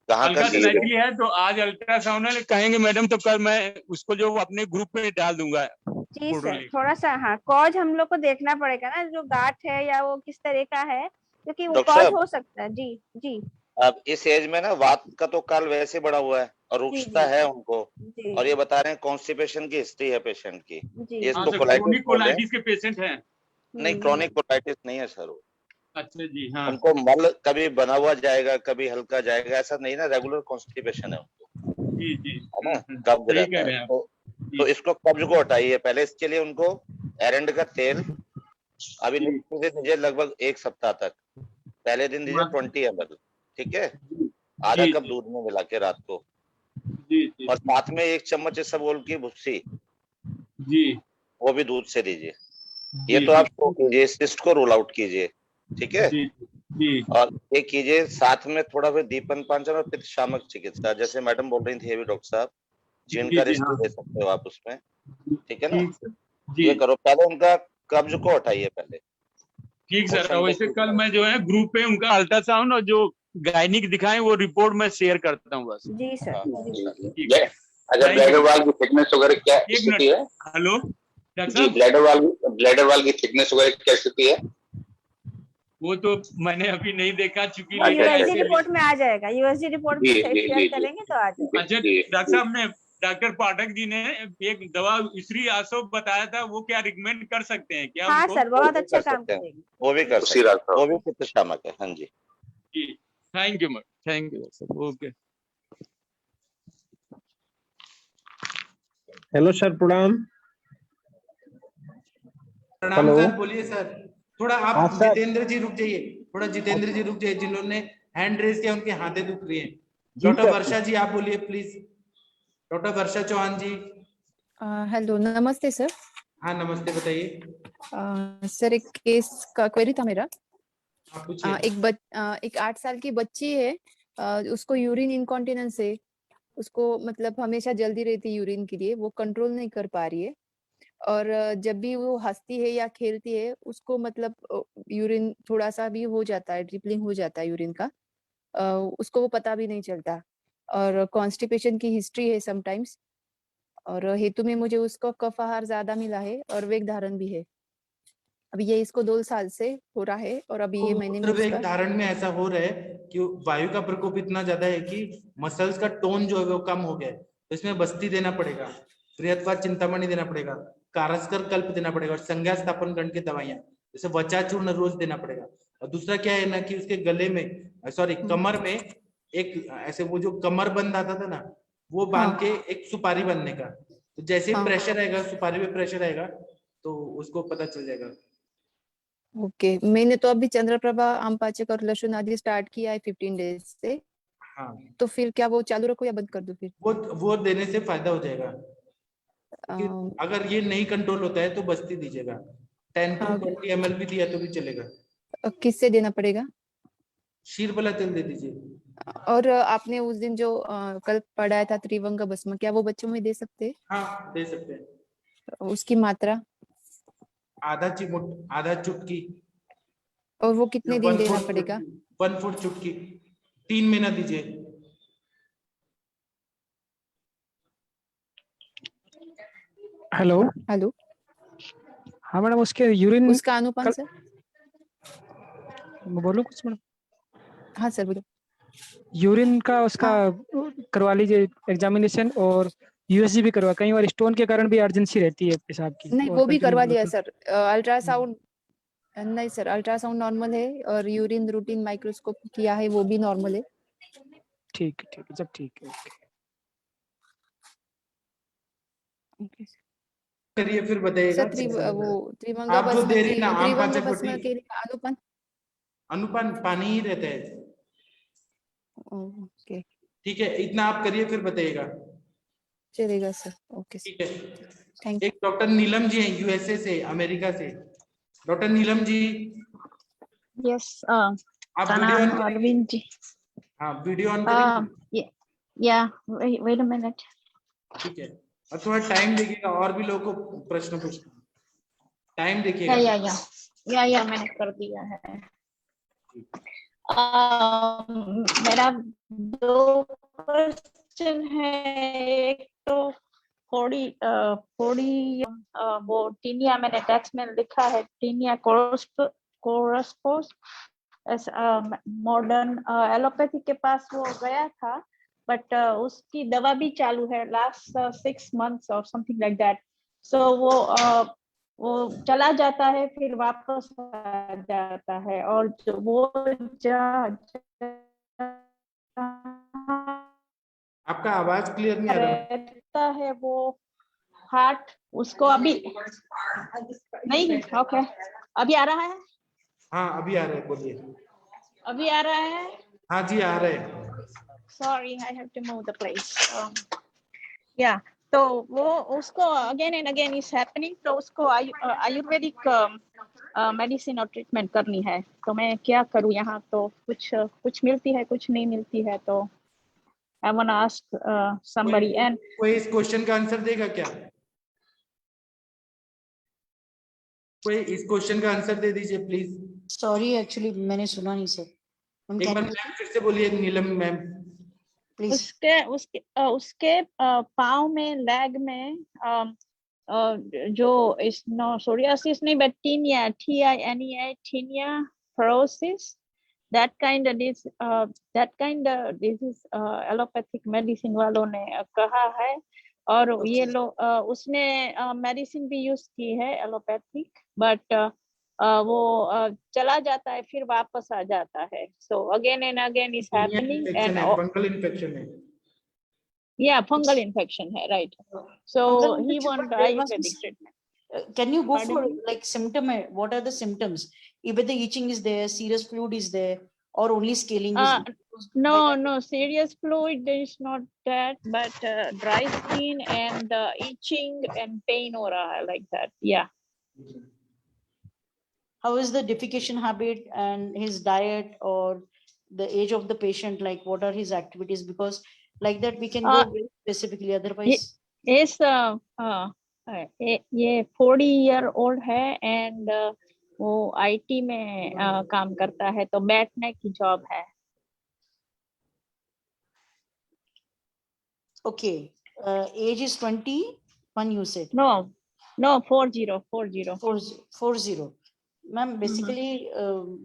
हल्का स्लाइटली है, तो आज अल्ट्रासाउंड कहेंगे मैडम, तो कल मैं उसको जो अपने ग्रुप में डाल दूंगा। जी सर, थोड़ा सा हाँ कॉज हम लोग को देखना पड़ेगा ना, जो गांठ है या वो किस तरह का है, क्योंकि वो कॉज हो सकता है। जी जी। अब इस एज में ना वात का तो काल वैसे बड़ा हुआ है और रुक्षता है उनको, और ये बता रहे हैं कॉन्स्टिपेशन की हिस्ट्री है पेशेंट की। ये इसको कोलाइटिस के पेशेंट हैं? नहीं, क्रोनिक कोलाइटिस नहीं है सर वो। अच्छा जी। हाँ, उनको मल कभी बना हुआ जाएगा, कभी हल्का जाएगा, ऐसा नहीं ना, रेगुलर कॉन्स्टिपेशन है उनको। जी जी, है ना, कब्ज रहता है। तो इसको कब्ज को हटाइए पहले। इसके लिए उनको एरंड का तेल अभी दीजिए लगभग 1 सप्ताह तक। पहले दिन दीजिए 20 ml, ठीक है, आधा कप दूध में मिला के रात को। और साथ में 1 चम्मच इसबगोल की भुस्सी जी, वो भी दूध से दीजिए। ये तो आप कीजिए, सिस्ट को रोल आउट कीजिए, ठीक है जी। और ये कीजिए साथ में थोड़ा फिर दीपन पांचन और पित्त शामक चिकित्सा, जैसे मैडम बोल रही थी अभी डॉक्टर साहब जिन जी, का जी, रिस्क हाँ। ले सकते हो आप उसमें, ठीक है ना। ठीक सर। जी ये करो, पहले उनका कब्ज को हटाइए पहले। ठीक सर। मोशन को वैसे ठीक कल करो। मैं जो है ग्रुप पे उनका अल्ट्रासाउंड और जो गायनिक दिखाएं वो रिपोर्ट मैं शेयर करता हूँ बस। जी सर। हाँ हाँ जी चलिए। ठीक। अच्छा, थैंक यू। ब्लैडर वाल की थिकनेस वगैरह क्या एक स्थिति मिनट। है? हेलो डॉक्टर जी, साहब, ब्लैडर वाल की थिकनेस वगैरह क्या स्थिति है? वो तो मैंने अभी नहीं देखा चूंकि वो अच्छा, लेटर यूएसजी अच्छा, ऐसे रिपोर्ट में आ जाएगा, यूएसजी रिपोर्ट जी में जी शेयर जी जी करेंगे तो आ जाएगा। अच्छा जी डॉक्टर जी। साहब ने डॉक्टर पाठक जी ने एक दवा इसरी आसो बताया था, वो क्या रिकमेंड कर सकते हैं क्या हाँ उनको? सर, वो बहुत भी अच्छा कर काम सकते हैं, करेगी। वो भी कर उसी सकते हैं, रात को। वो भी पित्त शामक है। हाँ जी। जी thank you thank you sir. Okay. Hello sir, प्रणाम। प्रणाम हेलो। सर, बोलिए सर। थोड़ा हाँ आप सर। जितेंद्र जी रुक जाइए, थोड़ा जितेंद्र जी रुक जाइए, जिन्होंने हैंड रेज किया उनके हाथे दुख रही है। जी डॉक्टर सर। वर्षा जी आप बोलिए please. Doctor Varsha Chauhan ji. Hello, नमस्ते सर। हाँ नमस्ते, बताइए। सर, एक केस का क्वेरी था मेरा। आप पूछिए। एक 8 साल की बच्ची है, उसको यूरिन इनकॉन्टिनेंस है। उसको मतलब हमेशा जल्दी रहती है यूरिन के लिए, वो कंट्रोल नहीं कर पा रही है। और जब भी वो हंसती है या खेलती है, उसको मतलब यूरिन थोड़ा सा भी हो जाता है, ड्रिपलिंग हो जाता है यूरिन का। उसको वो पता भी नहीं चलता। और कॉन्स्टिपेशन की हिस्ट्री है समटाइम्स। और हेतु में मुझे उसको कफ आहार ज्यादा मिला है और वेग धारण भी है। अभी ये इसको 2 साल से हो रहा है और अभी ये महीने में मूत्रवेग उसका धारण में ऐसा हो रहा है कि वायु का प्रकोप इतना ज्यादा है कि मसल्स का टोन जो है वो कम हो गया है, तो इसमें बस्ती देना पड़ेगा, बृहत्पाद चिंतामणि देना पड़ेगा, कारस्कर कल्प देना पड़ेगा और संज्ञा स्थापन गण की दवाइयां जैसे वचाचूर्ण रोज देना पड़ेगा। और दूसरा क्या है ना कि उसके गले में, सॉरी कमर में एक ऐसे वो जो कमर बंद आता था ना, वो बांध के एक सुपारी बांधने का, तो जैसे ही प्रेशर आएगा, सुपारी में प्रेशर आएगा तो उसको पता चल जाएगा। ओके। मैंने तो अभी चंद्रप्रभा, आमपाचक और लहसुन आदि स्टार्ट किया है 15 डेज से। हाँ, तो फिर क्या वो चालू रखो या बंद कर दूं फिर? वो देने से फायदा हो जाएगा। क्योंकि अगर ये नहीं कंट्रोल होता है तो बस्ती दीजिएगा, 10 to 20 ml भी दिया तो भी चलेगा। किससे देना पड़ेगा? शीरबला तेल दे दीजिए। और आपने उस दिन जो कल पढ़ाया था त्रिवंग भस्म, क्या वो बच्चों में दे सकते हैं? हाँ दे सकते हैं। उसकी मात्रा? आधा चिमुट, आधा चुटकी। और वो कितने दिन देना पड़ेगा? 1 फुट चुटकी, 3 महीना दीजिए। हेलो। हेलो। हाँ मैडम, उसके यूरिन उसका अनुपान सर? मैं बोलूं कुछ मैडम? हाँ सर बोलो। यूरिन का उसका करवा लीजिए एग्जामिनेशन, और यूएसजी भी करवा। कई बार स्टोन के कारण भी अर्जेंसी रहती है पेशाब की। नहीं, और वो भी continue करवा बोलो लिया तो- सर। अल्ट्रासाउंड नहीं सर, अल्ट्रासाउंड नॉर्मल है और यूरिन रूटीन माइक्रोस्कोप किया है, वो भी नॉर्मल है। ठीक है जब ठीक है। ओके करिए फिर बताइएगा। सर। वो त्रिभंग आप जो भस्म दे रही ना आम त्रिभंग पाचक भस्म वटी, के लिए अनुपान? अनुपान पानी ही रहता है। ओके ठीक है, इतना आप करिए फिर बताइएगा। चलेगा सर। ओके ठीक है। थैंक एक डॉक्टर नीलम जी हैं यूएसए से, अमेरिका से। डॉक्टर नीलम जी। यस आप वीडियो ऑन करेंगे? अरविंद जी। हाँ वीडियो ऑन करेंगे। या वेट अ मिनट। ठीक है, और थोड़ा टाइम देखिएगा, और भी लोगों को प्रश्न पूछना, टाइम या देखिएगा। या मैंने कर दिया है। मेरा 2 क्वेश्चन है। एक तो थोड़ी वो टीनिया, मैंने टेक्स्ट में लिखा है टीनिया कोरस्पोस मॉडर्न एलोपैथी के पास वो गया था, बट उसकी दवा भी चालू है लास्ट 6 months और समथिंग लाइक दैट। सो वो चला जाता है फिर वापस आ जाता है, और जो वो आपका आवाज क्लियर नहीं आ रहा। रहता है वो हार्ट उसको अभी नहीं। ओके अभी आ रहा है? हाँ अभी आ रहा है, बोलिए। अभी आ रहा है? हाँ जी आ रहा है। Sorry, I have to move the place. Yeah, तो वो उसको again and again is happening, तो उसको आयुर्वेदिक मेडिसिन और ट्रीटमेंट करनी है, तो मैं क्या करूँ यहाँ? तो कुछ मिलती है, कुछ नहीं मिलती है, तो I want to ask somebody. And कोई इस क्वेश्चन का आंसर देगा क्या? कोई इस क्वेश्चन का आंसर दे दीजिए प्लीज। सॉरी एक्चुअली मैंने सुना नहीं सर। एक बार मैम फिर से बोलिए नीलम मैम प्लीज। उसके पाँव में, लेग में जो इस सोरियासिस नहीं बट टीनिया, TINEA, टीनिया फेरोसिस, that kind of disease allopathic medicine वालों ने कहा है। और ये लोग उसने मेडिसिन भी यूज की है एलोपैथिक, बट वो चला जाता है फिर वापस आ जाता है। So again and again is happening and fungal infection है। Yeah, fungal infection है, right? So he won't Ayurvedic treatment. Can you go Pardon for me? like symptom? What are the symptoms? If the itching is there, serious fluid is there, or only scaling is there? No, serious fluid is not that, but dry skin and itching and pain हो रहा है like that. Yeah. How is the defecation habit and his diet or the age of the patient? Like what are his activities? Because like that we can go very specifically. Otherwise, yes, ये 40-year-old है and वो IT में काम करता है, तो बैठने की जॉब है। Okay, age is 21. You said no, 40. Ma'am, basically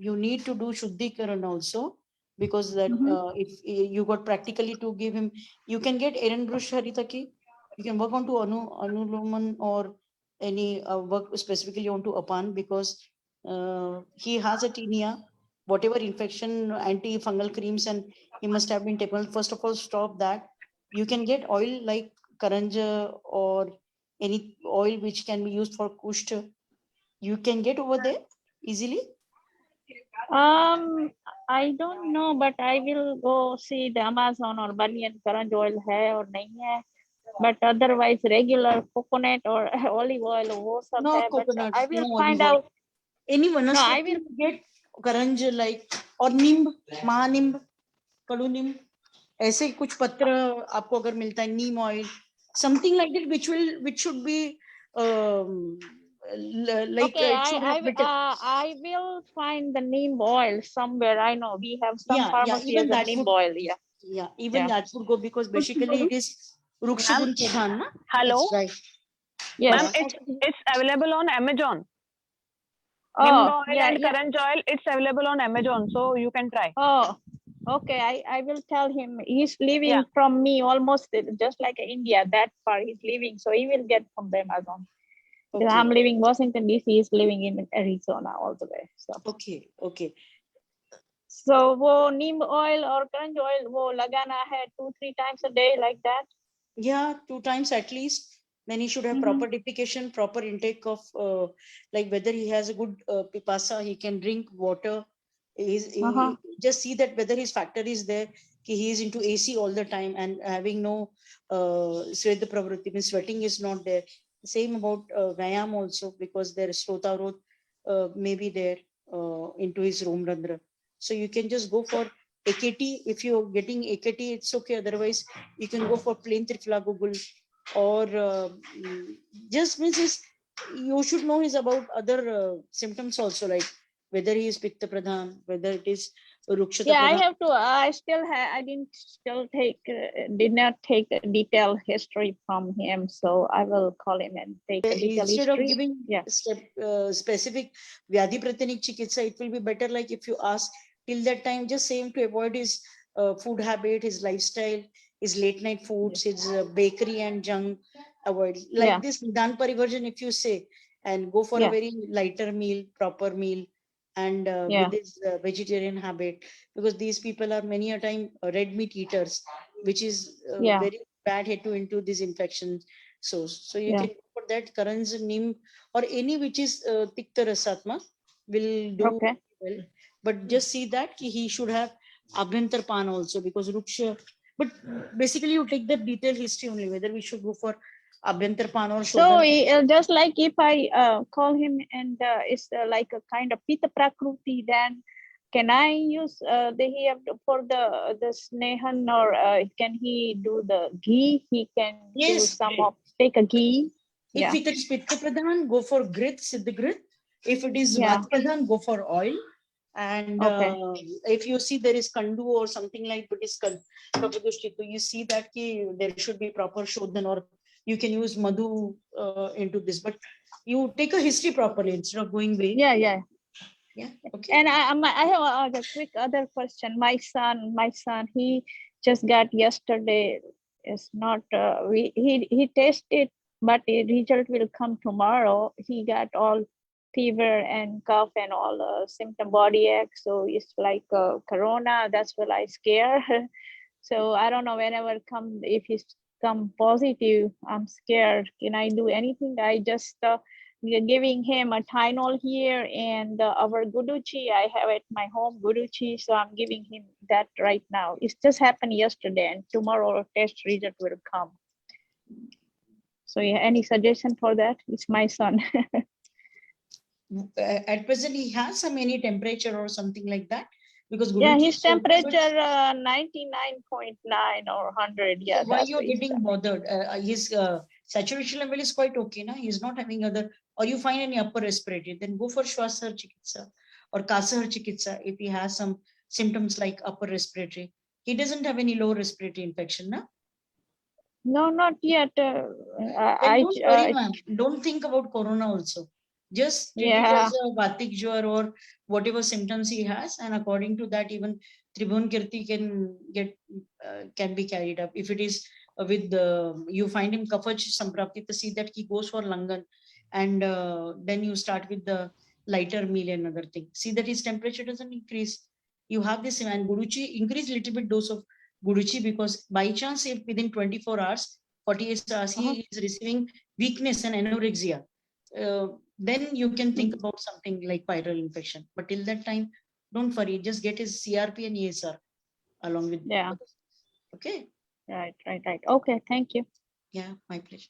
you need to do Shuddhikaran also, because that if you got practically to give him, you can get Erin Brush Haritaki, you can work on to Anuloman or any work specifically on to Apan, because he has a tinea, whatever infection, antifungal creams, and he must have been taken. First of all, stop that. You can get oil like Karanja or any oil which can be used for Kushta. You can get over there easily. I don't know, but I will go see the Amazon or Banyan Karanj oil है और नहीं है, but otherwise regular coconut or olive oil वो सब No है, coconut, but I will no find olive oil. out. Any vanaspati No, I will get Karanj like or nimb, mahanimb, kadunimb, ऐसे कुछ पत्र आपको अगर मिलता है, नीम oil, something like that, which should be like okay, it should have better. I will find the neem oil somewhere. I know we have some pharmacy even has a that neem would, oil. even that would go, because basically it is Rukshagun Pradhan, na? Hello. It's right. Yes. Ma'am, it's available on Amazon. Oh, Neem oil and yeah. Karanj oil, it's available on Amazon, so you can try. Oh, okay. I will tell him. He's living from me almost just like India, that far he's living, so he will get from the Amazon. Okay. I'm living in Washington DC. He's living in Arizona all the way. So okay. So वो neem oil or Karanj oil वो लगाना है 2-3 times a day like that. Yeah, 2 times at least. Then he should have proper defecation, proper intake of like whether he has a good pipasa, he can drink water. Just see that whether his factor is there, he is into AC all the time and having no Sweta Pravritti, means sweating is not there. Same about Vyam also, because there is Slotarot may be there into his room Randra. So you can just go for AKT. If you're getting AKT, it's okay. Otherwise, you can go for plain Trifla Google, or just means you should know is about other symptoms also, like whether he is Pitta Pradhan, whether it is Rukshata Yeah, Pradhan. I have to. I did not take a detailed history from him, so I will call him and take a detailed Instead history. of giving specific Vyadhi Pratyanik Chikitsa, it will be better like if you ask till that time, just say him to avoid his food habit, his lifestyle, his late night foods, his bakery and junk, avoid like this Nidan Parivarjan if you say, and go for a very lighter meal, proper meal, and with his vegetarian habit, because these people are many a time red meat eaters, which is very bad head to into this infection. So you can go for that Karanj, Neem, or any which is Tikta Rasatma will do well. But just see that he should have Abhyantar Pan also, because Ruksha. But basically, you take the detailed history only, whether we should go for Abhyantar Pan or So just like if I call him and it's like a kind of Pitta Prakruti, then can I use Dahi for the Snehan, or can he do the ghee? He can do Yes. some of take a ghee. If it is Pitta Pradhan, go for Grit, Siddha Grit. If it is Yeah. Vata Pradhan, go for oil. And if you see there is Kandu or something like Buddhist Kapadushti, so you see that there should be proper Shodhan, or you can use Madhu into this. But you take a history properly instead of going way. Yeah. Okay. And I have a quick other question. My son, he just got yesterday. It's not he tested, but the result will come tomorrow. He got all fever and cough and all symptom, body ache. So it's like corona. That's what I scare. So I don't know, whenever if he's come positive, I'm scared. Can I do anything? I just giving him a Tylenol here, and our Guduchi I have at my home, Guduchi, so I'm giving him that right now. It's just happened yesterday, and tomorrow test result will come. So yeah, any suggestion for that? It's my son. At present, he has any temperature or something like that, because Yeah, Guruji his is so good, but temperature 99.9 or 100. Yeah, why that's you're what he getting said. bothered? His saturation level is quite okay, na? He's not having other, or you find any upper respiratory, then go for Shwasahar Chikitsa or Kasahar Chikitsa if he has some symptoms like upper respiratory. He doesn't have any lower respiratory infection, na? No, not yet. Then don't worry, ma'am. Don't think about corona also. Just treat it as a Vatik Jwar or whatever symptoms he has, and according to that, even Tribhuvan Kirti can be carried up. If it is with you find him Kafach Samprapti, to see that he goes for Langan, and then you start with the lighter meal and other thing. See that his temperature doesn't increase. You have this, and Guduchi, increase little bit dose of Guduchi, because by chance if within 24 hours, 48 hours, he is receiving weakness and anorexia, then you can think about something like viral infection. But till that time, don't worry, just get his CRP and ESR along with. Yeah. Okay. Right. Okay, thank you. Yeah, my pleasure.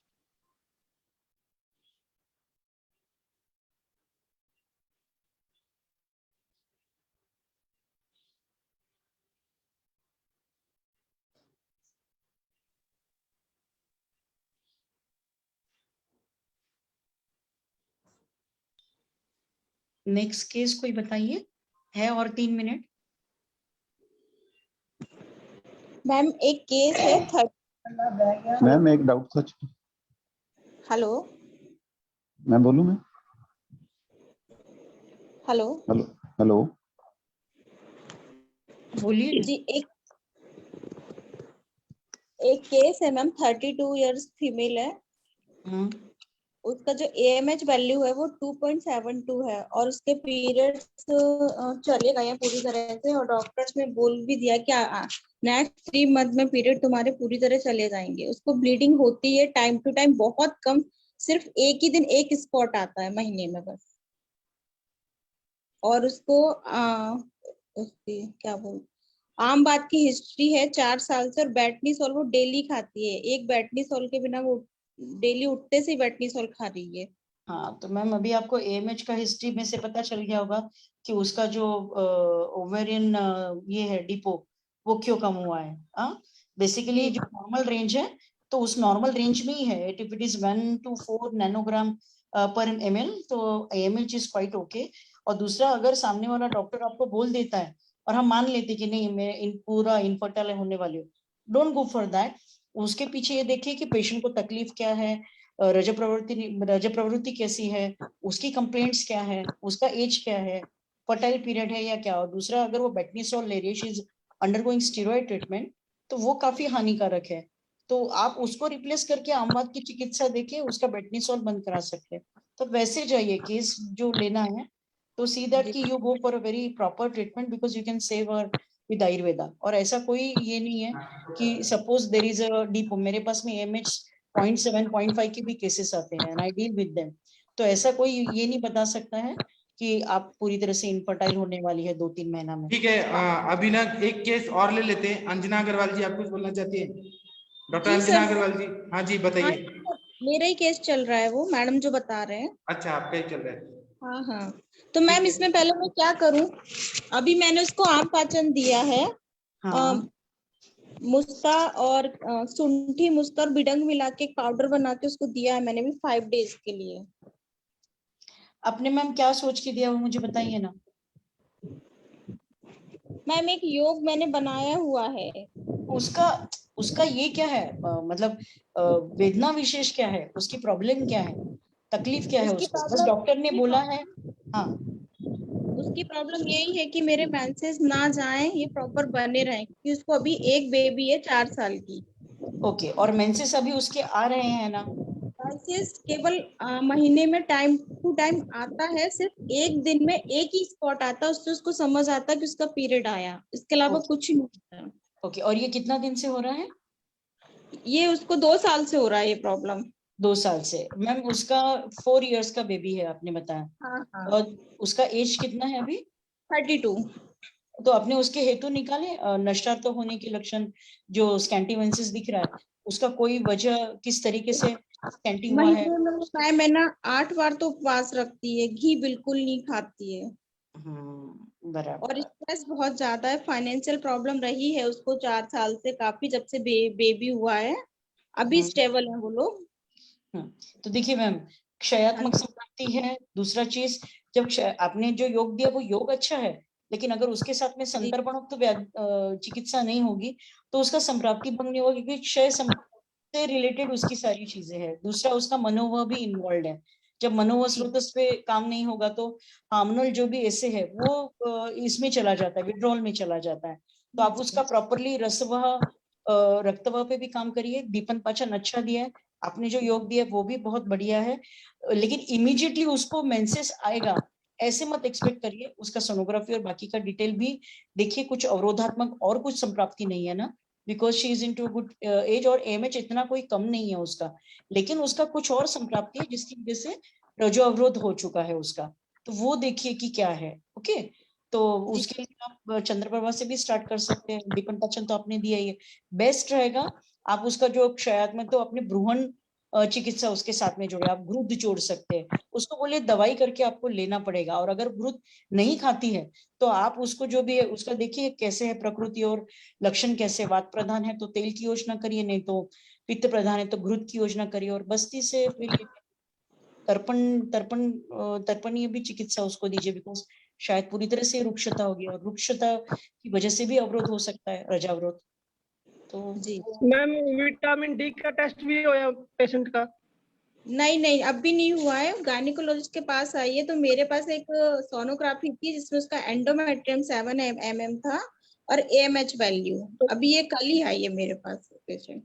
Next case कोई बताइए, है और 3 minute. Ma'am एक case है ma'am एक doubt था। Hello मैं बोलूं मैं? हेलो हेलो बोलिए जी। एक केस है मैम, 32 इयर्स फीमेल है। उसका जो AMH वैल्यू है वो 2.72 है, और उसके पीरियड्स चले गए हैं पूरी तरह से, और डॉक्टर्स ने बोल भी दिया कि नेक्स्ट 3 मंथ में पीरियड तुम्हारे पूरी तरह चले जाएंगे। उसको ब्लीडिंग होती है टाइम टू टाइम, बहुत कम, सिर्फ एक ही दिन एक स्पॉट आता है महीने में बस। और उसको उसकी क्या बोल आम बात की हिस्ट्री है 4 साल से, और बैटनीसोल वो डेली खाती है। एक बैटनीसोल के बिना वो डेली उठते से बैटनीसोल खा रही है। हाँ, तो मैम अभी आपको AMH का हिस्ट्री में से पता चल गया होगा कि उसका जो ओवेरियन ये है डिपो, वो क्यों कम हुआ है। बेसिकली जो नॉर्मल रेंज है, तो उस नॉर्मल रेंज में ही है। If it is 1 to 4 nanogram पर ml, तो AMH इज क्वाइट ओके। और दूसरा, अगर सामने वाला डॉक्टर आपको बोल देता है और हम मान लेते कि नहीं मैं पूरा इनफर्टाइल होने वाली हूँ, डोंट गो फॉर दैट। उसके पीछे ये देखिए कि पेशेंट को तकलीफ क्या है, रज प्रवृत्ति कैसी है, उसकी कंप्लेंट्स क्या है, उसका एज क्या है, फर्टाइल पीरियड है या क्या। और दूसरा, अगर वो बेटनीसोल ले रही है, she is undergoing steroid treatment, तो वो काफी हानिकारक है। तो आप उसको रिप्लेस करके आमवाद की चिकित्सा देके उसका बेटनीसोल बंद करा सकते हैं। तो वैसे जाइए, केस जो लेना है तो सी दैट कि you go for a very proper treatment, because you can save her with Ayurveda. और ऐसा कोई ये नहीं है कि suppose there is a depot, मेरे पास में AMH 0.7 0.5 के भी केसेस आते हैं, and I deal with them. तो ऐसा कोई ये नहीं बता सकता है कि आप पूरी तरह से इनफर्टाइल होने वाली है 2-3 महीना में। ठीक है, अभी ना एक केस और ले लेते हैं। अंजना अग्रवाल जी, आप कुछ बोलना चाहती है? डॉक्टर अंजना अग्रवाल जी, हाँ जी बताइए। मेरा ही केस चल रहा है, वो मैडम जो बता रहे हैं। अच्छा, आपका ही चल रहा है। हाँ हाँ, तो मैम इसमें पहले मैं क्या करूं? अभी मैंने उसको आम पाचन दिया है, मुस्ता और शुंठी, मुस्ता और बिडंग मिला के एक पाउडर बना के उसको दिया है मैंने भी 5 डेज के लिए। आपने मैम क्या सोच के दिया वो मुझे बताइए ना। मैम एक योग मैंने बनाया हुआ है। उसका ये क्या है, मतलब वेदना विशेष क्या है, उसकी प्रॉब्लम क्या है, तकलीफ क्या है उसको? बस डॉक्टर ने बोला है। हाँ, उसकी प्रॉब्लम यही है कि मेरे मेंसेस ना जाएं, ये प्रॉपर बने रहें, क्योंकि उसको अभी एक बेबी है 4 साल की। ओके, और मेंसेस अभी उसके आ रहे हैं ना? मेंसेस केवल महीने में टाइम टू टाइम आता है, सिर्फ एक दिन में एक ही स्पॉट आता है, उससे उसको समझ आता है कि उसका पीरियड आया, इसके अलावा कुछ नहीं होता। ओके, और ये कितना दिन से हो रहा है? ये उसको 2 साल से हो रहा है ये प्रॉब्लम। 2 साल से। मैम उसका 4 इयर्स का बेबी है आपने बताया। हाँ। और उसका एज कितना है अभी? 32। तो आपने उसके हेतु निकाले, नष्टार्थ होने के लक्षण जो स्कैंटिवेंसिस दिख रहा है, उसका कोई वजह किस तरीके से स्कैंटी हुआ है? महीने में ना 8 बार तो उपवास रखती है, घी बिल्कुल नहीं खाती है। बराबर। और स्ट्रेस बहुत ज्यादा है, फाइनेंशियल प्रॉब्लम रही है उसको 4 साल से, काफी जब से बेबी हुआ है, अभी स्टेबल है वो लोग। तो देखिए मैम, क्षयात्मक संपत्ति है। दूसरा चीज, जब आपने जो योग दिया वो योग अच्छा है, लेकिन अगर उसके साथ में संतर्पणोक्त चिकित्सा नहीं होगी तो उसका संप्राप्ति भंग नहीं होगा, क्योंकि क्षय से रिलेटेड उसकी सारी चीजें हैं। दूसरा, उसका मनोभाव भी इन्वॉल्व है। जब मनोव स्रोतस पे काम नहीं होगा तो हार्मोनल जो भी ऐसे है वो इसमें चला जाता है, विड्रॉल में चला जाता है। तो आप उसका प्रॉपरली रसवह रक्तवह पे भी काम करिए। दीपन पाचन अच्छा दिया है आपने, जो योग दिया वो भी बहुत बढ़िया है, लेकिन इमीडिएटली उसको मेंसेस आएगा ऐसे मत एक्सपेक्ट करिए। उसका सोनोग्राफी और बाकी का डिटेल भी देखिए, कुछ अवरोधात्मक और कुछ संप्राप्ति नहीं है ना, because she is in too good age, और AMH इतना कोई कम नहीं है उसका, लेकिन उसका कुछ और संप्राप्ति है जिसकी वजह से रजो अवरोध हो चुका है उसका। तो वो देखिए कि क्या है। ओके, तो उसके लिए आप चंद्रप्रभा से भी स्टार्ट कर सकते हैं। दीपन पाचन तो आपने दिया ही है, बेस्ट रहेगा। आप उसका जो क्षयात्मक, तो अपने भ्रूण चिकित्सा उसके साथ में जोड़े, आप घृत जोड़ सकते हैं। उसको बोलिए दवाई करके आपको लेना पड़ेगा, और अगर घृत नहीं खाती है तो आप उसको जो भी है उसका देखिए कैसे है प्रकृति और लक्षण कैसे। वात प्रधान है तो तेल की योजना करिए, नहीं तो पित्त प्रधान है तो घृत की योजना करिए, और बस्ती से फिर तर्पणीय भी चिकित्सा उसको दीजिए, बिकॉज शायद पूरी तरह से रुक्षता होगी, और रुक्षता की वजह से भी अवरोध हो सकता है, रजावरोध। तो जी मैम, विटामिन D का टेस्ट भी होया पेशेंट का? नहीं अब भी नहीं हुआ है। गायनिकोलॉजिस्ट के पास आई है, तो मेरे पास एक सोनोग्राफी थी जिसमें उसका एंडोमेट्रियम 7 mm था और AMH वैल्यू। अभी ये कल ही आई है मेरे पास पेशेंट।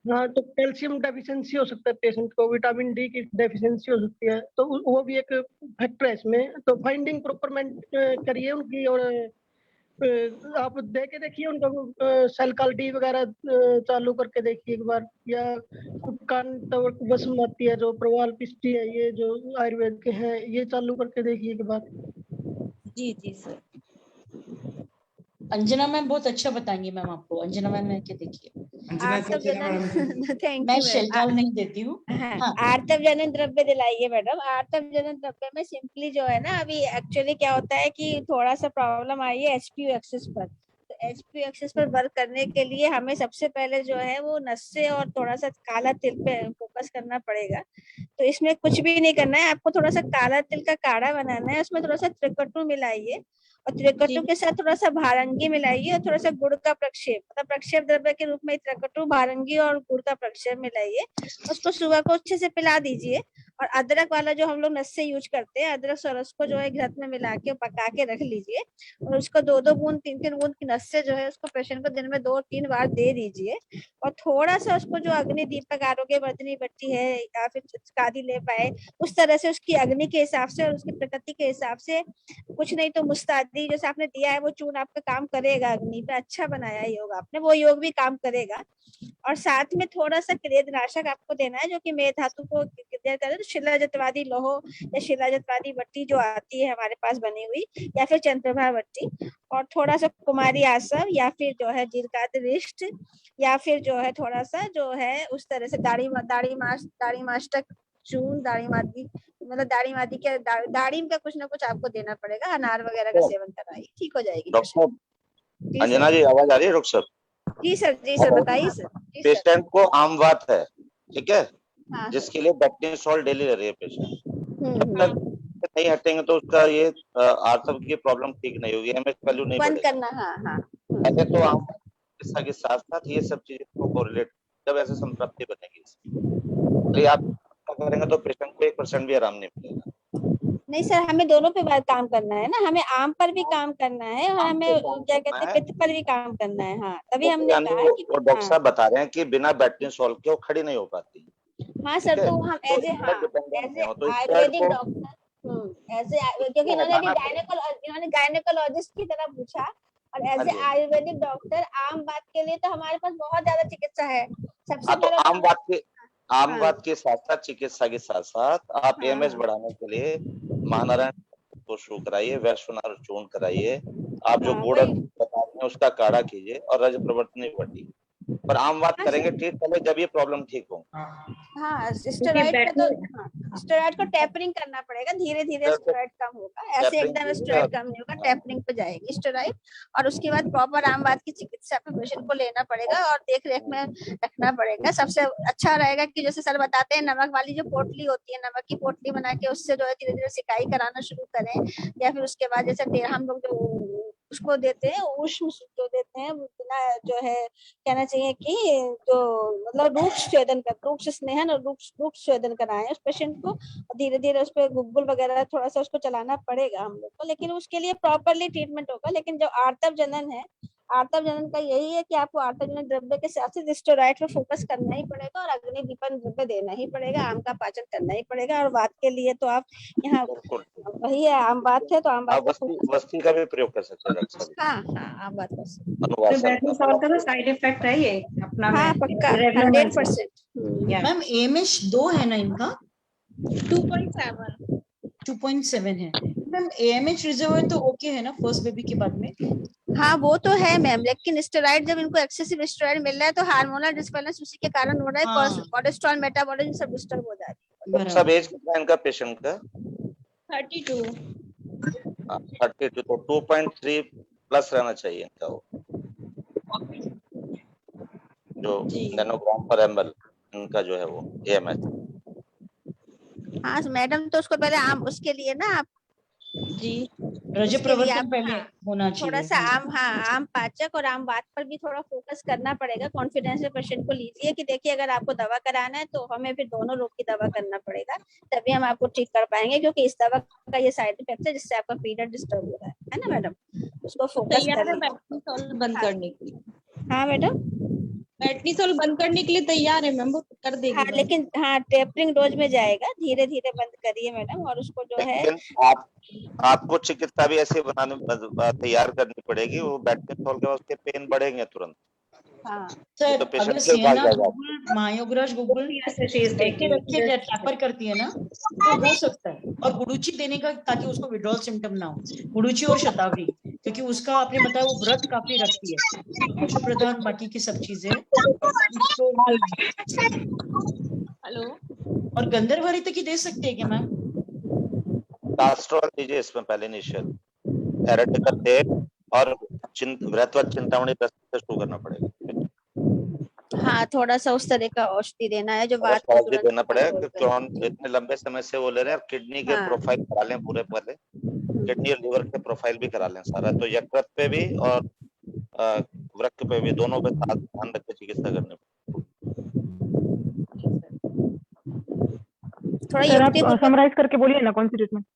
हाँ, तो कैल्शियम डेफिशिएंसी हो सकता है पेशेंट को, विटामिन D की डेफिशिएंसी हो सकती है, तो वो भी एक फैक्टर है इसमें। तो फाइंडिंग प्रॉपर करिए उनकी, और आप दे के देखिए उनको सेलकाल D वगैरह चालू करके देखिए एक बार, या कान वसम आती है जो प्रवाल पिष्टी है, ये जो आयुर्वेद के हैं, ये चालू करके देखिए एक बार। जी सर। अंजना मैम बहुत अच्छा बताएंगी मैम आपको। अंजना मैम ने के देखिए, थैंक मैं यू शेलकाल नहीं देती हूँ। आर्तव जनन द्रव्य दिलाइए मैडम। आर्तव जनन द्रव्य में सिंपली जो है ना, अभी एक्चुअली क्या होता है कि थोड़ा सा प्रॉब्लम आई है HPU एक्सेस पर। तो HPU एक्सेस पर वर्क करने के लिए हमें सबसे पहले जो है वो नस्से और थोड़ा सा काला तिल पे फोकस करना पड़ेगा। तो इसमें कुछ भी नहीं करना है, आपको थोड़ा सा काला तिल का काढ़ा बनाना है, उसमें थोड़ा सा त्रिकटु मिलाइए, और त्रिकटु के साथ थोड़ा सा भारंगी मिलाइए, और थोड़ा सा गुड़ का प्रक्षेप, मतलब प्रक्षेप द्रव्य के रूप में त्रिकटु, भारंगी और गुड़ का प्रक्षेप मिलाइए। उसको सुबह को अच्छे से पिला दीजिए। और अदरक वाला जो हम लोग नस्से यूज करते हैं, अदरक सरस को जो है घृत में मिला के पका के रख लीजिए, और उसको 2-2 बूंद 3-3 बूंद की नस्से जो है उसको पेशेंट को दिन में 2-3 बार दे दीजिए। और थोड़ा सा उसको जो अग्नि दीपक आरोग्य वर्धिनी बट्टी है या फिर कादी ले पाए, उस तरह से उसकी अग्नि के हिसाब से और उसकी प्रकृति के हिसाब से, कुछ नहीं तो मुस्तादी जैसे आपने दिया है वो चूर्ण आपका काम करेगा। अग्नि पे अच्छा बनाया है योग आपने, वो योग भी काम करेगा। और साथ में थोड़ा सा क्रियानाशक आपको देना है जो कि मेध धातु को क्रिया करे। तो शिलाजतवादी लोहो या शिलाजतवादी बट्टी जो आती है हमारे पास बनी हुई, या फिर चंद्रभा बट्टी, और थोड़ा सा कुमारी आसव, या फिर जो है जीरकादरिष्ट, या फिर जो है थोड़ा सा जो है उस तरह से दाढ़ी माष्टक चूर्ण, दाढ़ी मादी मतलब दाड़िम का कुछ ना कुछ आपको देना पड़ेगा, अनार वगैरह का सेवन कराइए, ठीक हो जाएगी। डॉक्टर जी अंजना सर। जी, आवाज आ रही है डॉक्टर साहब? जी सर बताइए सर। जी सर। पेशेंट को आम बात है, ठीक है, हाँ जिसके लिए बैक्टीनिसोल डेली ले रही है पेशेंट, जब तक हम्म। नहीं हटेंगे तो उसका ये आर्थव की प्रॉब्लम ठीक नहीं होगी, एमएच वैल्यू नहीं बंद बढ़ेगा। करना, हाँ हाँ। पहले तो आम चिकित्सा के साथ साथ ये सब चीजें को कोरिलेट, जब ऐसे संतृप्ति बनेगी, अरे आप करेंगे तो पेशेंट को 1% भी आराम नहीं मिलेगा। नहीं सर, हमें दोनों पे बात काम करना है ना, हमें आम पर भी काम करना है और हमें क्या कहते हैं पित्त पर भी काम करना है। हाँ, तभी हमने यानी कहा कि वो डॉक्टर साहब बता रहे हैं कि बिना बैक्टीनिसोल के वो खड़ी नहीं हो पाती। हाँ सर, तो हम as a Ayurvedic doctor, as a, क्योंकि इन्होंने गायनेकोलॉजिस्ट की तरह पूछा, और एज ए आयुर्वेदिक डॉक्टर आम बात के लिए तो हमारे पास बहुत ज्यादा चिकित्सा है। सबसे तो पहले आम बात के साथ साथ चिकित्सा के साथ साथ आप एमएच बढ़ाने के लिए महानारायण को शुरू कराइए, वैश्वनाथ चूर्ण कराइए, आप जो गुड़ बता रहे हैं उसका काढ़ा कीजिए और रज प्रवर्तनी बढ़ी, पर आम बात करेंगे ठीक पहले जब ये प्रॉब्लम ठीक हो। हाँ, स्टेरॉइड पे तो स्टेरॉइड को टेपरिंग करना पड़ेगा, धीरे धीरे स्टेरॉइड कम होगा, ऐसे एकदम स्टेरॉइड कम नहीं होगा, टेपरिंग पे जाएगी स्टेरॉइड, और उसके बाद प्रॉपर आम बात की चिकित्सा पे पेशेंट को लेना पड़ेगा और देख रेख में रखना पड़ेगा। सबसे अच्छा रहेगा कि जैसे सर बताते हैं, नमक वाली जो पोटली होती है, नमक की पोटली बना के उससे जो है धीरे धीरे सिकाई कराना शुरू करें, या फिर उसके बाद जैसे हम लोग जो उसको देते हैं उष्ण जो देते हैं, बिना जो है कहना चाहिए कि जो मतलब रूक्ष स्नेहन और रूक्ष स्वेदन कराएं उस पेशेंट को, धीरे धीरे उस पर गुग्गुल वगैरह थोड़ा सा उसको चलाना पड़ेगा हम लोग को, लेकिन उसके लिए प्रॉपरली ट्रीटमेंट होगा। लेकिन जो आर्तव जनन है, आर्तव जनन का यही है कि आपको आर्तव जनन द्रव्य के साथ साथ स्टेरॉइड पे फोकस करना ही पड़ेगा और अग्नि दीपन द्रव्य देना ही पड़ेगा, आम का पाचन करना ही पड़ेगा। और बात के लिए तो आप यहाँ वही है, आम बात है तो आम बात वस्ती का भी प्रयोग कर सकते हैं डॉक्टर साहब। हाँ आम बात कर सकते बैक्टीनिसोल का तो साइड इफेक्ट है ये अपना, हाँ पक्का 100%। मैम एमएच 2 है ना इनका? 2.7 है मैम। एएमएच रिजर्व है तो ओके है ना फर्स्ट बेबी के बाद में? हाँ वो तो है मैम, लेकिन स्टेरॉइड जब इनको एक्सेसिव स्टेरॉइड मिल रहा है तो हार्मोनल डिसबैलेंस उसी के कारण हो रहा है, कोलेस्ट्रॉल मेटाबॉलिज्म सब डिस्टर्ब हो जा रही है। सब एज कितना है इनका पेशेंट का? 32। 32 तो 2.3 प्लस रहना चाहिए इनका, वो जो नैनोग्राम पर एमएल इनका जो है वो एएमएच। हाँ मैडम, तो उसको पहले आम उसके लिए ना आप जी रज प्रवर्तन पहले होना चाहिए, थोड़ा सा आम पाचक और आम बात पर भी थोड़ा फोकस करना पड़ेगा। कॉन्फिडेंस में पेशेंट को लीजिए कि देखिए अगर आपको दवा कराना है तो हमें फिर दोनों रोग की दवा करना पड़ेगा, तभी हम आपको ठीक कर पाएंगे, क्योंकि इस दवा का ये साइड इफेक्ट है जिससे आपका पीरियड डिस्टर्ब हो रहा है ना मैडम, उसको फोकस बैक्टीनिसोल बंद करने के लिए। हाँ मैडम, बैक्टीनिसोल बंद करने के लिए तैयार है मैम, वो कर देगी। हाँ लेकिन टेपरिंग डोज में जाएगा, धीरे धीरे बंद करिए मैडम। और उसको जो है आपको चिकित्सा भी ऐसे तैयार करनी पड़ेगी, वो बैक्टीनिसोल के उसके पेन बढ़ेंगे तुरंत। हाँ सर, तो अगर सेना गुग्गुल मायोग्राज गुग्गुल टैपर करती है ना तो हो सकता है, और गुडुची देने का ताकि उसको विड्रॉल सिम्टम ना हो, गुडुची और शतावरी, क्योंकि उसका आपने बताया वो व्रत काफी रखती है, जो प्रधान बाकी की सब चीजें। हेलो, और गंधर्वरी तक ही दे सकते हैं क्या मैम? कास्ट्रोल दीजिए इसमें पहले इनिशियल एरेटिकल तेल और व्रतवत चिंतामणि से शुरू करना पड़ेगा। हाँ थोड़ा सा उस तरह का औषधि देना है जो बात को देना पड़ेगा, क्योंकि इतने लंबे समय से वो ले रहे हैं। और किडनी के प्रोफाइल करा लें पूरे, पहले किडनी और लिवर के प्रोफाइल भी करा लें सारा, तो यकृत पे भी और वृक्क पे भी, दोनों पे ध्यान रख के चिकित्सा करनी पड़ेगी। थोड़ा समराइज करके बोलिए ना कौन सी ट्रीटमेंट।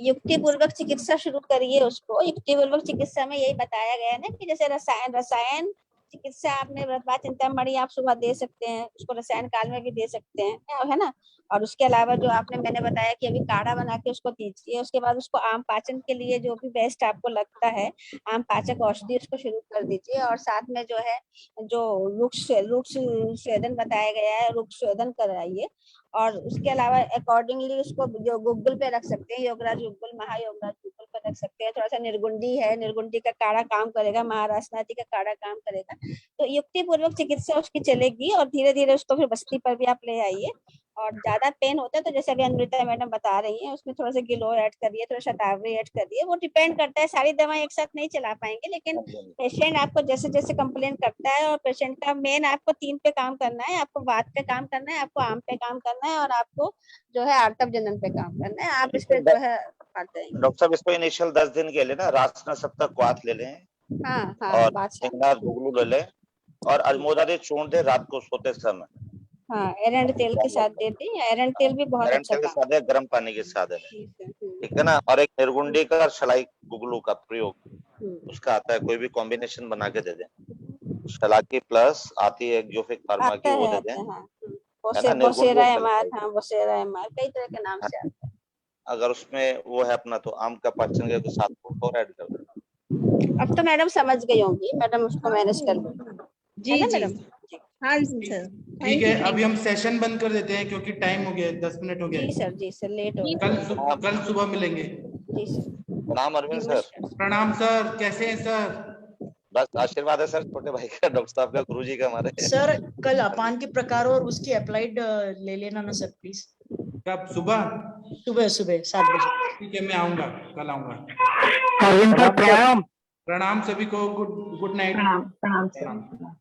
युक्ति पूर्वक चिकित्सा शुरू करिए उसको। युक्ति पूर्वक चिकित्सा में यही बताया गया है ना कि जैसे रसायन चिकित्सा आपने व्रतवात चिंतामणि आप सुबह दे सकते हैं, उसको रसायन काल में भी दे सकते हैं, है ना। और उसके अलावा जो मैंने बताया कि अभी काढ़ा बना के उसको दीजिए। उसके बाद उसको आम पाचन के लिए जो भी बेस्ट आपको लगता है आम पाचक औषधि उसको शुरू कर दीजिए। और साथ में जो है जो रुक्ष स्वेदन बताया गया है, रुक्ष स्वेदन कराइए। और उसके अलावा अकॉर्डिंगली उसको जो गुग्गुल पे रख सकते हैं, योगराज गुग्गुल, महायोगराज गुग्गुल पे रख सकते हैं। थोड़ा सा निर्गुंडी है, निर्गुंडी का काढ़ा काम करेगा, महारासनाथी का काढ़ा काम करेगा। तो युक्ति पूर्वक चिकित्सा उसकी चलेगी और धीरे धीरे उसको फिर बस्ती पर भी आप ले आइए। और ज्यादा पेन होता है तो जैसे अभी अमृता मैडम बता रही हैं, उसमें थोड़ा सा गिलोय ऐड करिए, थोड़ा शतावरी ऐड करिए, वो डिपेंड करता है, सारी दवाएं एक साथ नहीं चला पाएंगे, लेकिन पेशेंट आपको जैसे जैसे कंप्लेन करता है, और पेशेंट का मेन आपको 3 पे काम करना है, आपको वात पे काम करना है, आपको आम पे काम करना है, और आपको जो है आर्तव जनन पे काम करना है। आप इस पे जो है डॉक्टर साहब इसको इनिशियल 10 दिन के लिए ना रासना सप्ताह क्वाथ ले लें, हाँ और बात सही। सिंगार गुगलू ले लें, और अजमोदारे चूर्ण दे रात को सोते समय। हाँ एरंड तेल के साथ देती है, एरंड तेल भी बहुत अच्छा तेल के काम साथ है, गर्म पानी के साथ है, ठीक है ना। और एक निर्गुंडी का शलाई गुगलू का प्रयोग उसका आता है, कोई भी कॉम्बिनेशन बना के दे दें। शलाकी प्लस आती है जोफिक फार्मा की, वो दे दें, है ना। बोसेरा एमआर, हाँ बोसेरा एमआर, कई तरह के नाम से आता है। अगर उसमें वो है अपना तो आम का पाचन के तो 7 फूट और ऐड कर दें। अब तो मैडम समझ गई होंगी, मैडम उसको मैनेज कर लेंगी। जी मैडम हाँ सर, ठीक है, अभी हम सेशन बंद कर देते हैं क्योंकि टाइम हो गया, 10 मिनट हो गए। जी सर लेट हो गया। कल सुबह मिलेंगे। जी सर। प्रणाम अरविंद सर। प्रणाम सर, कैसे हैं सर? बस आशीर्वाद है सर, छोटे भाई का, डॉक्टर साहब का, गुरुजी का हमारे। सर कल अपान के प्रकार और उसकी अप्लाइड ले लेना ना सर प्लीज। कब? सुबह सुबह 7 बजे। ठीक है, मैं आऊंगा, कल आऊंगा। अरविंद सर प्रणाम। प्रणाम सभी को, गुड नाइट। प्रणाम।